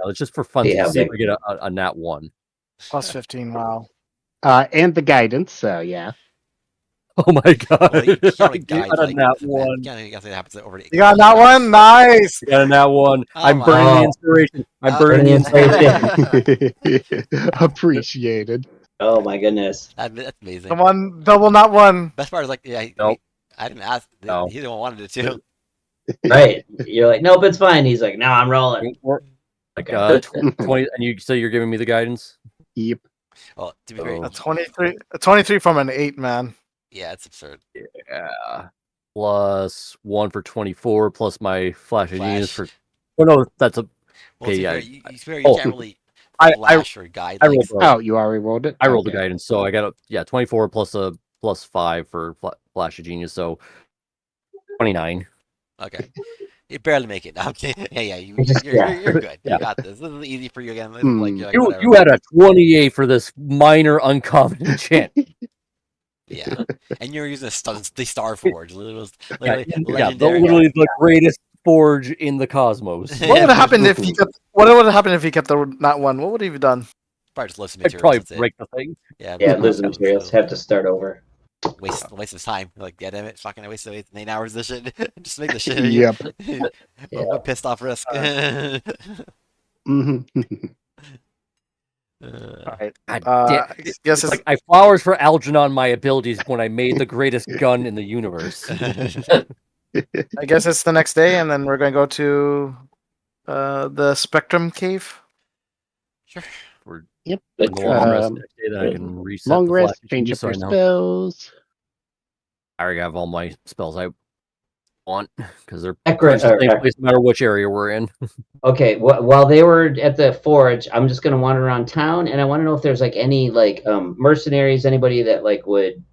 let's just for fun Yeah, see if big. we get a nat 1. Plus 15. Wow. And the guidance. So yeah. Oh my god! Well, you can't really I guide got a like nat that. 1. You can't say that happens over. You got that one? Nice. I got a nat 1. Oh I'm my burning the God. inspiration. I'm Oh, burning the burning inspiration. Appreciated. Oh my goodness. That's amazing. The one double, not one. Best part is like, yeah, Nope. I didn't ask. No. He didn't wanted it to. Right. You're like, nope, it's fine. He's like, no, I'm rolling. Like Okay. 20, and you say you're giving me the guidance. Yep. Well, to be fair, Oh. A 23. A 23 from an 8, man. yeah, it's absurd. Yeah. Plus 1 for 24, plus my Flash of Genius Flash. for. Oh no, that's a. Well, Okay, to be yeah. fair, you Oh. can't really I flash or guide. I like, rolled. Oh, you already rolled it. I rolled the Okay. guidance, so I got 24 plus a plus 5 for Flash of Genius, so 29. Okay. You barely make it. Okay. Yeah, you're good. Yeah. You got this. This is easy for you again. This is Hmm. like, you're like, You whatever. you had a 28 for this minor uncommon enchant. Yeah. And you're using the Star Forge. It was literally Yeah, legendary. literally the greatest forge in the cosmos. What would have happened if he kept? What would have happened if he kept the not one? What would he have done? Probably just lose some I'd materials. probably That's it. break the thing. Yeah, Yeah, but- lose the materials. Have to start over. waste his time. Like, yeah, damn it, fucking I wasted 8 hours of this shit. Just make the shit. Yep. What pissed off risk. hmm All right. God Uh, damn. I guess it's Like I flowers for Algernon my abilities when I made the greatest gun in the universe. I guess it's the next day, and then we're going to go to the Spectrum Cave. Sure. Yep. The Go long rest Um, next day, then I can reset Long the rest, Flash of change Genius, up so your I know. spells. I already have all my spells I want because they're Ekra- pretty much the same or- place no matter which area we're in. Okay, while they were at the forge, I'm just gonna wander around town, and I want to know if there's like any like mercenaries, anybody that like would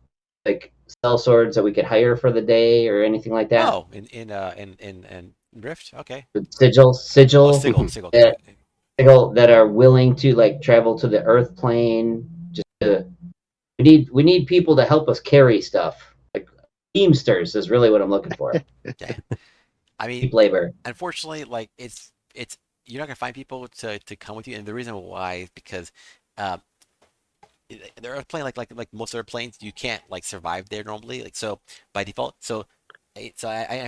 like sell swords that we could hire for the day or anything like that. Oh, in Rift? Okay. Sigil, Oh, sigil, Sigil. Yeah. sigil that are willing to like travel to the Earth plane. Just to, we need people to help us carry stuff. Like teamsters is really what I'm looking for. I mean, Cheap labor. unfortunately, like it's you're not gonna find people to come with you, and the reason why is because they're playing like most other planes, you can't like survive there normally, like so by default. So I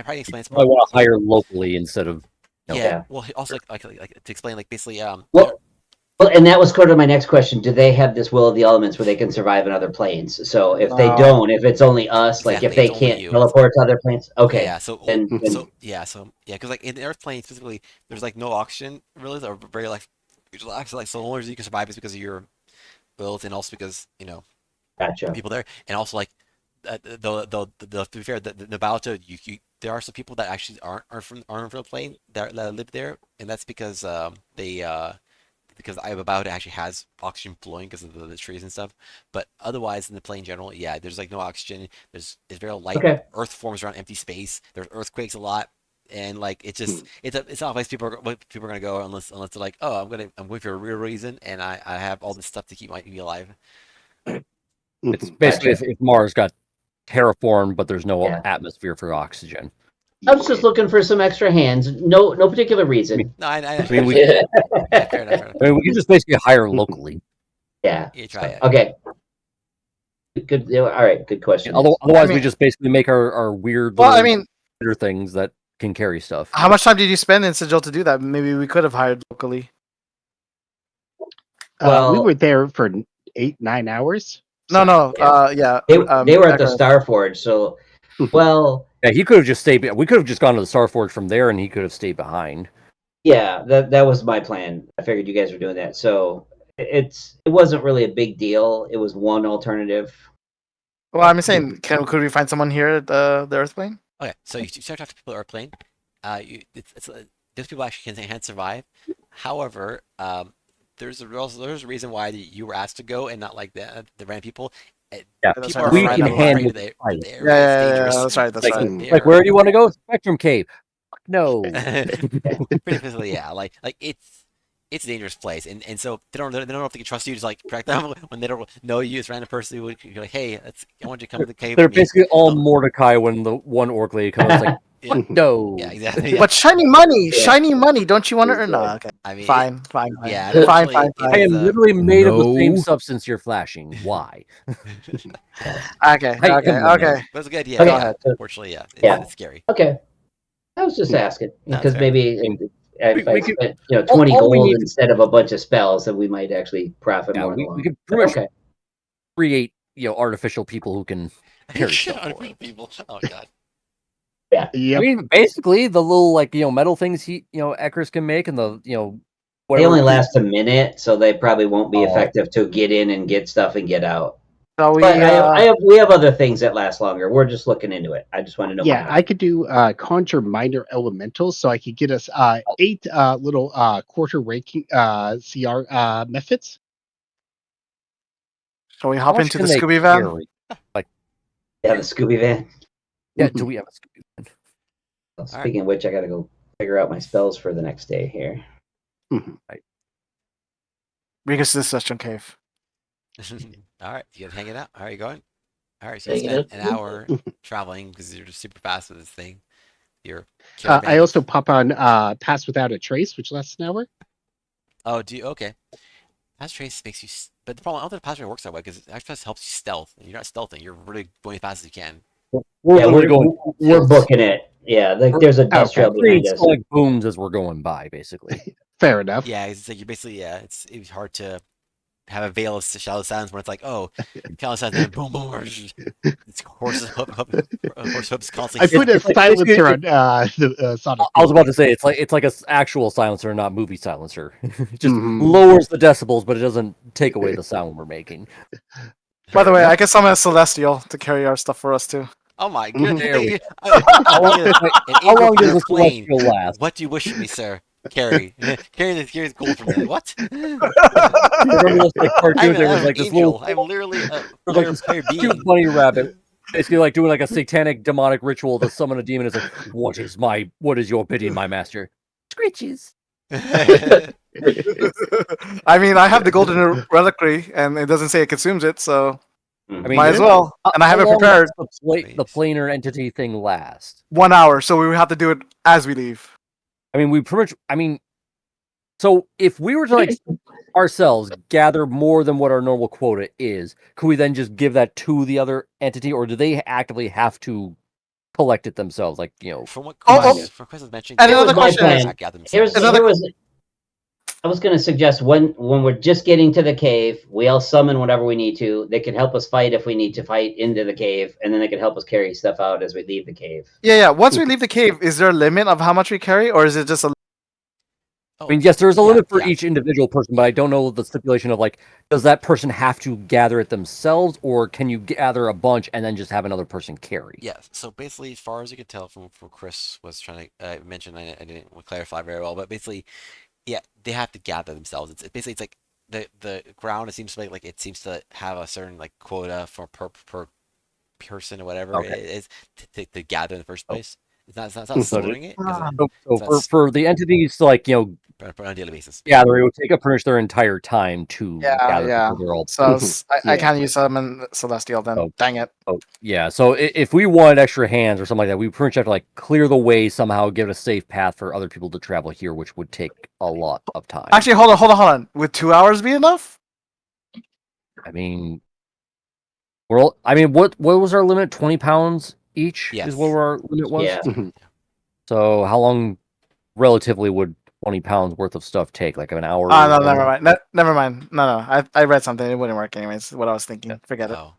probably explain this I want to hire locally instead of yeah. Yeah. Well, also like to explain like basically Well, and that was sort of my next question. Do they have this will of the elements where they can survive in other planes? So if they No. don't, if it's only us, like if Exactly, they it's only can't you. teleport to other planes, okay. yeah. So Then, because like in the Earth plane specifically, there's like no oxygen really, or very like usually like so the only reason you can survive is because of your build and also because gotcha. people there, and also like to be fair, the Nabalto, there are some people that actually aren't from the plane that live there, and that's because because Ibabato actually has oxygen flowing because of the trees and stuff. But otherwise, in the plane in general, yeah, there's like no oxygen. It's very light. Okay. Earth forms around empty space. There's earthquakes a lot, and like it's just it's not a place people are gonna go unless they're like, oh, I'm going for a real reason, and I have all this stuff to keep me alive. It's basically if Mars got terraformed, but there's no Yeah. atmosphere for oxygen. I was just looking for some extra hands. No particular reason. No, I mean, we, yeah, fair enough. I mean, we can just basically hire locally. Yeah. You try it. Okay. Good. All right. Good question. Otherwise, we just basically make our weird Well, little I mean, things that can carry stuff. how much time did you spend in Sigil to do that? Maybe we could have hired locally. We Well- were there for 8-9 hours. No. Yeah. Yeah. They were at the Echo. Starforge, so well, Yeah, he could have just stayed. We could have just gone to the Starforge from there, and he could have stayed behind. yeah. That was my plan. I figured you guys were doing that, so it wasn't really a big deal. It was one alternative. Well, I'm saying, could we find someone here at the Earthplane? Okay, so you start talking to people that are playing. Those people actually can survive. However, there's a reason why you were asked to go and not like the random people. Yeah, that's People right. are We afraid can of handle the fight. area. Yeah, It's dangerous. that's right. That's Like, right. like where do you want to go? Spectrum Cave. No. Pretty quickly, yeah. Like it's a dangerous place, and so they don't know if they can trust you to like protect them when they don't know you as a random person. You're like, hey, I want you to come to the cave. They're with me." basically all Mordecai when the one orc lady comes. It's like, Yeah. no. Yeah, exactly. Yeah. But shiny money, Yeah. shiny money. Don't you want to earn? No, okay. I mean, Fine. yeah, Fine. unfortunately, I am it's, literally made of the same No. substance you're flashing. Why? Okay. I Okay. am Okay. But it's a good idea. Okay. Yeah, unfortunately, yeah, Yeah. it's scary. Okay. I was just asking No, because fair. maybe if I we could- spent 20 all we gold need to- instead of a bunch of spells, then we might actually profit Yeah, more. in the we long could run. pretty much Okay. create artificial people who can carry Shit stuff on for us. people. Oh god. Yep. I mean, basically the little metal things Ekris can make, and the They whatever only last a minute, so they probably won't be Oh. effective to get in and get stuff and get out. So we. But we have other things that last longer. We're just looking into it. I just want to know. Yeah, I could do conjure minor elementals, so I could get us 8 little quarter ranking CR methods. Shall we how hop much into can the they Scooby van? carry? Yeah, the Scooby van. Yeah, do we have a Scooby? Well, speaking of which, I got to go figure out my spells for the next day here. Bring us to the Session Cave. All right, you guys hanging out? How are you going? All right, so you Hanging spent out. an hour traveling because you're just super fast with this thing. You're. I also pop on Pass Without a Trace, which lasts an hour. Oh, do you? Okay. Pass trace makes you, but the problem, I don't think pass trace works that way because pass helps you stealth. And you're not stealthing. You're really going as fast as you can. We're booking it. Yeah, there's a dust trail behind us. Like booms as we're going by, basically. Fair enough. Yeah, it's like you're basically it's hard to have a veil of shallow sounds when it's like, oh, shallow sounds, and boom, boom, it's horses hooves constantly. I put a silencer on the Sonic. I was about to say it's like a actual silencer, not movie silencer. It just Mhm. lowers the decibels, but it doesn't take away the sound we're making. By the way, I can summon a Celestial to carry our stuff for us too. Oh my Mhm. goodness! How long does this celestial last? What do you wish for me, sir? Carry the gold from me. What? Remember those cartoons? There was like this little, I'm literally a there was like this player cute being. bunny rabbit, basically like doing like a satanic demonic ritual to summon a demon. It's like, what is your bidding, my master? Screeches. I mean, I have the golden reliquary, and it doesn't say it consumes it, so I mean, might as well. And I have it how long prepared. does the planar entity thing last? 1 hour, so we would have to do it as we leave. I mean, we pretty much. So if we were to like ourselves gather more than what our normal quota is, could we then just give that to the other entity, or do they actively have to collect it themselves? Like From what Oh, Chris was mentioning, and they another would question not is- back at themselves. Here's Another- here was. I was going to suggest when we're just getting to the cave, we all summon whatever we need to. They can help us fight if we need to fight into the cave, and then they can help us carry stuff out as we leave the cave. Yeah. Once we leave the cave, is there a limit of how much we carry, or is it just a? Oh, I mean, yes, there's a yeah, limit for yeah. each individual person, but I don't know the stipulation of like, does that person have to gather it themselves, or can you gather a bunch and then just have another person carry? Yeah, so basically, as far as you can tell from Chris was trying to mention, I didn't clarify very well, but basically, yeah, they have to gather themselves. It's basically it's like the ground. It seems to like it seems to have a certain like quota for per person or whatever it Okay. is to gather in the first Oh. place. It's not So storing it. So for the entities to like on a daily basis. gather, it would take up pretty much their entire time to gather. Yeah. They're all So I Yeah. can't use Summon Celestial then. Oh. Dang it. Oh, yeah. So if we wanted extra hands or something like that, we pretty much have to like clear the way somehow, give it a safe path for other people to travel here, which would take a lot of time. Actually, hold on. Would 2 hours be enough? I mean, what was our limit? 20 pounds each Yes. is what our limit was. Yeah. Mhm. So how long, relatively, would 20 pounds worth of stuff take? Like an hour? Oh, no, or- never mind. Never mind. No. I read something. It wouldn't work anyways. What I was thinking. Forget it. Oh,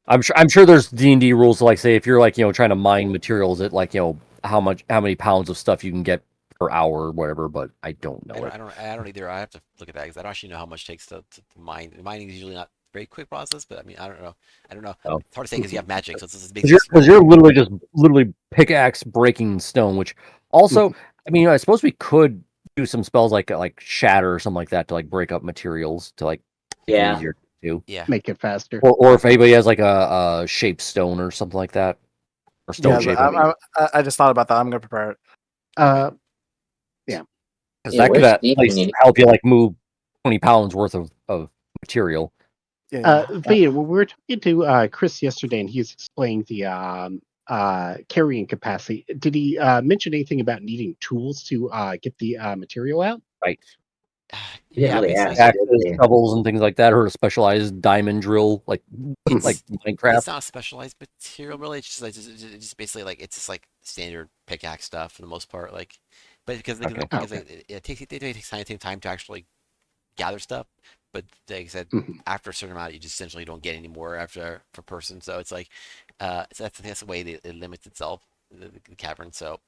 I'm sure there's D&D rules to like say if you're like trying to mine materials at like how many pounds of stuff you can get per hour or whatever, but I don't know it. I don't either. I have to look at that because I don't actually know how much it takes to mine. Mining is usually not a very quick process, but I mean I don't know. Oh. It's hard to say because you have magic, so it's just Because you're literally pickaxe breaking stone, which also I mean I suppose we could do some spells like shatter or something like that to like break up materials to like make it Yeah. easier to do. Yeah. Make it faster. Or if anybody has like a shaped stone or something like that, or stone Yeah, shape, I just thought about that. I'm gonna prepare it. because Yeah, that where's could at Steve least when you- help you like move 20 pounds worth of material. Yeah. Via, we were talking to Chris yesterday, and he was explaining the carrying capacity. Did he mention anything about needing tools to get the material out? Right. You didn't really basically. ask. Axes, did you? shovels, and things like that, or a specialized diamond drill, like Minecraft. It's not a specialized material really. It's just basically like it's just like standard pickaxe stuff for the most part. Like, but because it takes time to actually gather stuff. But like I said, after a certain amount, you just essentially don't get any more after per person. So it's like, so that's the way it limits itself, the cavern. So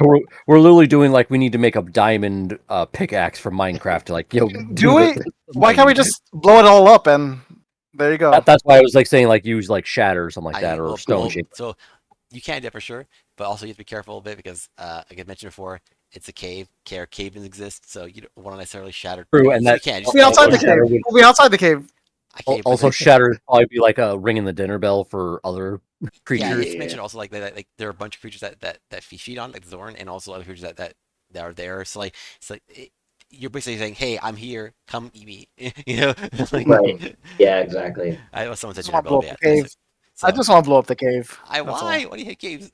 we're literally doing like we need to make a diamond pickaxe from Minecraft to like Do we? Why can't we just blow it all up and there you go? That's why I was like saying like use like shatter or something like that or well, stone well, shape. So you can do it for sure, but also you have to be careful a bit because, like I mentioned before, it's a cave. Caves exist, so you don't want to necessarily shatter. True, and so that you can We'll be outside the cave. We'll be outside the cave. Also, shatter would probably be like a ringing the dinner bell for other Yeah, creatures. it's mentioned also like that. Like there are a bunch of creatures that feed on like Zorn, and also other creatures that are there. So like it's like you're basically saying, "Hey, I'm here. Come eat me." Like, Right. Yeah, exactly. I was someone said Just wanna dinner bell. blow Yeah, up the cave. so, I just want to blow up the cave. why? That's all. Why do you hate caves?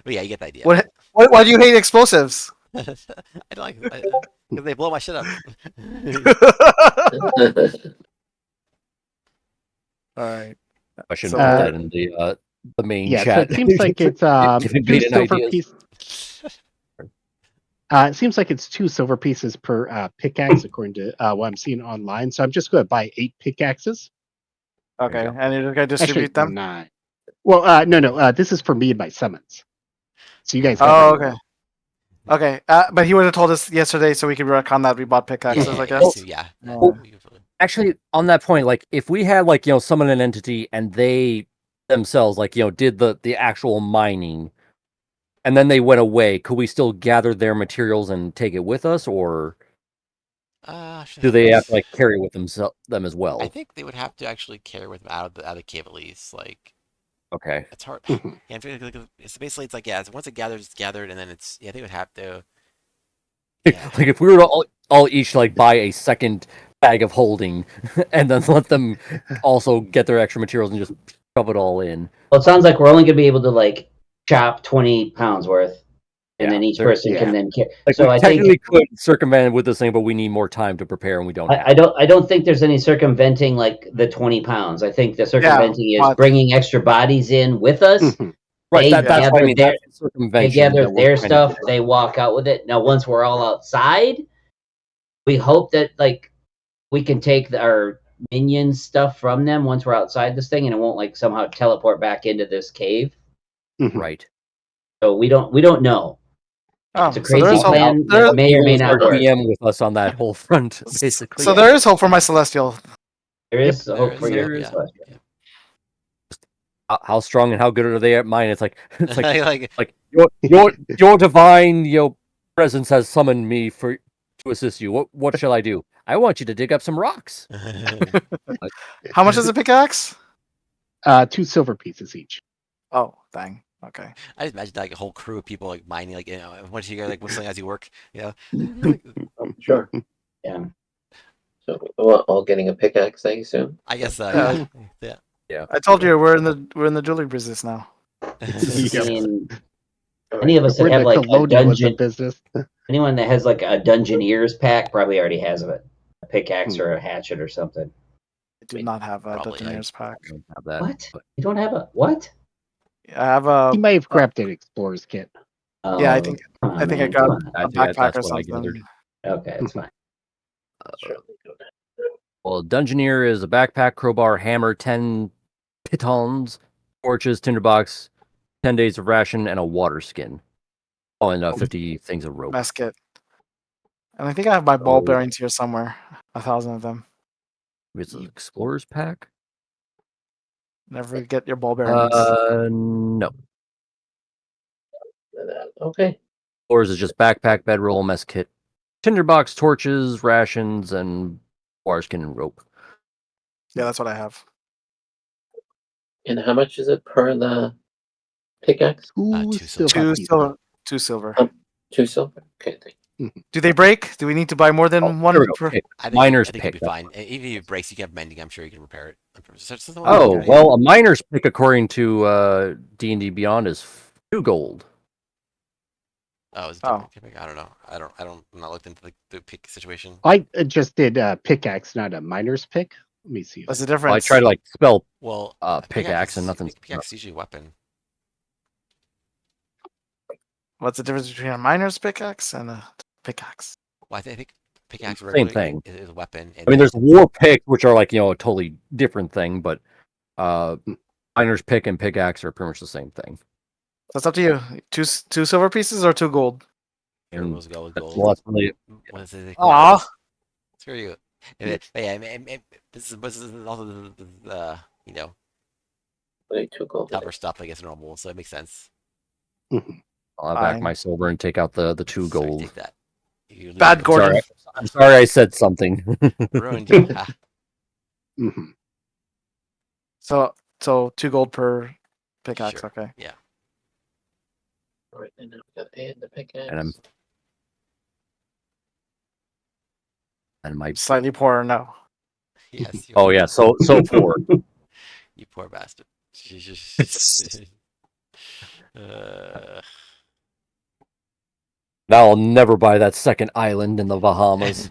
But yeah, you get the idea. Why do you hate explosives? I don't like because they blow my shit up. All right. I shouldn't So, put that in the main Yeah, so chat. it seems like it's If two invading silver ideas. pieces. It seems like it's 2 silver pieces per pickaxe, according to what I'm seeing online. So I'm just going to buy 8 pickaxes. Okay, you go. and you're gonna Actually, distribute them. 9. Well, no. This is for me and my summons. So you guys. Oh, okay. Okay, but he would have told us yesterday, so we could retcon that we bought pickaxes. I guess. Yeah. Oh. Actually, on that point, like if we had like summon an entity and they themselves like did the actual mining, and then they went away, could we still gather their materials and take it with us, or do they have to like carry with them as well? I think they would have to actually carry with them out of the cave at least. Like, Okay. it's hard. Yeah, it's basically it's like once it gathers, it's gathered, and then it's they would have to. Yeah. Like if we were to all each like buy a second bag of holding, and then let them also get their extra materials and just shove it all in. Well, it sounds like we're only gonna be able to like chop 20 pounds worth, and then each person can then carry. Like So we I technically think could circumvent it with this thing, but we need more time to prepare, and we don't. I don't think there's any circumventing like the 20 pounds. I think the circumventing is but- bringing extra bodies in with us. Mhm. Right, They that's what I gather mean. their- That's the They circumvention gather that we're their trying to stuff. do. They walk out with it. Now, once we're all outside, we hope that like we can take our minions stuff from them once we're outside this thing, and it won't like somehow teleport back into this cave. Mhm. Right. So we don't know. Oh, It's a so crazy there's hope. plan There- that may or may He's our not work. GM with us on that whole front, basically. So there is hope for my Celestial. There is There hope is for your hope, yeah. Celestial. Yeah. How strong and how good are they at mine? It's like like your divine presence has summoned me to assist you. What shall I do? I want you to dig up some rocks. How much is a pickaxe? 2 silver pieces each. Oh, dang. Okay. I just imagine like a whole crew of people like mining, like once you guys like whistling as you work, Oh, sure. Yeah. So we're all getting a pickaxe, I assume. I guess yeah. I told you we're in the jewelry business now. I Yep. mean, All any of us We're that have the like a colonialism dungeon, business. anyone that has like a Dungeoneers pack probably already has a pickaxe or a hatchet or something. I do not have a Probably, Dungeoneers pack. I don't have that, What? but- You don't have a what? I have a. He may have grabbed an explorer's kit. Yeah, I Oh, think- come on, I think I man, got come on. I a think backpack that's or what I something. gathered. Okay, it's fine. Certainly don't. Well, Dungeoneer is a backpack, crowbar, hammer, 10 pitons, torches, tinderbox, 10 days of ration, and a water skin. Oh, and 50 things of rope. Mess kit. And I think I have my ball Oh. bearings here somewhere. 1,000 of them. It's an explorer's pack? Never get your ball bearings. No. Okay. Explorers is just backpack, bedroll, mess kit, tinderbox, torches, rations, and water skin and rope. Yeah, that's what I have. And how much is it per the pickaxe? 2 2 silver Two pieces. silver. 2 silver. 2 silver. Okay. Thank Do they break? Do we need to buy more than Oh, one there we go. per? Okay. I think Miner's I think pick, it'll be that's fine. Even if it breaks, you can have mending. I'm sure you can repair it. Oh, Okay. well, a miner's pick, according to D&D Beyond, is 2 gold. Oh, is it Oh. different? I don't know. I'm not looked into the pick situation. I just did a pickaxe, not a miner's pick. Let me see. What's the Well, I difference? try to spell Well, pickaxe and nothing's Pickaxe is usually a weapon. What's the difference between a miner's pickaxe and a pickaxe? Well, I think pickaxe Same regularly thing. is a weapon. I mean, there's war picks, which are like, a totally different thing, but miner's pick and pickaxe are pretty much the same thing. So it's up to you. Two silver pieces or 2 gold? Here, And we'll go with that's, gold. well, that's really What is it? Aw. Screw you. But yeah, I mean, this is also the you. 2 gold. tougher stuff, I guess, normal, so it makes sense. I'll have back Fine. my silver and take out the 2 Sorry, gold. take that. You lose Bad your- Gordon. I'm sorry I said something. Ruined you. Ha. Mhm. So 2 gold per pickaxe. Sure. Okay. All right, and now we got to add the pickaxe. And my Slightly poorer now. Yes. oh yeah, so poor. You poor bastard. Now I'll never buy that second island in the Bahamas.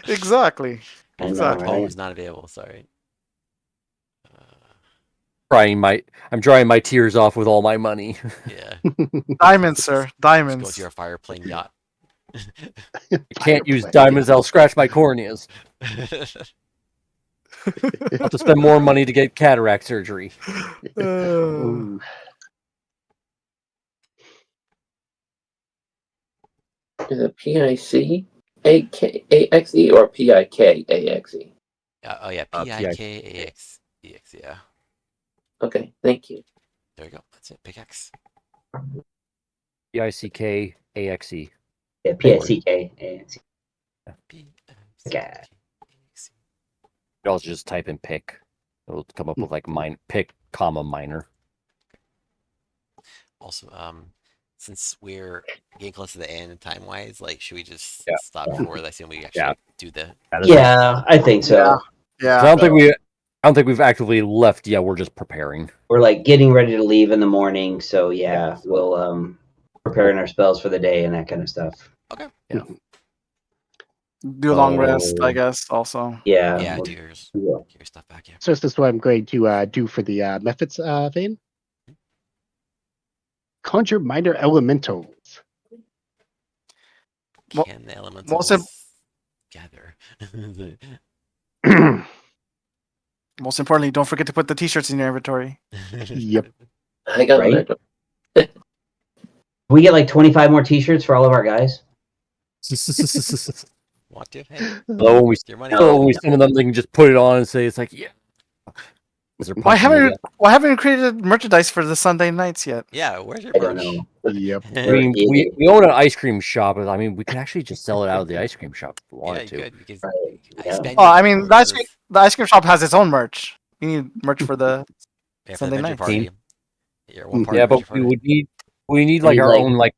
Exactly. I know, Exactly. right? was not available. Sorry. I'm drying my tears off with all my money. Yeah. Diamonds, sir. Just go Diamonds. to your fire plane yacht. I can't use Fireplace. diamonds, I'll scratch my corneas. I'll have to spend more money to get cataract surgery. Ooh. Is it PICAXE or PIKAXE? Oh yeah, PIKAX. EX, yeah. Okay, thank you. There you go. That's it. Pickaxe. PICKAXE. Yeah, PICK. PICKAX. You also just type in pick. It'll come up with like pick, comma, minor. Also, since we're getting close to the end time wise, like, should we just Yeah. stop before I assume we actually do the? Yeah, I think so. Yeah. I don't think we've actively left yet. We're just preparing. We're like getting ready to leave in the morning, so yeah, we'll preparing our spells for the day and that kind of stuff. Okay. Do a long rest, I Oh. guess. Also. Yeah. Yeah, we'll- do your we'll- stuff back. Yeah. So this is what I'm going to do for the methods vein. Conjure minor elementals. Mo- Can the elementals most im- gather? Most importantly, don't forget to put the t-shirts in your inventory. Yep. I got Right? it. We get like 25 more T-shirts for all of our guys. Want to? Hey, So when we, your money. so when we summon them, they can just put it on and say it's like, yeah. Why haven't you created merchandise for the Sunday nights yet? Yeah, where's your I don't merch? know. Yep. I mean, we own an ice cream shop. I mean, we could actually just sell it out of the ice cream shop if we Yeah, wanted you to. could because Right, I yeah. spend Oh, your I mean, the hours. ice cream shop has its own merch. You need merch for the Yeah, for the Sunday Adventure nights. Party. Your one part Yeah, but Adventure we Party. need like need, our like- own like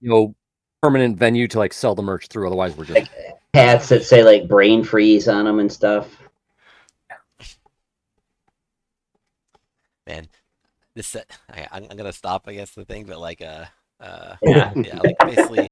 permanent venue to like sell the merch through. Otherwise, we're just Like hats that say like brain freeze on them and stuff. Man, this set. I'm gonna stop. I guess the thing, but like Yeah. yeah, like basically